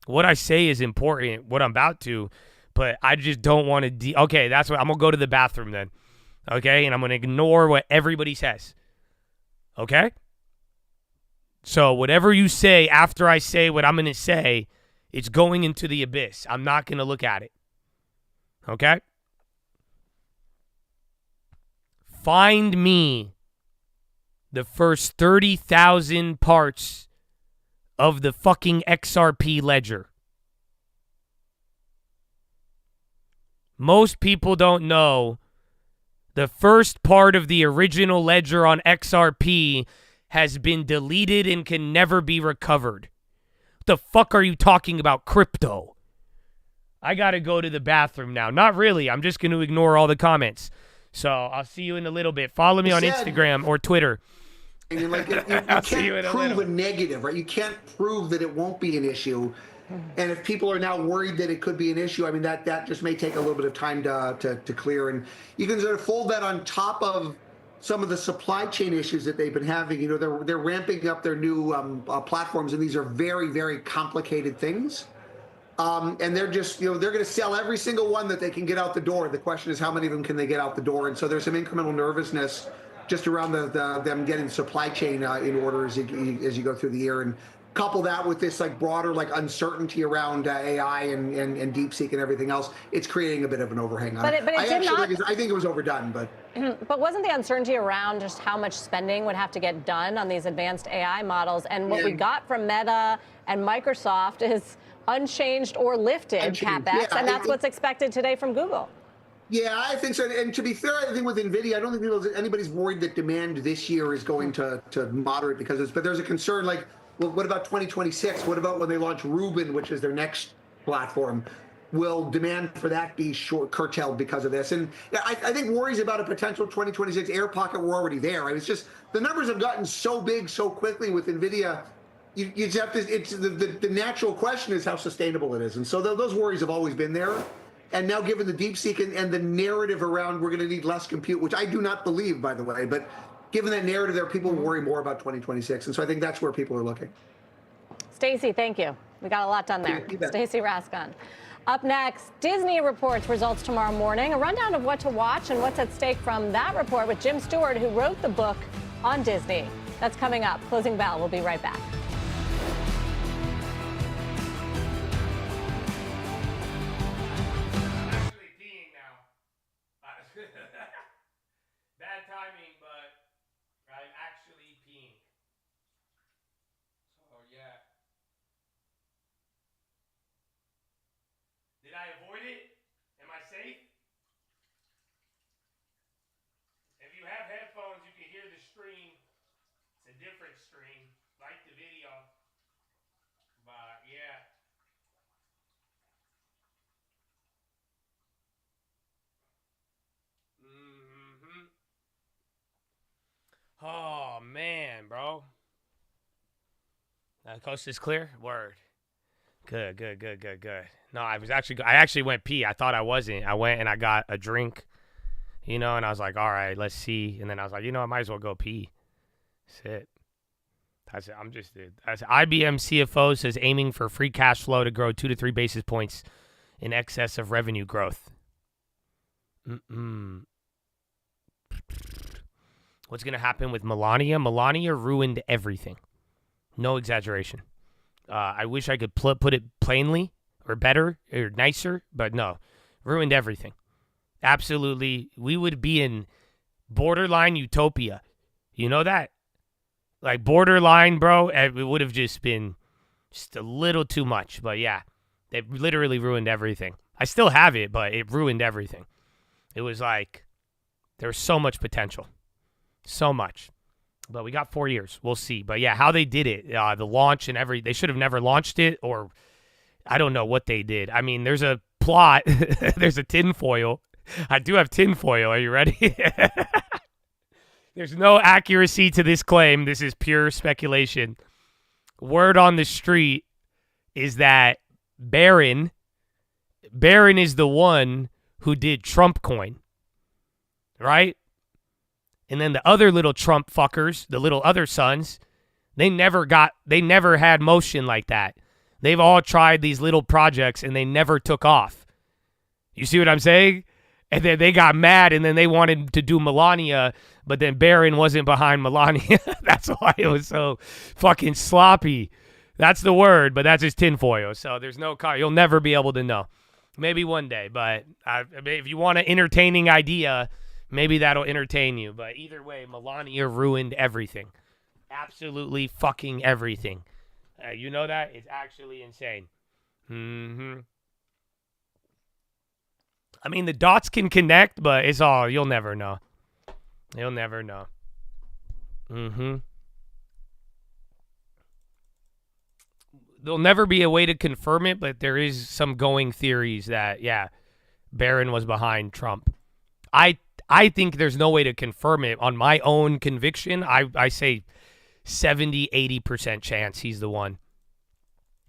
What I say is important. What I'm about to, but I just don't want to. Okay, that's what I'm gonna go to the bathroom then. Okay, and I'm gonna ignore what everybody says. Okay. So whatever you say after I say what I'm going to say, it's going into the abyss. I'm not going to look at it. Okay? Find me the first 30,000 parts of the fucking XRP ledger. Most people don't know the first part of the original ledger on XRP has been deleted and can never be recovered. What the fuck are you talking about, crypto? I gotta go to the bathroom now. Not really. I'm just gonna ignore all the comments. So I'll see you in a little bit. Follow me on Instagram or Twitter. I mean, like, you can't prove a negative, right? You can't prove that it won't be an issue. And if people are now worried that it could be an issue, I mean, that just may take a little bit of time to clear. And you can sort of fold that on top of some of the supply chain issues that they've been having. You know, they're ramping up their new platforms, and these are very, very complicated things. And they're just, they're going to sell every single one that they can get out the door. The question is, how many of them can they get out the door? And so there's some incremental nervousness just around them getting supply chain in order as you go through the year. And couple that with this broader uncertainty around AI and DeepSeek and everything else, it's creating a bit of an overhang on it. I think it was overdone, but. But wasn't the uncertainty around just how much spending would have to get done on these advanced AI models? And what we got from Meta and Microsoft is unchanged or lifted CapEx, and that's what's expected today from Google. Yeah, I think so. And to be fair, I think with Nvidia, I don't think anybody's worried that demand this year is going to moderate because of this. But there's a concern well, what about 2026? What about when they launch Ruben, which is their next platform? Will demand for that be curtailed because of this? And I think worries about a potential 2026 air pocket were already there. I mean, it's just the numbers have gotten so big so quickly with Nvidia. You just have to. It's the natural question is how sustainable it is, and so those worries have always been there. And now, given the DeepSeek and the narrative around we're going to need less compute, which I do not believe, by the way, but given that narrative there, people worry more about 2026. And so I think that's where people are looking. Stacey, thank you. We got a lot done there. Stacey Rascon. Up next, Disney reports results tomorrow morning. A rundown of what to watch and what's at stake from that report with Jim Stewart, who wrote the book on Disney. That's coming up. Closing bell. We'll be right back. Bad timing, but I avoid it? Am I safe? If you have headphones, you can hear the stream. It's a different stream, like the video. But yeah. Oh man, bro. Coast is clear. Word. Good. No, I actually went pee. I thought I wasn't. I went and I got a drink, and I was like, all right, let's see. And then I was like, I might as well go pee. That's it. That's it. That's IBM CFO says aiming for free cash flow to grow 2 to 3 basis points in excess of revenue growth. What's going to happen with Melania? Melania ruined everything. No exaggeration. I wish I could put it plainly or better or nicer, but no. Ruined everything. Absolutely. We would be in borderline utopia. You know that? Like borderline, bro. It would have just been just a little too much. But yeah, they literally ruined everything. I still have it, but it ruined everything. It was like there was so much potential. So much. But we got 4 years. We'll see. But yeah, how they did it, the launch and they should have never launched it, or I don't know what they did. I mean, there's a plot. There's a tinfoil. I do have tinfoil. Are you ready? There's no accuracy to this claim. This is pure speculation. Word on the street is that Barron is the one who did Trump coin, right? And then the other little Trump fuckers, the little other sons, they never had motion like that. They've all tried these little projects and they never took off. You see what I'm saying? And then they got mad and then they wanted to do Melania, but then Barron wasn't behind Melania. That's why it was so fucking sloppy. That's the word, but that's just tinfoil. So there's no car. You'll never be able to know. Maybe one day, but if you want an entertaining idea, maybe that'll entertain you. But either way, Melania ruined everything. Absolutely fucking everything. You know that? It's actually insane. I mean, the dots can connect, but it's all, you'll never know. You'll never know. There'll never be a way to confirm it, but there is some going theories that, yeah, Barron was behind Trump. I think there's no way to confirm it. On my own conviction, I say 70, 80% chance he's the one.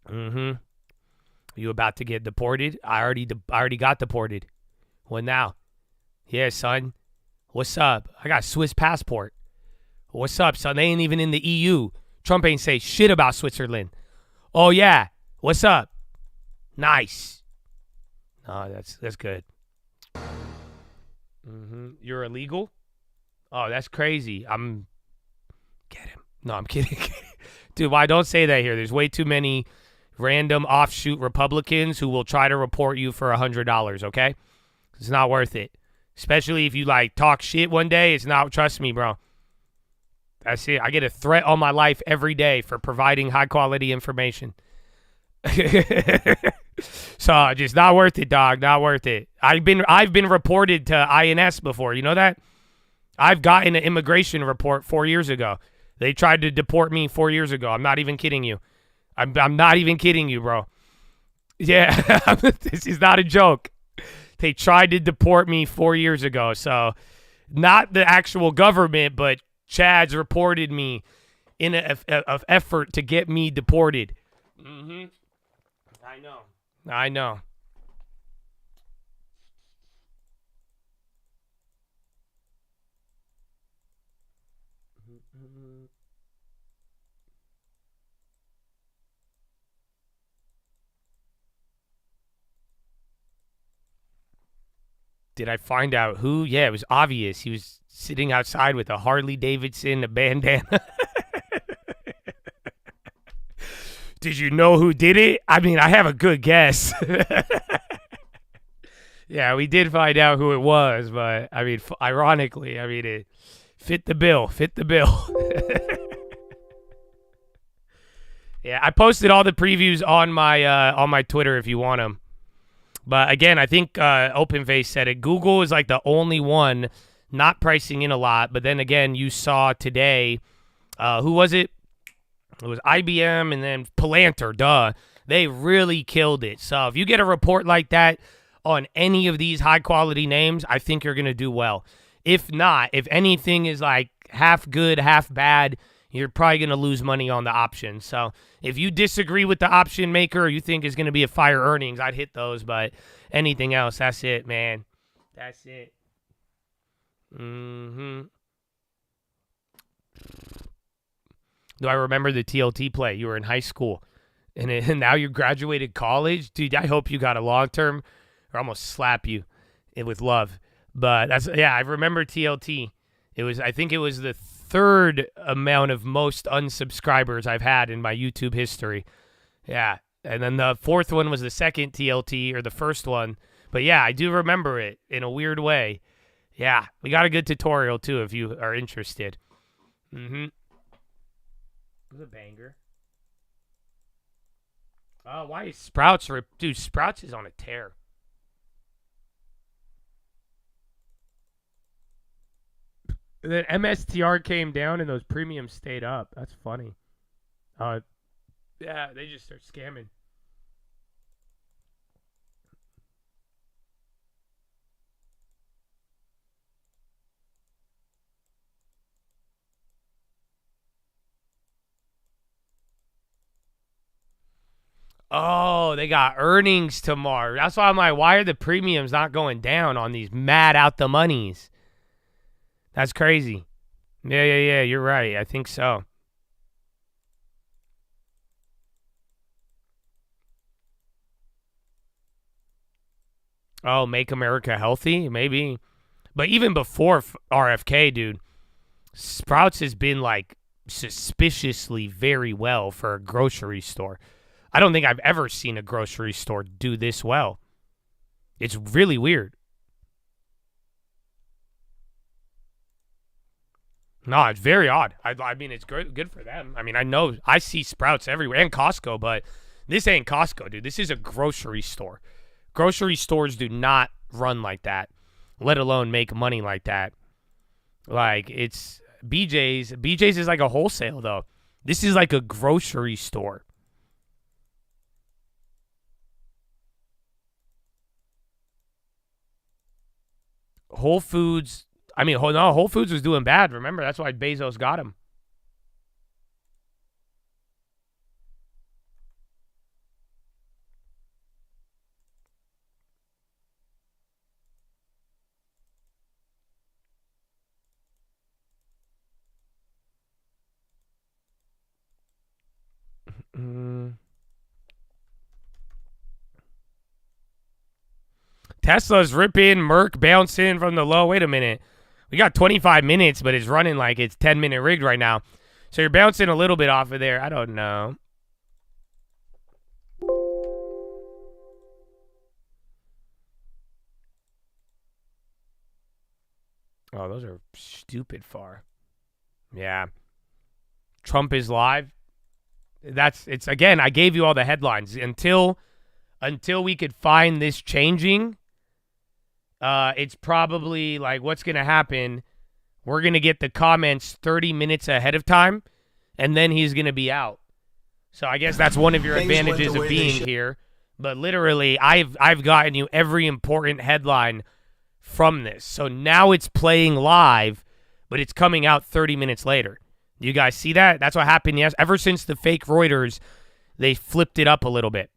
You about to get deported? I already got deported. What now? Yeah, son. What's up? I got a Swiss passport. What's up, son? They ain't even in the EU. Trump ain't say shit about Switzerland. Oh, yeah. What's up? Nice. Oh, that's good. You're illegal? Oh, that's crazy. Get him. No, I'm kidding. Dude, why don't say that here? There's way too many random offshoot Republicans who will try to report you for $100, okay? It's not worth it. Especially if you, talk shit one day. It's not, trust me, bro. That's it. I get a threat on my life every day for providing high-quality information. So, just not worth it, dog. Not worth it. I've been reported to INS before. You know that? I've gotten an immigration report 4 years ago. They tried to deport me 4 years ago. I'm not even kidding you. I'm not even kidding you, bro. Yeah, this is not a joke. They tried to deport me 4 years ago. So, not the actual government, but Chad's reported me in an effort to get me deported. I know. Did I find out who? Yeah, it was obvious. He was sitting outside with a Harley Davidson, a bandana. Did you know who did it? I mean, I have a good guess. Yeah, we did find out who it was, but I mean, ironically, it fit the bill. Yeah, I posted all the previews on my Twitter if you want them. But again, I think OpenFace said it. Google is like the only one not pricing in a lot. But then again, you saw today, who was it? It was IBM and then Palantir, duh. They really killed it. So if you get a report like that on any of these high-quality names, I think you're going to do well. If not, if anything is like half good, half bad, you're probably going to lose money on the options. So if you disagree with the option maker or you think it's going to be a fire earnings, I'd hit those. But anything else, that's it, man. That's it. Do I remember the TLT play? You were in high school, and now you graduated college? Dude, I hope you got a long-term or almost slap you with love. But I remember TLT. I think it was the third amount of most unsubscribers I've had in my YouTube history. Yeah, and then the fourth one was the second TLT or the first one. But yeah, I do remember it in a weird way. Yeah, we got a good tutorial too if you are interested. It was a banger. Oh, why is Sprouts? Dude, Sprouts is on a tear. And then MSTR came down and those premiums stayed up. That's funny. Yeah, they just start scamming. Oh, they got earnings tomorrow. That's why I'm like, why are the premiums not going down on these mad out the monies? That's crazy. Yeah, you're right. I think so. Oh, make America healthy? Maybe. But even before RFK, dude, Sprouts has been like suspiciously very well for a grocery store. I don't think I've ever seen a grocery store do this well. It's really weird. No, it's very odd. I mean, it's good for them. I mean, I see Sprouts everywhere and Costco, but this ain't Costco, dude. This is a grocery store. Grocery stores do not run like that, let alone make money like that. Like, it's BJ's. BJ's is like a wholesale, though. This is like a grocery store. Whole Foods. I mean, no, Whole Foods was doing bad. Remember, that's why Bezos got him. Tesla's ripping, Merc bouncing from the low. Wait a minute. We got 25 minutes, but it's running like it's 10-minute rigged right now. So you're bouncing a little bit off of there. I don't know. Oh, those are stupid far. Yeah. Trump is live. It's again, I gave you all the headlines. Until we could find this changing, it's probably like what's going to happen. We're going to get the comments 30 minutes ahead of time, and then he's going to be out. So I guess that's one of your advantages of being here. But literally, I've gotten you every important headline from this. So now it's playing live, but it's coming out 30 minutes later. You guys see that? That's what happened. Yes, ever since the fake Reuters, they flipped it up a little bit.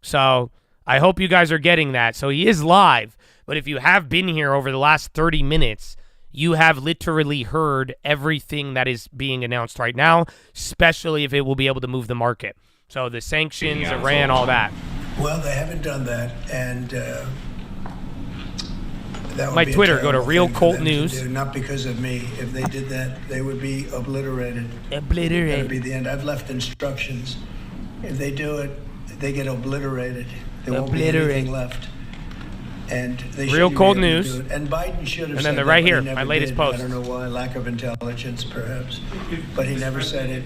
So I hope you guys are getting that. So he is live, but if you have been here over the last 30 minutes, you have literally heard everything that is being announced right now, especially if it will be able to move the market. So the sanctions, Iran, all that. Well, they haven't done that, and that would my be Twitter, go to Real Cult to News. do, not because of me. If they did that, they would be obliterated. Obliterated. That would be the end. I've left instructions. If they do it, they get obliterated. There won't be anything left. And they Real should Cold be able to News. do it. And Biden should have And said then they're that, right but he here, never my latest did. post. I don't know why, lack of intelligence, perhaps. But he never said it.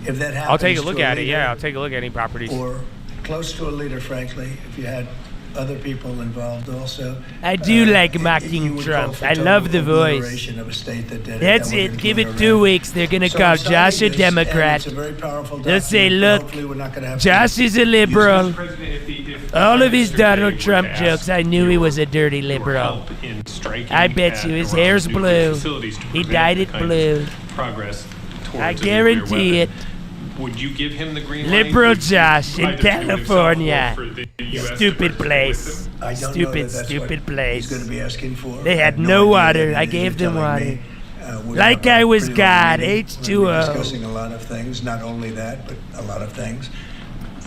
If that happens, I'll take a look to at it. leader Yeah, I'll take a look at any properties. Or close to a leader, frankly, if you had other people involved also. I do like you mocking would Trump. call for I total love the voice. obliteration of a state that did it. That's That would it. Give include it 2 Iran. weeks. They're going to So call I'm starting Josh a this, Democrat. and it's a very powerful They'll say, document. look, Hopefully we're not gonna have Josh to is a liberal. If All of his Mr. Donald Day Trump were to jokes, ask I knew he your- was a dirty your liberal. help in striking I bet you at his Iran's hair's nuclear blue. facilities to He prevent dyed the it kind of blue. Progress towards I a nuclear guarantee it. weapon. Would you give him the green light? Liberal Would you Josh in either to himself or California. for the US to Stupid participate place. with him? I don't know Stupid, that that's stupid what place. he's going to be asking for. They I had have no idea water. what I it is gave you're them telling water. me. We're Like gonna have I a was pretty long God, meeting. H2O. We're discussing a lot of things, not only that, but a lot of things.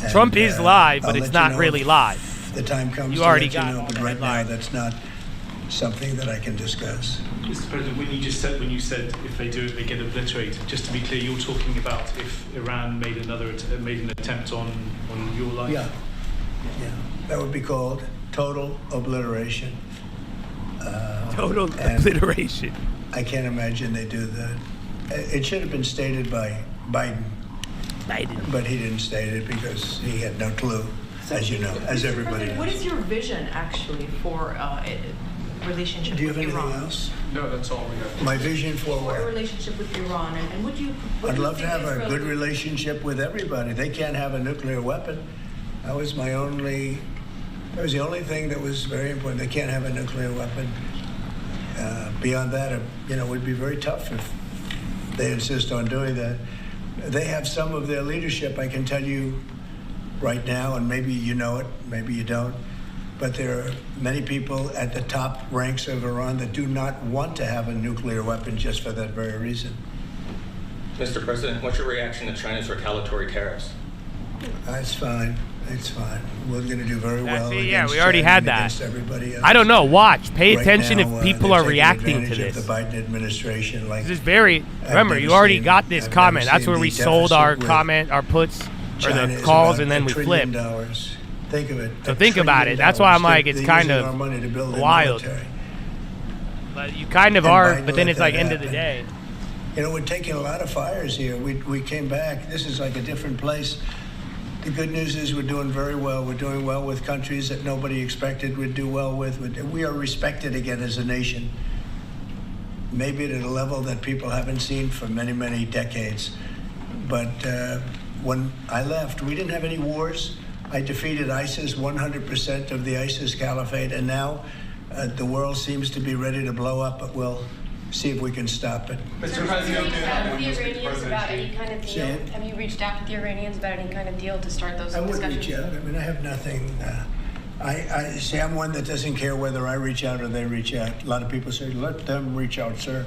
And, Trump is live, but I'll it's let not you know really if live. The time comes You to already let you got know, all but the right now, headlines. that's not something that I can discuss. Mr. President, when you said if they do it, they get obliterated. Just to be clear, you're talking about if Iran made an attempt on your life. Yeah, that would be called total obliteration. Total and obliteration. I can't imagine they do that. It should have been stated by Biden, but he didn't state it because he had no clue, as you know, as everybody knows. What is your vision actually for relationship Do you have with anything Iran? else? No, that's all we got. My vision for For a what? relationship with Iran, and would you? what I'd do you love to think have a Israel good could- relationship with everybody. They can't have a nuclear weapon. That was the only thing that was very important. They can't have a nuclear weapon. Beyond that, it would be very tough if they insist on doing that. They have some of their leadership, I can tell you right now, and maybe you know it, maybe you don't, but there are many people at the top ranks of Iran that do not want to have a nuclear weapon just for that very reason. Mr. President, what's your reaction to China's retaliatory tariffs? That's fine. It's fine. We're going to do very well. That's it, yeah, against we already China had and that. against everybody else. I don't know. Watch. Pay Right attention now, if people they're are taking reacting to advantage this. of the Biden administration, like This is very. Remember, never you already seen- got this I've comment. never That's where seen we the sold our deficit with comment, our puts, or China the is calls, about and then we $1 trillion. flipped. Think of it. So $1 think about trillion. it. That's why I'm like, it's They're kind using of our money to build their wild. military. But you kind of And are. Biden But then let it's like that end of the happen. day. You know, we're taking a lot of fires here. We came back. This is like a different place. The good news is we're doing very well. We're doing well with countries that nobody expected we'd do well with. We are respected again as a nation, maybe at a level that people haven't seen for many, many decades. But when I left, we didn't have any wars. I defeated ISIS, 100% of the ISIS caliphate, and now the world seems to be ready to blow up, but we'll see if we can stop it. Mr. President, have you reached out to the Iranians about any kind of Say deal? it. Have you reached out to the Iranians about any kind of deal to start those I would discussions? reach out. I mean, I have nothing. I say I'm one that doesn't care whether I reach out or they reach out. A lot of people say, let them reach out, sir.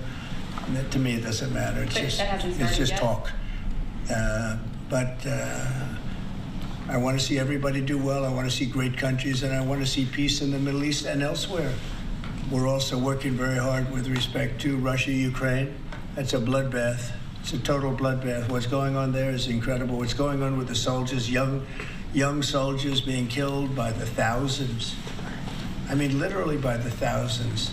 And that, to me, it doesn't matter. It's But just, that hasn't it's started just yet? talk. But I want to see everybody do well. I want to see great countries, and I want to see peace in the Middle East and elsewhere. We're also working very hard with respect to Russia, Ukraine. That's a bloodbath. It's a total bloodbath. What's going on there is incredible. What's going on with the soldiers, young soldiers being killed by the thousands. I mean, literally by the thousands.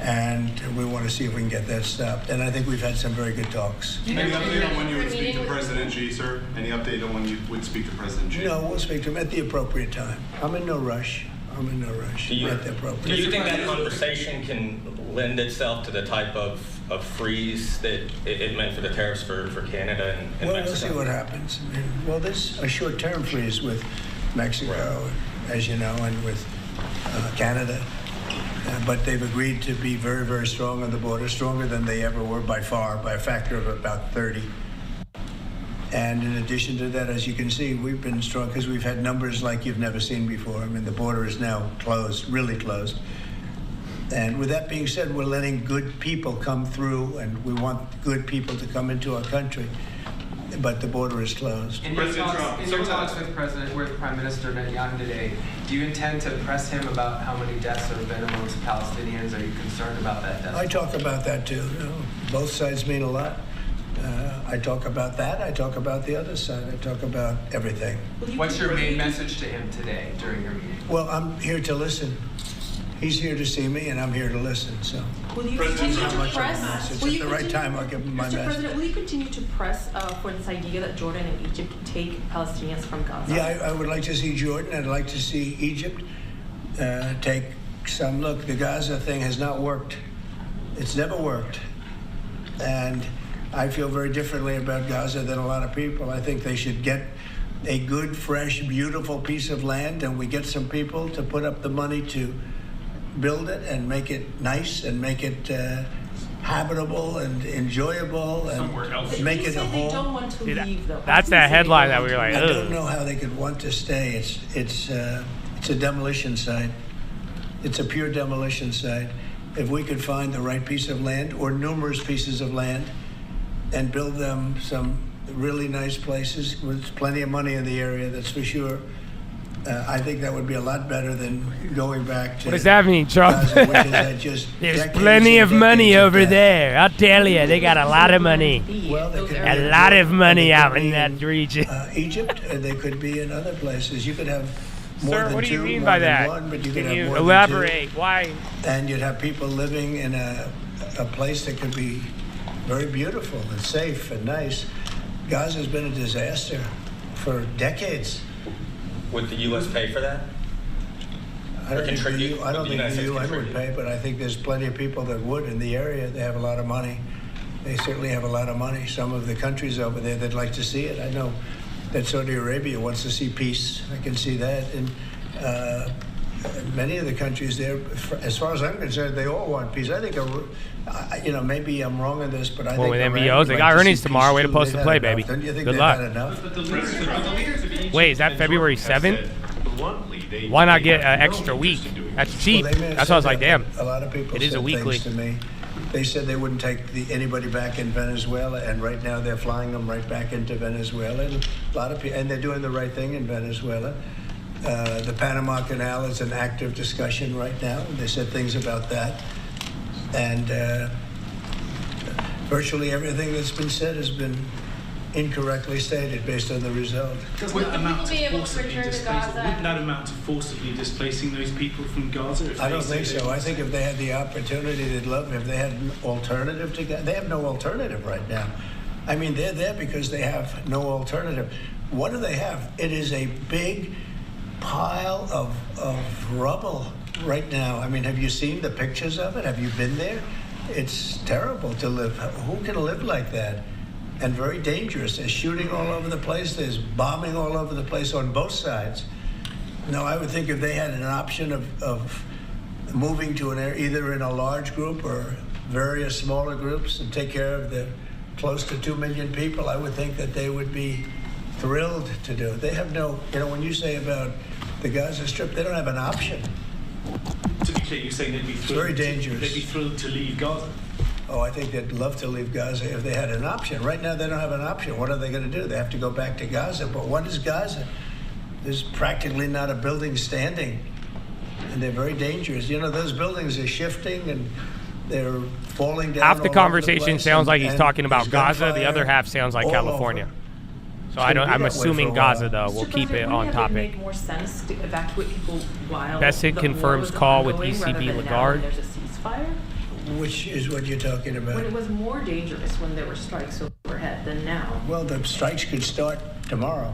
And we want to see if we can get that stopped. And I think we've had some very good talks. Any update on when you would speak to President Xi, sir? Any update on when you would speak to President Xi? No, we'll speak to him at the appropriate time. I'm in no rush. Do you, at the appropriate do you think time. that conversation can lend itself to the type of freeze that it meant for the tariffs for Canada and Well, Mexico? we'll see what happens. I mean, well, there's a short-term freeze with Mexico, as you know, and with Canada. But they've agreed to be very, very strong on the border, stronger than they ever were by far, by a factor of about 30. And in addition to that, as you can see, we've been strong because we've had numbers like you've never seen before. I mean, the border is now closed, really closed. And with that being said, we're letting good people come through, and we want good people to come into our country. But the border is closed. In your talks with Prime Minister Netanyahu today, do you intend to press him about how many deaths there have been amongst Palestinians? Are you concerned about that death? I talk about that too. You know, both sides mean a lot. I talk about that. I talk about the other side. I talk about everything. What's your main message to him today during your meeting? Well, I'm here to listen. He's here to see me, and I'm here to listen. So. Will you continue to press? It's Will at you the right continue- time, I'll give them my Mr. message. President, will you continue to press for this idea that Jordan and Egypt take Palestinians from Gaza? Yeah, I would like to see Jordan. I'd like to see Egypt take some look. The Gaza thing has not worked. It's never worked. And I feel very differently about Gaza than a lot of people. I think they should get a good, fresh, beautiful piece of land, and we get some people to put up the money to build it and make it nice and make it habitable and enjoyable and make it a They home. don't want to leave, though. That's that headline that we were like, I don't ugh. know how they could want to stay. It's a demolition site. It's a pure demolition site. If we could find the right piece of land or numerous pieces of land and build them some really nice places with plenty of money in the area, that's for sure. I think that would be a lot better than going back to. What does that mean, Trump? Gaza, which is just There's decades plenty and of money decades of over death. there. I'll tell you, they got a lot of money. Well, they could be A in lot of Jordan, money they could out be in that region. Egypt, they could be in other places. You could have more Sir, than what do you two, mean more by than that? one, but you could Can have you more elaborate? than Why? two. And you'd have people living in a place that could be very beautiful and safe and nice. Gaza's been a disaster for decades. Would the U.S. pay for that? I don't think contribute? I don't Would the think the United States UN would pay, but I think there's plenty of people that would in the area. They have a lot of money. They certainly have a lot of money. Some of the countries over there, they'd like to see it. I know that Saudi Arabia wants to see peace. I can see that. And many of the countries there, as far as I'm concerned, they all want peace. I think, maybe I'm wrong on this, but I Well, think with Iran NBOs, would they like got to see earnings tomorrow. peace Way to too. post They've to play, had baby. enough. Don't you think Good they've luck. had enough? But the leaders of Egypt Wait, is that and February Jordan have 7th? said bluntly Why not they get have an no extra week? interest in doing That's it. cheap. Well, they may have That's why I was said like, that, damn. but a lot of people It is a said weekly. things to me. They said they wouldn't take anybody back in Venezuela, and right now they're flying them right back into Venezuela. And a lot of people, and they're doing the right thing in Venezuela. The Panama Canal is an active discussion right now. They said things about that, and virtually everything that's been said has been incorrectly stated based on the result. Doesn't that amount be to able to forcibly return to displacing? Gaza? Wouldn't that amount to forcibly displacing those people from Gaza? If I they don't say think they so. I want think to? if they had the opportunity, they'd love it. If they had an alternative to Gaza, they have no alternative right now. I mean, they're there because they have no alternative. What do they have? It is a big pile of rubble right now. I mean, have you seen the pictures of it? Have you been there? It's terrible to live. Who can live like that? And very dangerous. There's shooting all over the place. There's bombing all over the place on both sides. No, I would think if they had an option of moving to an area, either in a large group or various smaller groups, and take care of the close to 2 million people, I would think that they would be thrilled to do it. They have no, when you say about the Gaza Strip, they don't have an option. To be clear, you're saying they'd be thrilled. very dangerous. They'd be thrilled to leave Gaza. Oh, I think they'd love to leave Gaza if they had an option. Right now, they don't have an option. What are they going to do? They have to go back to Gaza. But what is Gaza? There's practically not a building standing, and they're very dangerous. Those buildings are shifting and they're falling down. Half the all over conversation place, sounds like he's and talking about there's Gaza. The gunfire other half sounds like all California. over. So It's I gonna don't. be I'm that way assuming for a while. Gaza though. We'll Mr. keep it President, on wouldn't topic. it make more sense to evacuate people while Bessig the confirms war was call with ongoing rather ECB than now Lagarde. when there's a ceasefire? Which is what you're talking about. When it was more dangerous when there were strikes overhead than now. Well, the strikes could start tomorrow.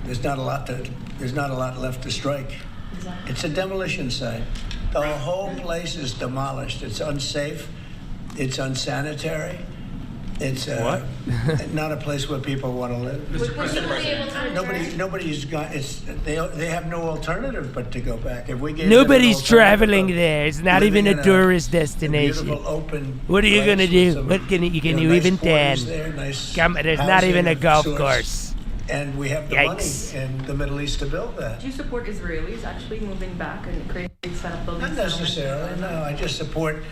There's not a lot left to strike. Exactly. It's a demolition site. The whole place is demolished. It's unsafe. It's unsanitary. It's not a place where people want to live. Would you be able to return? Nobody's got. They have no alternative but to go back. If we gave Nobody's them an traveling alternative of there. It's not even living a in tourist destination. beautiful open What are you place gonna with do? some, What can you nice even quarters tan? there, nice There's not even a housing of golf sorts. course. And we have the Yikes. money in the Middle East to build that. Do you support Israelis actually moving back and creating setup buildings? Not necessarily, no. I just support.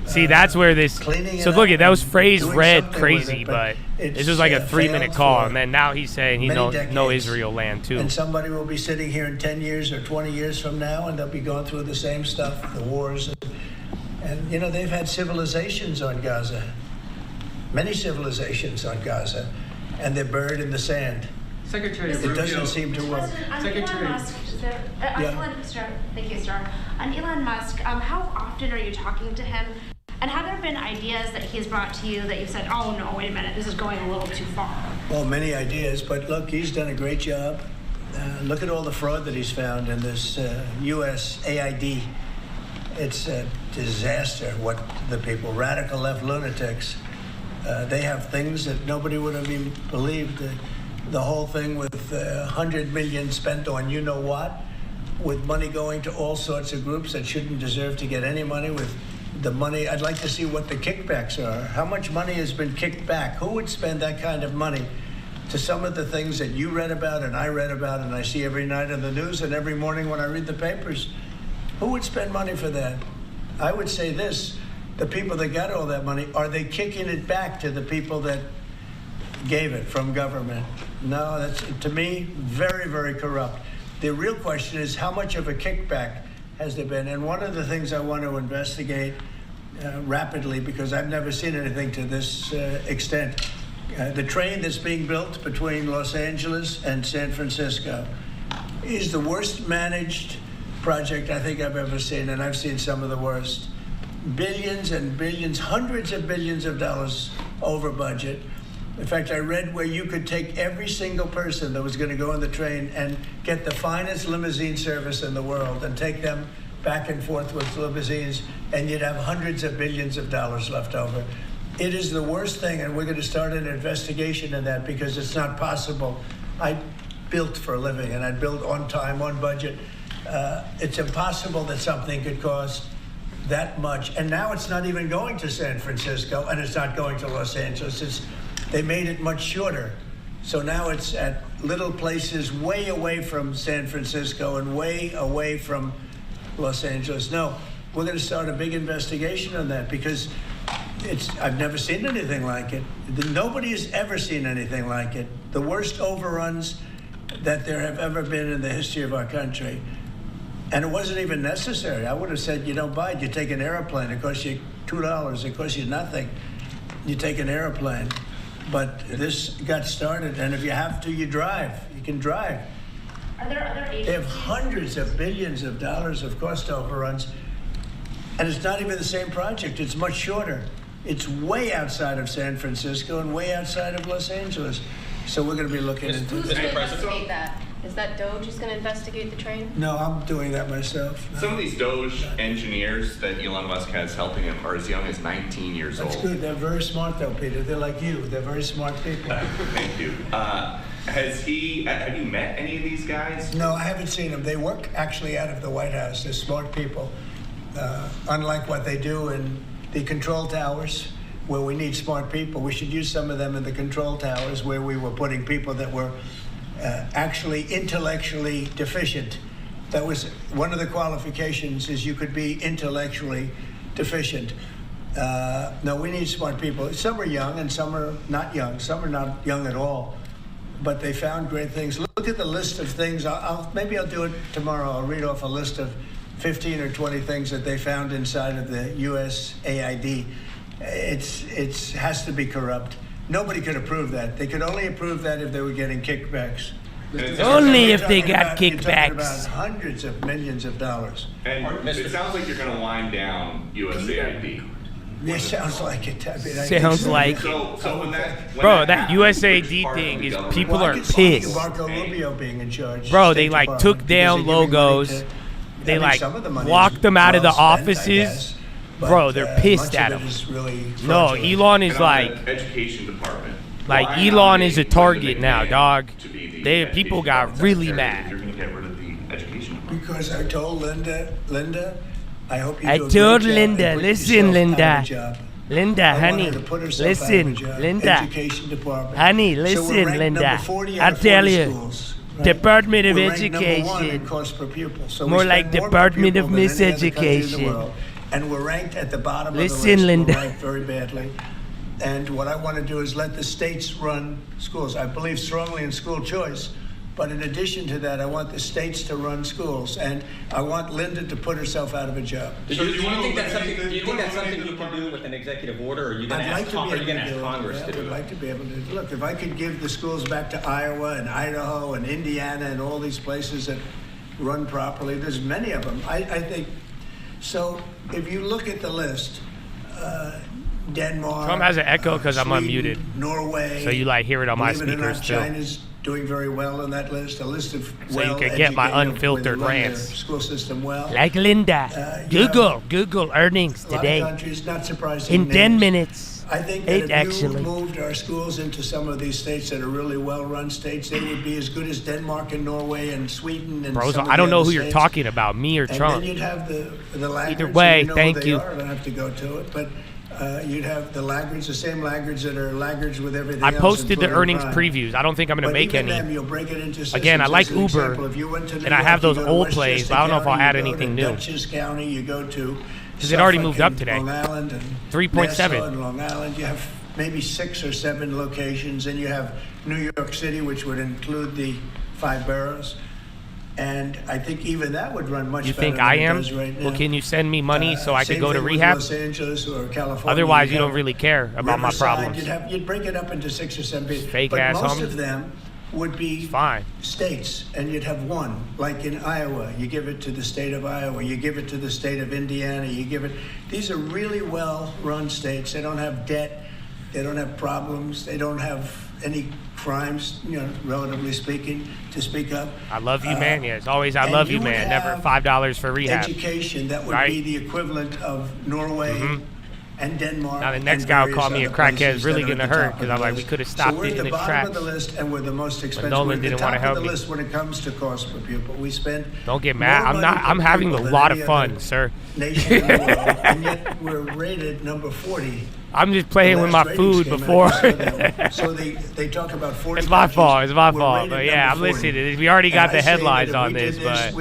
See, that's where this. Cleaning So it look up at that was and phrased doing read something crazy, with it, but it's, this was like a 3-minute failed call, for and then now he's saying he many no decades. Israel land too. And somebody will be sitting here in 10 years or 20 years from now, and they'll be going through the same stuff, the wars. And they've had civilizations on Gaza, many civilizations on Gaza, and they're buried in the sand. Secretary It Rubio. doesn't seem to work. President, on Secretary- Elon Musk, thank you, sir. On Elon Musk, how often are you talking to him? And have there been ideas that he's brought to you that you've said, oh, no, wait a minute, this is going a little too far? Well, many ideas, but look, he's done a great job. Look at all the fraud that he's found in this U.S. AID. It's a disaster what the people, radical left lunatics, they have things that nobody would have even believed. The whole thing with $100 million spent on you know what, with money going to all sorts of groups that shouldn't deserve to get any money, with the money. I'd like to see what the kickbacks are. How much money has been kicked back? Who would spend that kind of money to some of the things that you read about and I read about and I see every night on the news and every morning when I read the papers? Who would spend money for that? I would say this, the people that got all that money, are they kicking it back to the people that gave it from government? No, that's, to me, very, very corrupt. The real question is, how much of a kickback has there been? And one of the things I want to investigate rapidly, because I've never seen anything to this extent, the train that's being built between Los Angeles and San Francisco is the worst managed project I think I've ever seen, and I've seen some of the worst. Billions and billions, hundreds of billions of dollars over budget. In fact, I read where you could take every single person that was going to go on the train and get the finest limousine service in the world and take them back and forth with limousines, and you'd have hundreds of billions of dollars left over. It is the worst thing, and we're going to start an investigation in that because it's not possible. I built for a living, and I build on time, on budget. It's impossible that something could cost that much. And now it's not even going to San Francisco, and it's not going to Los Angeles. They made it much shorter. So now it's at little places way away from San Francisco and way away from Los Angeles. No, we're going to start a big investigation on that because I've never seen anything like it. Nobody has ever seen anything like it. The worst overruns that there have ever been in the history of our country. And it wasn't even necessary. I would have said, you don't buy it. You take an airplane. It costs you $2. It costs you nothing. You take an airplane. But this got started, and if you have to, you drive. You can drive. Are there other agencies? They have hundreds of billions of dollars of cost overruns, and it's not even the same project. It's much shorter. It's way outside of San Francisco and way outside of Los Angeles. So we're going to be looking into Who's this. going to investigate that? Is that Doge who's going to investigate the train? No, I'm doing that myself. No. Some of these Doge engineers that Elon Musk has helping him are as young as 19 years old. That's good. They're very smart, though, Peter. They're like you. They're very smart people. Thank you. Have you met any of these guys? No, I haven't seen them. They work actually out of the White House. They're smart people. Unlike what they do in the control towers, where we need smart people, we should use some of them in the control towers where we were putting people that were actually intellectually deficient. That was one of the qualifications, is you could be intellectually deficient. No, we need smart people. Some are young and some are not young. Some are not young at all. But they found great things. Look at the list of things. Maybe I'll do it tomorrow. I'll read off a list of 15 or 20 things that they found inside of the US AID. It has to be corrupt. Nobody could approve that. They could only approve that if they were getting kickbacks. Only if they got You're talking kickbacks. about hundreds of millions of dollars. And it sounds like you're going to wind down USAID. It sounds like it. I mean, Sounds like it. So when Bro, that USAID thing is, people are pissed. Marco Rubio being in charge. Bro, they State like Department, took because down they're giving money logos. to- They I think like some of the money locked is them out of the well spent, I offices. guess, Bro, but, they're pissed much at of him. it is really No, fraudulent. Elon is And on like, the education department. like Why Elon is a nominate target Linda now, McMahon dog. to be the They education people got department really secretary if mad. You're going to get rid of the education department. Because I told Linda, I hope you I do a great told job Linda, and put listen, yourself Linda. out of a job. Linda, I want honey, her to put herself out of a listen, job. Linda, Education department. honey, So we're listen, ranked Linda. number 40 I out of tell 40 you, schools, right? Department of We're ranked number one in Education, cost per pupil. So we more spend like more per Department of pupil than any other country in the Miseducation. world. And we're ranked at the bottom Listen, of the list. Linda. We're ranked very badly. And what I want to do is let the states run schools. I believe strongly in school choice, But in addition to that, I want the states to run schools, and I want Linda to put herself out of a job. Do you think that's something you can do with an executive order, or are you going to ask Congress to do it? I'd like to be able to. Look, if I could give the schools back to Iowa and Idaho and Indiana and all these places that run properly, there's many of them. I think, so if you look at the list, Denmark. Trump has an echo because I'm Sweden, unmuted. Norway. So you like hear it on my believe it or speakers not, too. China's doing very well on that list. A list of So you can get my unfiltered rants. rants. School system well. Like Linda. Google earnings A lot today. of countries, not surprising. In 10 names. minutes. I think that if actually. you moved our schools into some of these states that are really well-run states, they would be as good as Denmark and Norway and Sweden and Bros, some of I don't the know other who you're states. talking about, me or And Trump. then you'd have the laggards. Either way, you know thank who they you. Are. I don't have to go to it, but you'd have the laggards, the same laggards that are laggards with everything I else, posted the including earnings crime. previews. I don't think I'm going to But make even any. them, you'll break it into Again, I systems. like As an Uber, example, if you went to New and I York, have you those go to old Westchester plays, but I don't know if I'll County, add you go anything to new. Dutchess County, you go to Because it already Suffolk moved up and today. Long Island and 3.7. Nassau and Long Island. You have maybe 6 or 7 locations, and you have New York City, which would include the 5 boroughs. And I think even that would run much You better think than I it am? does right now. Well, can you send me money so I could Same go to thing with rehab? Los Angeles or California. Otherwise, you have don't really care about my Riverside, problems. You'd break it up into 6 or 7 people. Fake but ass most homies. of them would be Fine. states, and you'd have one. Like in Iowa, you give it to the state of Iowa, you give it to the state of Indiana, you give it. These are really well-run states. They don't have debt, they don't have problems, they don't have any crimes, relatively speaking, to speak of. I love you, man. Yes, always I and love you you, would man. Never have $5 for rehab. Education that would Right? be the equivalent of Norway and Denmark. Now the next and guy will various call me a other crackhead. places It's really that are going to at the hurt top of because the I'm like, we list. could have So stopped we're it at in the its bottom tracks. of the list, and we're the most expensive. Nolan we're at the didn't top wanna of help the me. list when it comes to cost per pupil. We spend. Don't get mad. more I'm not. money I'm per having a pupil than lot any of fun, other sir. Nation in the world, and yet we're rated number 40. I'm just playing The with my last ratings food came out, before. you saw them. So they talk about 40. It's my fault. It's my We're fault. rated But yeah, number I'm 40. listening. We already got And the I say that headlines if on we did this, but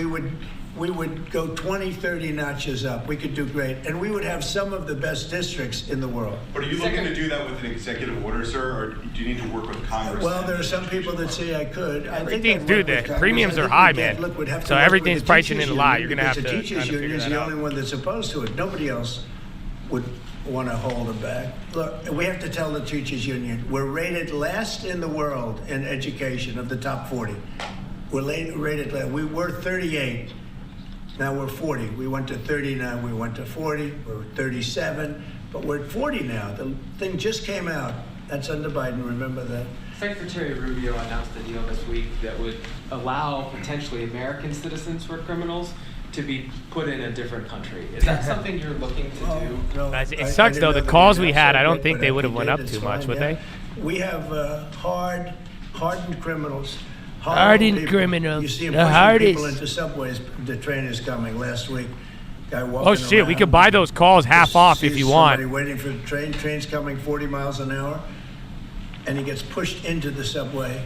we would go 20, 30 notches up. We could do great, and we would have some of the best districts in the world. But are you looking to do that with an executive order, sir, or do you need to work with Congress? Well, there are some people that say I could. I think everything's I'd dude. work with The Congress. premiums I are think high, we'd get- man. look, we'd have to So work with everything's the pricing in teachers a lot. union You're gonna have because to the teachers kind of union figure is that the out. only one that's opposed to it. Nobody else would want to hold them back. Look, we have to tell the teachers union we're rated last in the world in education of the top 40. We're rated last. We were 38. Now we're 40. We went to 39. We went to 40. We're 37. But we're at 40 now. The thing just came out. That's under Biden. Remember that. Secretary Rubio announced a deal this week that would allow potentially American citizens who are criminals to be put in a different country. Is that something you're looking to do? No, it sucks though. The calls we had, I don't think they would have went up too much, would they? We have hardened criminals. Hardened people. criminals, You see them the pushing hardest. people into subways. The train is coming. Last week, guy walking Oh shit, we around, could buy those calls half off if sees you somebody want. waiting for the train. Train's coming 40 miles an hour, and he gets pushed into the subway.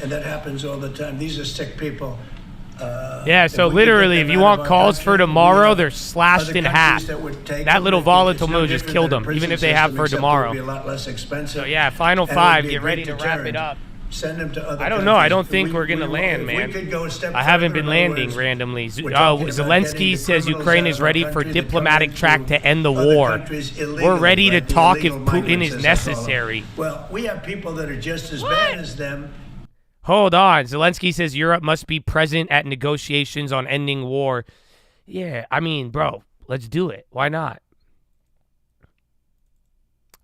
And that happens all the time. These are sick people. Yeah, so literally, if you want calls for tomorrow, they're slashed in half. That little volatile move just killed them, even if they have for tomorrow. Be a lot less expensive. So yeah, final and it would five, be a get ready great to wrap it deterrent. up. Send them to other I don't know. I don't countries. think we're gonna land, if man. We could go a step I haven't further, been in other landing words, randomly. we're talking about Zelensky getting says the Ukraine is criminals ready out of for our country that diplomatic come track into to end the other war. countries We're illegally, ready to right? The talk if illegal Putin migrants, is as I call them. necessary. Well, we have people that are just as bad as them. Hold on. Zelensky says Europe must be present at negotiations on ending war. Yeah, I mean, bro, let's do it. Why not?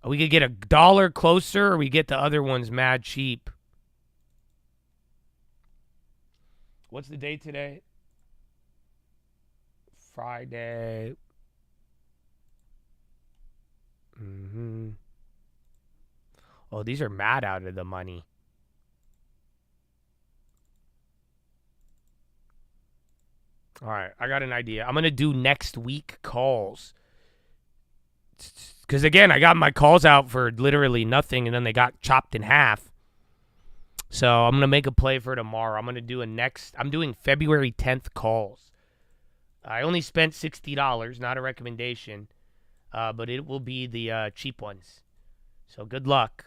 We could get $1 closer, or we get the other ones mad cheap. What's the date today? Friday. Oh, these are mad out of the money. All right, I got an idea. I'm going to do next week calls. Because, again, I got my calls out for literally nothing, and then they got chopped in half. So I'm going to make a play for tomorrow. I'm going to do I'm doing February 10th calls. I only spent $60, not a recommendation, but it will be the cheap ones. So good luck.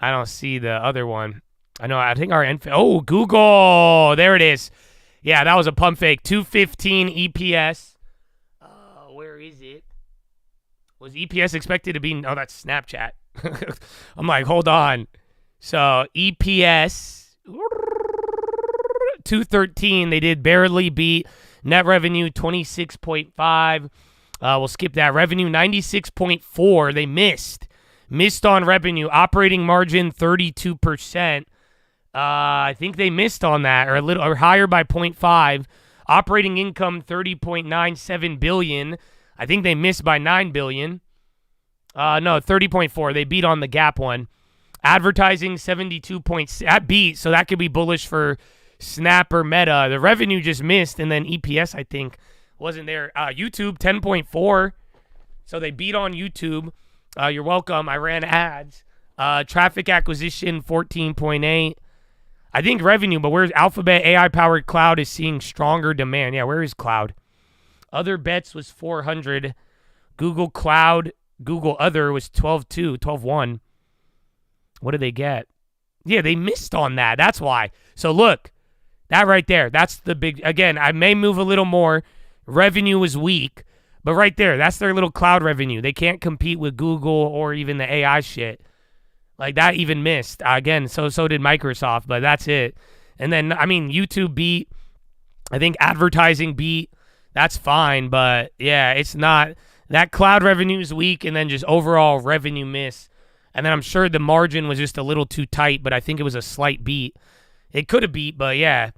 I don't see the other one. I think our oh, Google. There it is. Yeah, that was a pump fake. 215 EPS. Where is it? Was EPS expected to be? Oh, that's Snapchat. I'm like, hold on. So EPS 213. They did barely beat. Net revenue 26.5. We'll skip that. Revenue 96.4. They missed on revenue. Operating margin 32%. I think they missed on that, or higher by 0.5. Operating income 30.97 billion. I think they missed by 9 billion. No, 30.4. They beat on the Gap one. Advertising 72. That beat, so that could be bullish for Snap or Meta. The revenue just missed, and then EPS I think wasn't there. YouTube 10.4. So they beat on YouTube. You're welcome. I ran ads. Traffic acquisition 14.8. I think revenue, but where's Alphabet AI-powered cloud is seeing stronger demand. Yeah, where is cloud? Other bets was 400. Google Cloud, Google Other was 12.2, 12.1. What did they get? Yeah, they missed on that. That's why. So look, that right there, that's the big, again, I may move a little more. Revenue was weak, but right there, that's their little cloud revenue. They can't compete with Google or even the AI shit. Like, that even missed. Again, so did Microsoft, but that's it. And then, I mean, YouTube beat. I think advertising beat. That's fine, but yeah, it's not. That cloud revenue is weak, and then just overall revenue miss. And then I'm sure the margin was just a little too tight, but I think it was a slight beat. It could have beat, but yeah.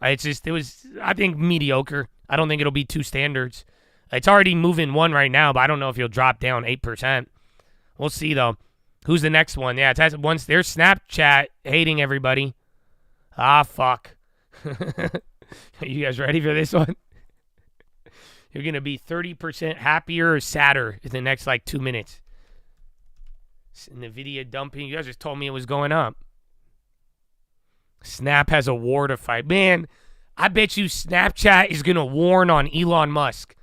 It was, I think, mediocre. I don't think it'll be 2 standards. It's already moving 1 right now, but I don't know if you'll drop down 8%. We'll see, though. Who's the next one? Yeah, it's once there's Snapchat hating everybody. Ah, fuck. You guys ready for this one? You're going to be 30% happier or sadder in the next, 2 minutes. Nvidia dumping. You guys just told me it was going up. Snap has a war to fight. Man, I bet you Snapchat is going to warn on Elon Musk.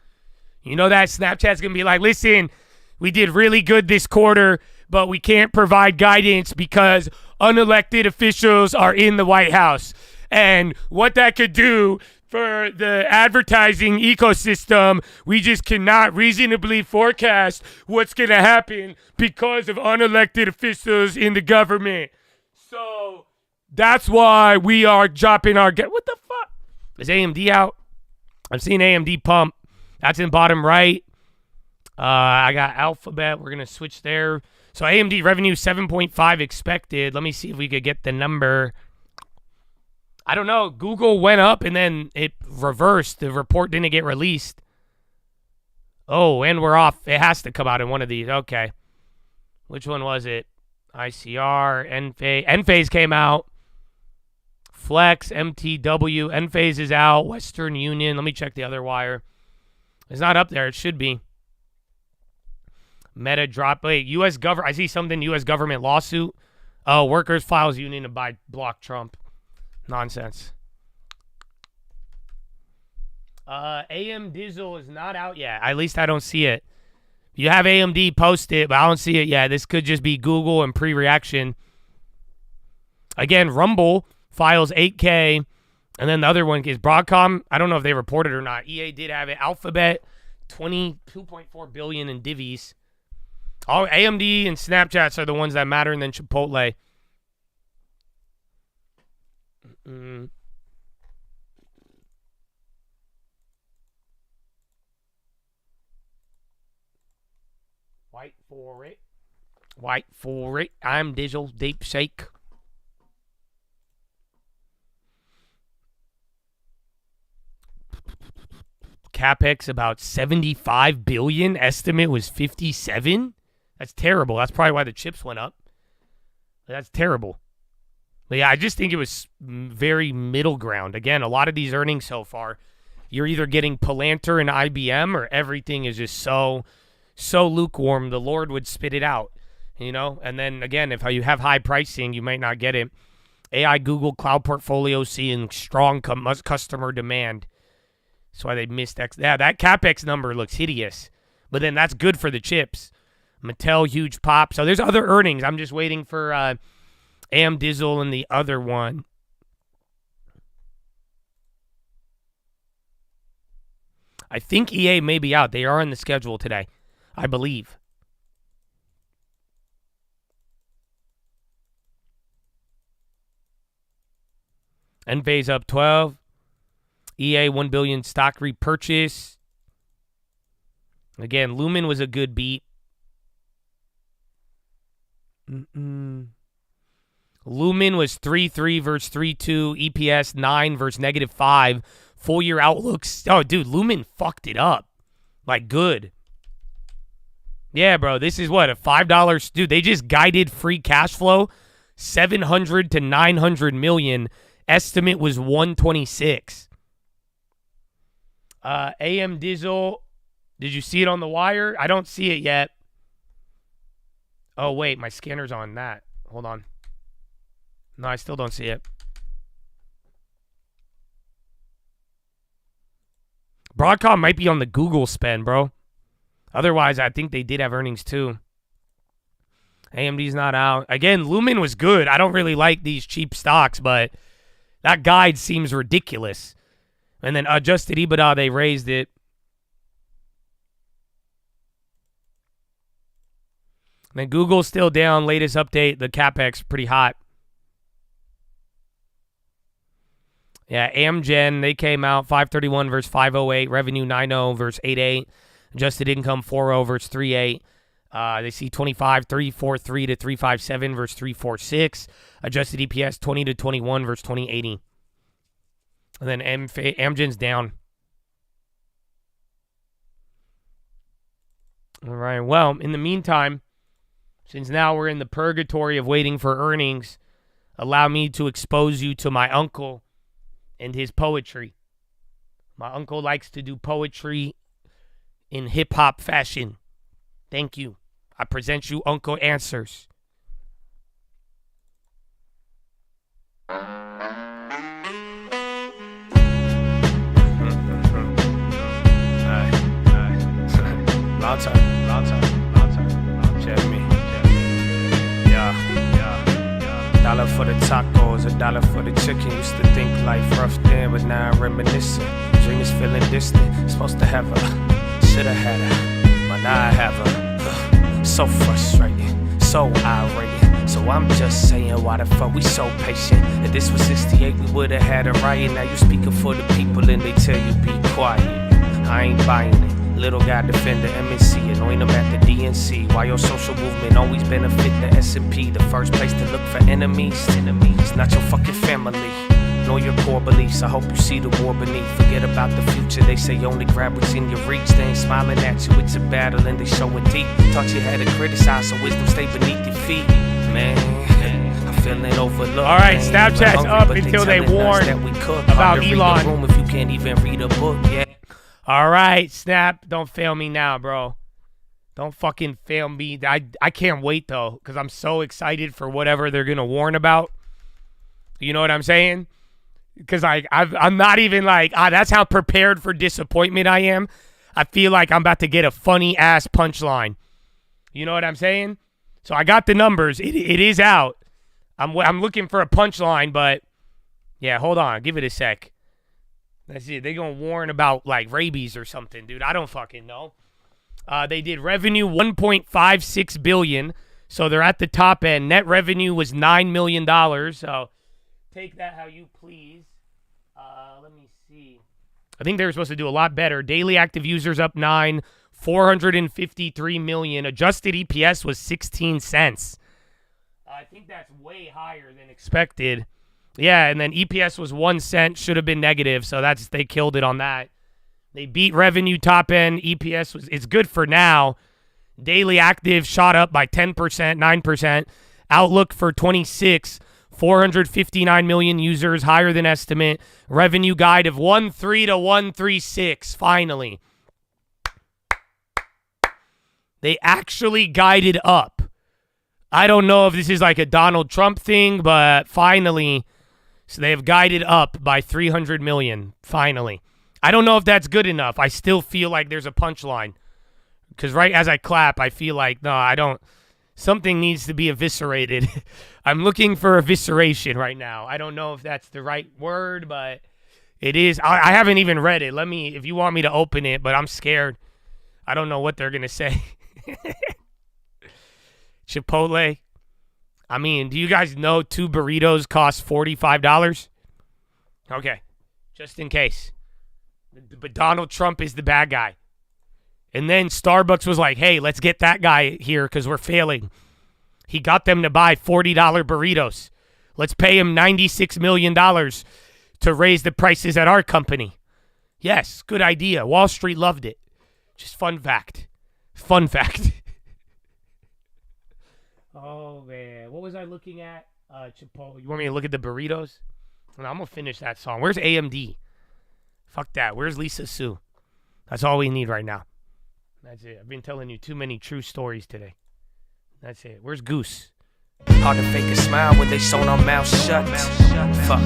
You know that? Snapchat's going to be like, listen, we did really good this quarter, but we can't provide guidance because unelected officials are in the White House. And what that could do for the advertising ecosystem, we just cannot reasonably forecast what's going to happen because of unelected officials in the government. So that's why we are dropping our... What the fuck? Is AMD out? I've seen AMD pump. That's in bottom right. I got Alphabet. We're going to switch there. So AMD revenue 7.5 expected. Let me see if we could get the number. I don't know. Google went up and then it reversed. The report didn't get released. Oh, and we're off. It has to come out in one of these. Okay. Which one was it? ICR, Enphase. Enphase came out. Flex, MTW. Enphase is out. Western Union. Let me check the other wire. It's not up there. It should be. Meta drop. Wait, U.S. government. I see something. U.S. government lawsuit. Oh, workers files union to block Trump. Nonsense. AM Dizzle is not out yet. At least I don't see it. If you have AMD, post it, but I don't see it yet. This could just be Google and pre-reaction. Again, Rumble files 8K. And then the other one is Broadcom. I don't know if they reported or not. EA did have it. Alphabet, 22.4 billion in divvies. All AMD and Snapchats are the ones that matter, and then Chipotle. White for it. White for it. I'm Digital Deep Shake. CapEx about 75 billion. Estimate was 57. That's terrible. That's probably why the chips went up. That's terrible. But yeah, I just think it was very middle ground. Again, a lot of these earnings so far, you're either getting Palantir and IBM or everything is just so lukewarm, the Lord would spit it out, you know? And then again, if you have high pricing, you might not get it. AI Google Cloud portfolio seeing strong customer demand. That's why they missed X. Yeah, that CapEx number looks hideous. But then that's good for the chips. Mattel, huge pop. So there's other earnings. I'm just waiting for AM Dizzle and the other one. I think EA may be out. They are on the schedule today, I believe. Envay's up 12. EA 1 billion stock repurchase. Again, Lumen was a good beat. Lumen was 3.3 versus 3.2. EPS 9 versus -5. Full year outlooks. Oh, dude, Lumen fucked it up. Like, good. Yeah, bro, this is what, a $5. Dude, they just guided free cash flow 700 to 900 million. Estimate was 126. AM Dizzle, did you see it on the wire? I don't see it yet. Oh, wait, my scanner's on that. Hold on. No, I still don't see it. Broadcom might be on the Google spend, bro. Otherwise, I think they did have earnings too. AMD's not out. Again, Lumen was good. I don't really like these cheap stocks, but that guide seems ridiculous. And then adjusted EBITDA, they raised it. And then Google's still down. Latest update, the CapEx pretty hot. Yeah, Amgen, they came out 531 versus 508. Revenue 90 versus 88. Adjusted income 40 versus 38. They see 25, 343 to 357 versus 346. Adjusted EPS 20 to 21 versus 2080. And then Amgen's down. All right, well, in the meantime, since now we're in the purgatory of waiting for earnings, allow me to expose you to my uncle and his poetry. My uncle likes to do poetry in hip-hop fashion. Thank you. I present you Uncle Answers. Long time. Check me. Yeah. Dollar for the tacos, $1 for the chicken. Used to think life rough then, but now I'm reminiscing. Dream is feeling distant. Supposed to have her, shoulda had her, but now I have her. So frustrated, so irate. So I'm just saying, why the fuck we so patient? If this was 68, we woulda had a riot. Now you speaking for the people and they tell you be quiet. I ain't buying it. Little guy defend the MNC, anoint him at the DNC. Why your social movement always benefit the S&P? The first place to look for enemies. Enemies, not your fucking family. Know your core beliefs. I hope you see the war beneath. Forget about the future. They say only grab what's in your reach. They ain't smiling at you. It's a battle and they showing deep. Taught you how to criticize, so wisdom stay beneath your feet. Man, I'm feeling overlooked. All right, Snapchat's up until they warn about Elon. Room if you can't even read a book yet. All right, Snap, don't fail me now, bro. Don't fucking fail me. I can't wait, though, because I'm so excited for whatever they're going to warn about. You know what I'm saying? Because I'm not even like, that's how prepared for disappointment I am. I feel like I'm about to get a funny-ass punchline. You know what I'm saying? So I got the numbers. It is out. I'm looking for a punchline, but, yeah, hold on. Give it a sec. That's it. They're going to warn about, like, rabies or something, dude. I don't fucking know. They did revenue $1.56 billion, so they're at the top end. Net revenue was $9 million, so take that how you please. Let me see. I think they were supposed to do a lot better. Daily active users up 9, 453 million. Adjusted EPS was 16 cents. I think that's way higher than expected. Yeah, and then EPS was 1 cent, should have been negative, so they killed it on that. They beat revenue top end. EPS it's good for now. Daily active shot up by 10%, 9%. Outlook for 26, 459 million users, higher than estimate. Revenue guide of 1.3 to 136, finally. They actually guided up. I don't know if this is like a Donald Trump thing, but finally. So they have guided up by 300 million, finally. I don't know if that's good enough. I still feel like there's a punchline. Because right as I clap, I feel like, no, I don't. Something needs to be eviscerated. I'm looking for evisceration right now. I don't know if that's the right word, but it is. I haven't even read it. If you want me to open it, but I'm scared. I don't know what they're going to say. Chipotle. I mean, do you guys know 2 burritos cost $45? Okay, just in case. But Donald Trump is the bad guy. And then Starbucks was like, hey, let's get that guy here because we're failing. He got them to buy $40 burritos. Let's pay him $96 million to raise the prices at our company. Yes, good idea. Wall Street loved it. Just fun fact. Fun fact. Oh, man. What was I looking at? Chipotle. You want me to look at the burritos? No, I'm going to finish that song. Where's AMD? Fuck that. Where's Lisa Sue? That's all we need right now. That's it. I've been telling you too many true stories today. That's it. Where's Goose? Hard to fake a smile when they sewn our mouth shut. Fuck.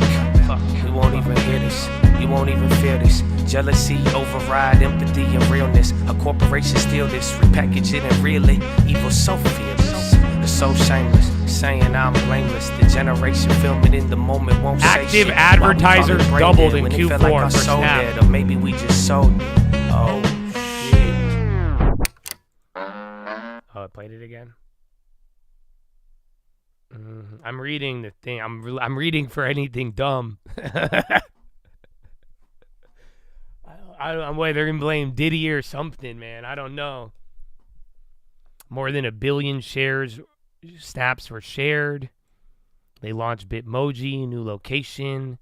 We won't even hear this. You won't even feel this. Jealousy override empathy and realness. A corporation steal this, repackage it and reel it. Evil so fearless. They're so shameless. Saying I'm blameless. The generation filming in the moment won't say Active shit. advertisers doubled in Q4 like for Snap. Or maybe we just sold it. Oh. Oh, I played it again. I'm reading the thing. I'm reading for anything dumb. I'm wait. They're gonna blame Diddy or something, man. I don't know. More than 1 billion snaps were shared. They launched Bitmoji, new location,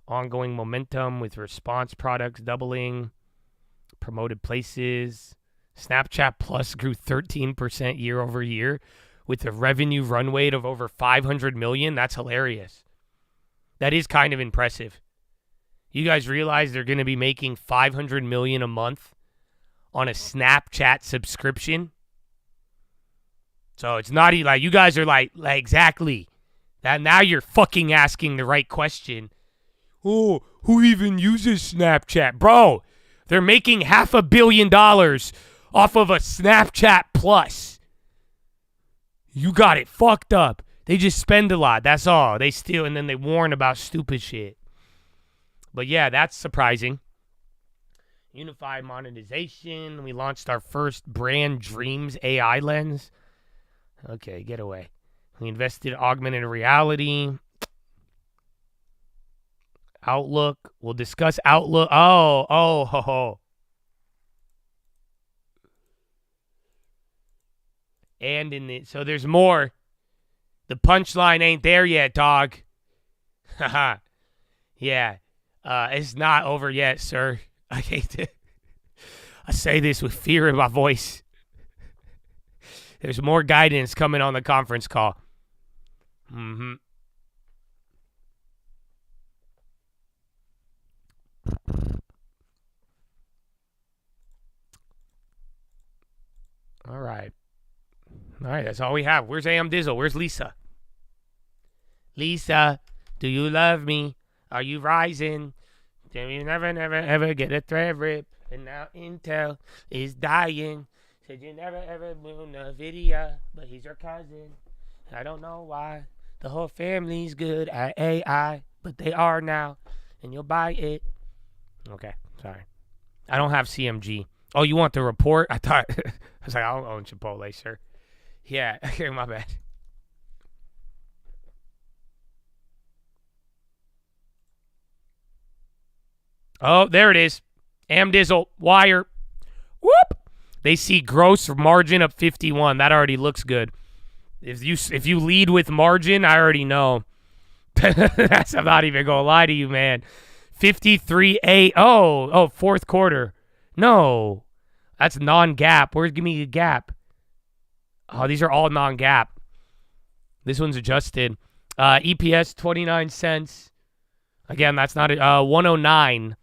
ongoing momentum with response products doubling, promoted places. Snapchat Plus grew 13% year over year with a revenue run rate of over 500 million. That's hilarious. That is kind of impressive. You guys realize they're going to be making 500 million a month on a Snapchat subscription? So it's not like you guys are like exactly. That now you're fucking asking the right question. Oh, who even uses Snapchat? Bro, they're making $500 million off of a Snapchat Plus. You got it fucked up. They just spend a lot. That's all. They steal and then they warn about stupid shit. But yeah, that's surprising. Unified monetization. We launched our first brand Dreams AI lens. Okay, get away. We invested in augmented reality. Outlook. We'll discuss Outlook. Oh. And so there's more. The punchline ain't there yet, dog. Haha. Yeah. It's not over yet, sir. I hate to. I say this with fear in my voice. There's more guidance coming on the conference call. All right, that's all we have. Where's AM Dizzle? Where's Lisa? Lisa, do you love me? Are you rising? Do you never, ever get a thread rip? And now Intel is dying. Said you never, ever moon Nvidia, but he's your cousin. I don't know why. The whole family's good at AI, but they are now, and you'll buy it. Okay, sorry. I don't have CMG. Oh, you want the report? I thought, I was like, I don't own Chipotle, sir. Yeah, okay, my bad. Oh, there it is. Amdizzle, wire. Whoop! They see gross margin up 51. That already looks good. If you lead with margin, I already know. That's, I'm not even going to lie to you, man. 53.8. Oh, fourth quarter. No. That's non-GAAP. Give me a gap. Oh, these are all non-GAAP. This one's adjusted. EPS 29 cents. Again, that's not 109.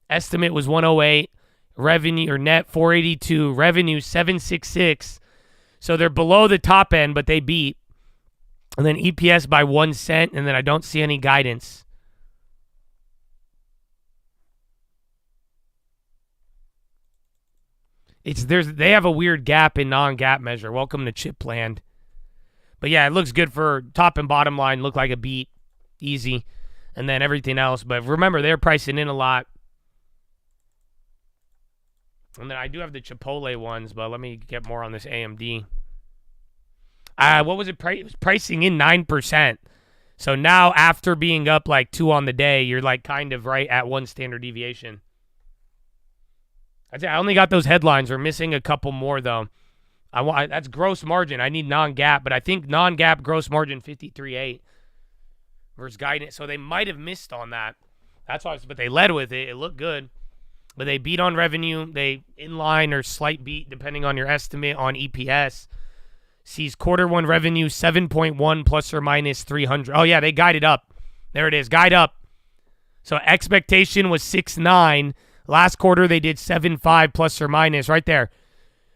Estimate was 108. Revenue or net 482. Revenue 766. So they're below the top end, but they beat. And then EPS by 1 cent, and then I don't see any guidance. They have a weird gap in non-gap measure. Welcome to Chipland. But yeah, it looks good for top and bottom line. Look like a beat, easy, and then everything else. But remember, they're pricing in a lot. And then I do have the Chipotle ones, but let me get more on this AMD. What was it? It was pricing in 9%. So now after being up like 2 on the day, you're like kind of right at 1 standard deviation. I only got those headlines. We're missing a couple more though. That's gross margin. I need non-GAAP, but I think non-GAAP gross margin 53.8 versus guidance. So they might have missed on that. That's why. But they led with it. It looked good. But they beat on revenue. They inline or slight beat depending on your estimate on EPS. Sees Q1 revenue 7.1 plus or minus 300. Oh yeah, they guided up. There it is. Guide up. So expectation was 6.9. Last quarter they did 7.5 plus or minus right there.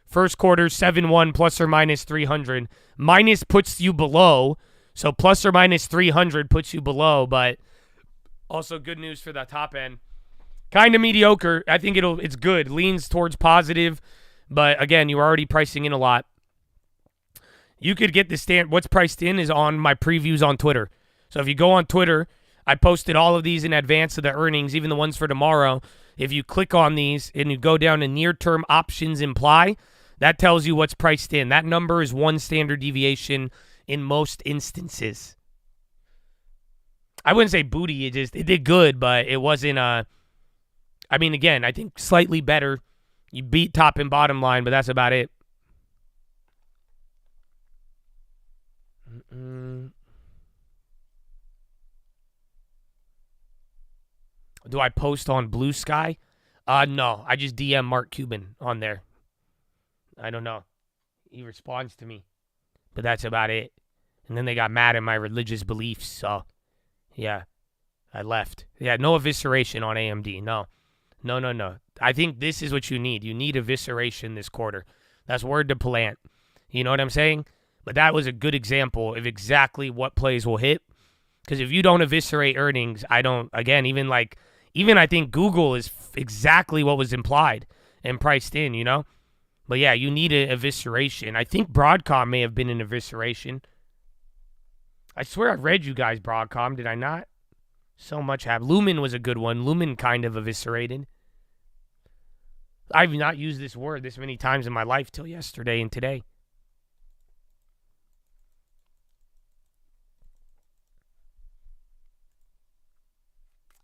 First quarter 7.1 plus or minus 300. Minus puts you below. So plus or minus 300 puts you below, but also good news for the top end. Kind of mediocre. I think it's good. Leans towards positive, but again, you're already pricing in a lot. You could get the what's priced in is on my previews on Twitter. So if you go on Twitter, I posted all of these in advance of the earnings, even the ones for tomorrow. If you click on these and you go down to near-term options imply, that tells you what's priced in. That number is 1 standard deviation in most instances. I wouldn't say booty. It did good, but it wasn't I mean, again, I think slightly better. You beat top and bottom line, but that's about it. Do I post on Blue Sky? No. I just DM Mark Cuban on there. I don't know. He responds to me. But that's about it. And then they got mad at my religious beliefs, so yeah. I left. Yeah, no evisceration on AMD. No. No. I think this is what you need. You need evisceration this quarter. That's word to plant. You know what I'm saying? But that was a good example of exactly what plays will hit. Because if you don't eviscerate earnings, even I think Google is exactly what was implied and priced in, you know? But yeah, you need an evisceration. I think Broadcom may have been an evisceration. I swear I read you guys Broadcom, did I not? So much have. Lumen was a good one. Lumen kind of eviscerated. I've not used this word this many times in my life till yesterday and today.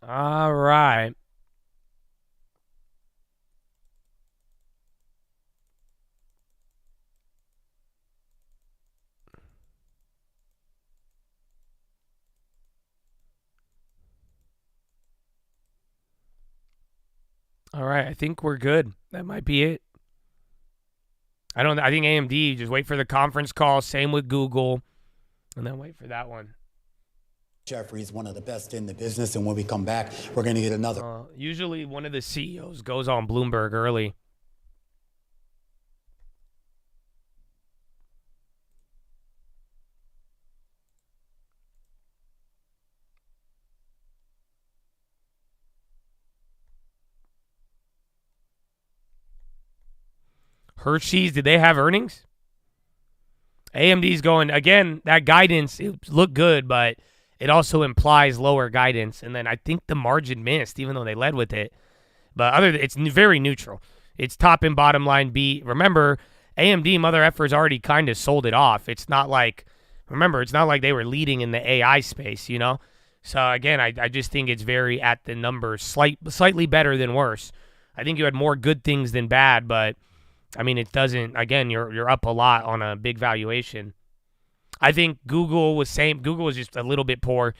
All right. All right, I think we're good. That might be it. I think AMD, just wait for the conference call. Same with Google. And then wait for that one. Jeffrey's one of the best in the business, and when we come back, we're going to get another. Usually one of the CEOs goes on Bloomberg early. Hershey's, did they have earnings? AMD's going, again, that guidance, it looked good, but it also implies lower guidance. And then I think the margin missed, even though they led with it. But it's very neutral. It's top and bottom line beat. Remember, AMD, mother efforts already kind of sold it off. It's not like they were leading in the AI space, you know? So, again, I just think it's very at the numbers, slightly better than worse. I think you had more good things than bad, but I mean, it doesn't, again, you're up a lot on a big valuation. I think Google was just a little bit poor,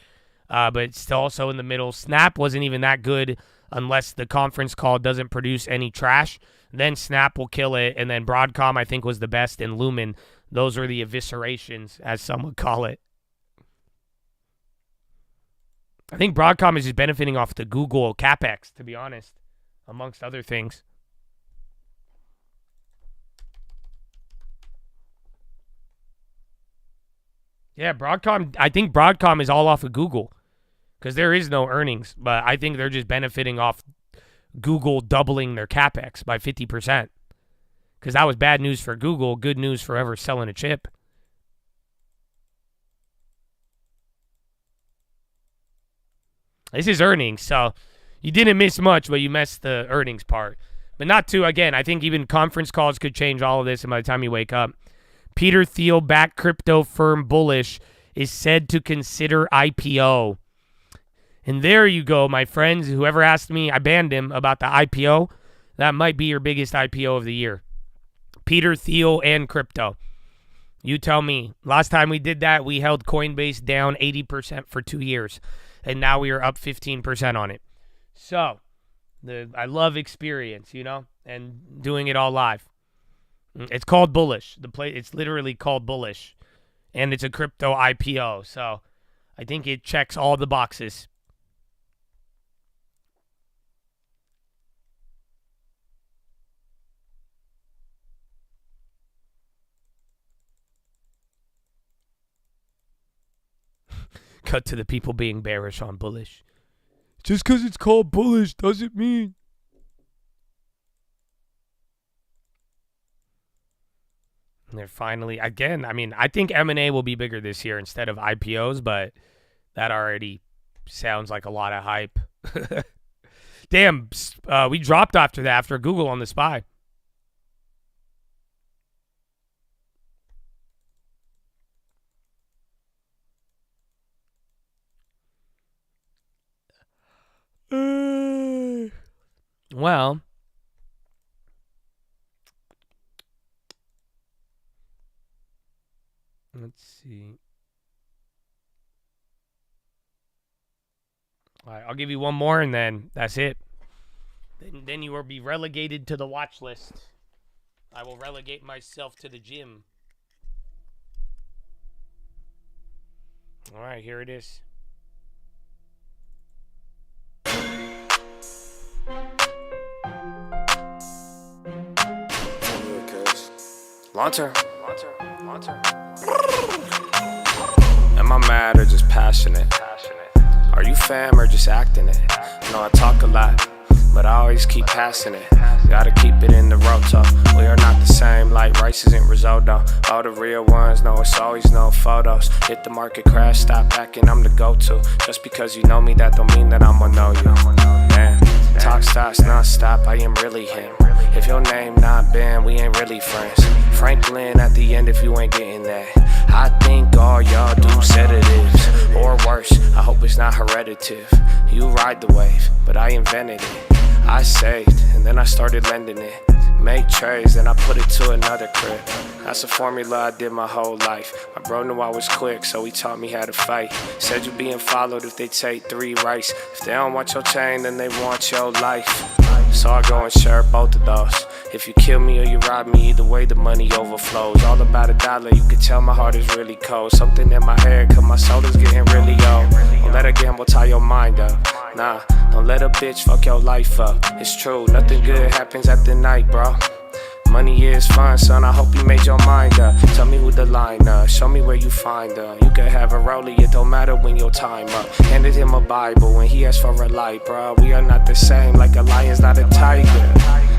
but it's still also in the middle. Snap wasn't even that good unless the conference call doesn't produce any trash. Then Snap will kill it, and then Broadcom, I think, was the best, and Lumen. Those are the eviscerations, as some would call it. I think Broadcom is just benefiting off the Google CapEx, to be honest, amongst other things. Yeah, Broadcom, I think Broadcom is all off of Google because there is no earnings, but I think they're just benefiting off Google doubling their CapEx by 50%. because that was bad news for Google, good news for whoever selling a chip. This is earnings, so you didn't miss much, but you missed the earnings part. But not too, again, I think even conference calls could change all of this, and by the time you wake up. Peter Thiel, backed crypto firm bullish, is said to consider IPO. And there you go, my friends. Whoever asked me, I banned him about the IPO. That might be your biggest IPO of the year. Peter Thiel and crypto. You tell me. Last time we did that, we held Coinbase down 80% for 2 years. And now we are up 15% on it. So, I love experience, and doing it all live. It's called bullish. It's literally called bullish. And it's a crypto IPO. So, I think it checks all the boxes. Cut to the people being bearish on bullish. Just because it's called bullish doesn't mean. And they're finally, again, I think M&A will be bigger this year instead of IPOs, but that already sounds like a lot of hype. Damn, we dropped after that, after Google on the SPY. Well, let's see. All right, I'll give you one more, and then that's it. Then you will be relegated to the watch list. I will relegate myself to the gym. All right, here it is. Long term. Am I mad or just passionate? Are you fam or just acting it? No, I talk a lot, but I always keep passing it. Gotta keep it in the roto. We are not the same, like rice isn't risotto. All the real ones know it's always no photos. Hit the market crash, stop backing, I'm the go-to. Just because you know me, that don't mean that I'ma know you. Man, talk stops non-stop, I am really him. If your name not Ben, we ain't really friends. Franklin at the end if you ain't getting that. I think all y'all do sedatives, or worse, I hope it's not hereditive. You ride the wave, but I invented it. I saved, and then I started lending it. Make trades, then I put it to another crib. That's a formula I did my whole life. My bro knew I was quick, so he taught me how to fight. Said you being followed if they take 3 rights. If they don't want your chain, then they want your life. So I go and share both of those. If you kill me or you rob me, either way the money overflows. All about $1, you can tell my heart is really cold. Something in my head, cause my soul is getting really old. Don't let a gamble tie your mind up. Nah, don't let a bitch fuck your life up. It's true, nothing good happens at the night, bro. Money is fun, son, I hope you made your mind up. Tell me who the line up, show me where you find her. You can have a rollie, it don't matter when your time up. Handed him a Bible when he asked for a light, bro. We are not the same, like a lion's not a tiger.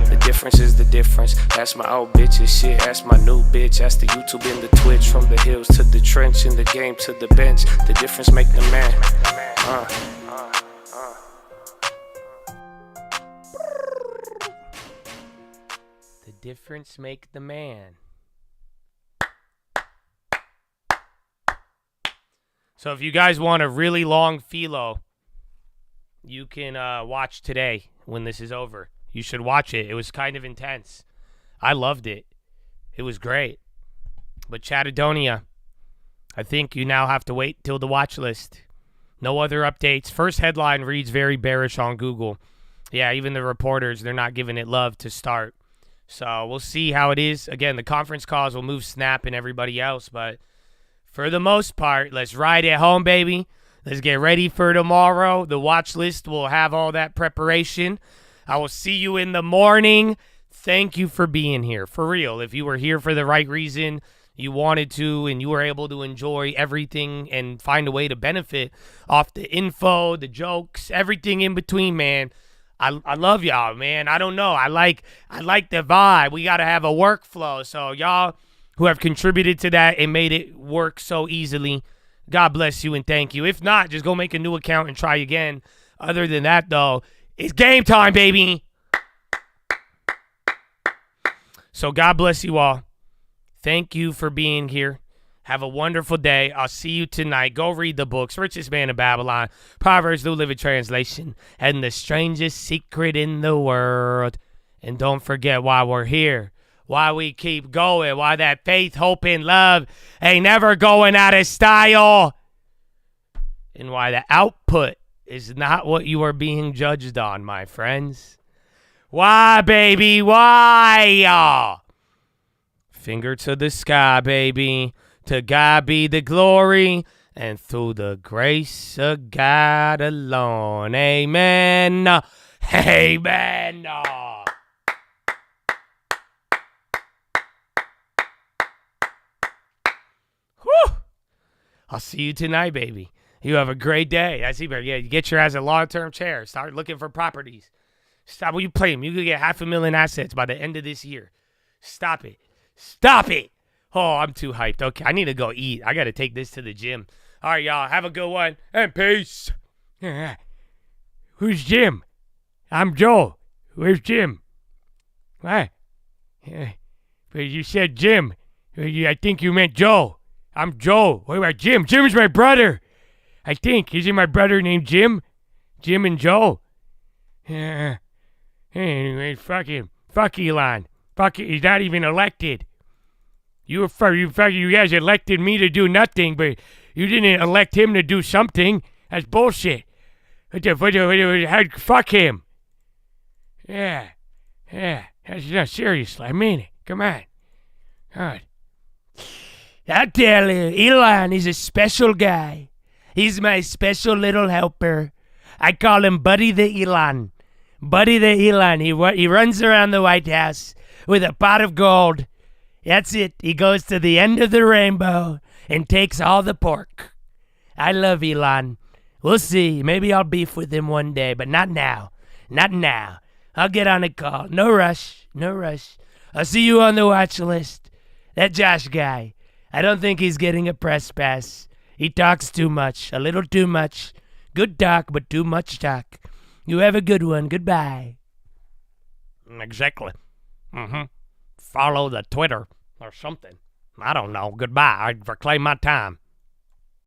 The difference is the difference. Ask my old bitches shit, ask my new bitch. Ask the YouTube and the Twitch. From the hills to the trench, in the game to the bench. The difference make the man. The difference make the man. So if you guys want a really long PHILO, you can watch today when this is over. You should watch it. It was kind of intense. I loved it. It was great. But Chattadonia, I think you now have to wait till the watch list. No other updates. First headline reads very bearish on Google. Yeah, even the reporters, they're not giving it love to start. So we'll see how it is. Again, the conference calls will move Snap and everybody else. But for the most part, let's ride it home, baby. Let's get ready for tomorrow. The watch list will have all that preparation. I will see you in the morning. Thank you for being here. For real. If you were here for the right reason, you wanted to, and you were able to enjoy everything and find a way to benefit off the info, the jokes, everything in between, man, I love y'all, man. I don't know. I like the vibe. We got to have a workflow. So y'all who have contributed to that and made it work so easily, God bless you and thank you. If not, just go make a new account and try again. Other than that, though, it's game time, baby. So God bless you all. Thank you for being here. Have a wonderful day. I'll see you tonight. Go read the books. Richest Man in Babylon, Proverbs, New Living Translation, and The Strangest Secret in the World. And don't forget why we're here, why we keep going, why that faith, hope, and love ain't never going out of style, and why the output is not what you are being judged on, my friends. Why, baby? Why? Finger to the sky, baby. To God be the glory, and through the grace of God alone. Amen. Amen. Whew. I'll see you tonight, baby. You have a great day. I see, baby. Yeah, you get your ass a long-term chair. Start looking for properties. Stop. What you playing? You could get 500,000 assets by the end of this year. Stop it. Stop it. Oh, I'm too hyped. Okay, I need to go eat. I got to take this to the gym. All right, y'all. Have a good one. And peace. Who's Jim? I'm Joe. Where's Jim? What? But you said Jim. I think you meant Joe. I'm Joe. What about Jim? Jim's my brother. I think. Isn't my brother named Jim? Jim and Joe? Anyway, fuck him. Fuck Elon. Fuck it. He's not even elected. You guys elected me to do nothing, but you didn't elect him to do something. That's bullshit. Fuck him. Yeah. That's not seriously. I mean it. Come on. God. I tell you, Elon is a special guy. He's my special little helper. I call him Buddy the Elon. Buddy the Elon. He runs around the White House with a pot of gold. That's it. He goes to the end of the rainbow and takes all the pork. I love Elon. We'll see. Maybe I'll beef with him one day, but not now. Not now. I'll get on a call. No rush. No rush. I'll see you on the watch list. That Josh guy. I don't think he's getting a press pass. He talks too much. A little too much. Good talk, but too much talk. You have a good one. Goodbye. Exactly. Follow the Twitter or something. I don't know. Goodbye. I reclaim my time.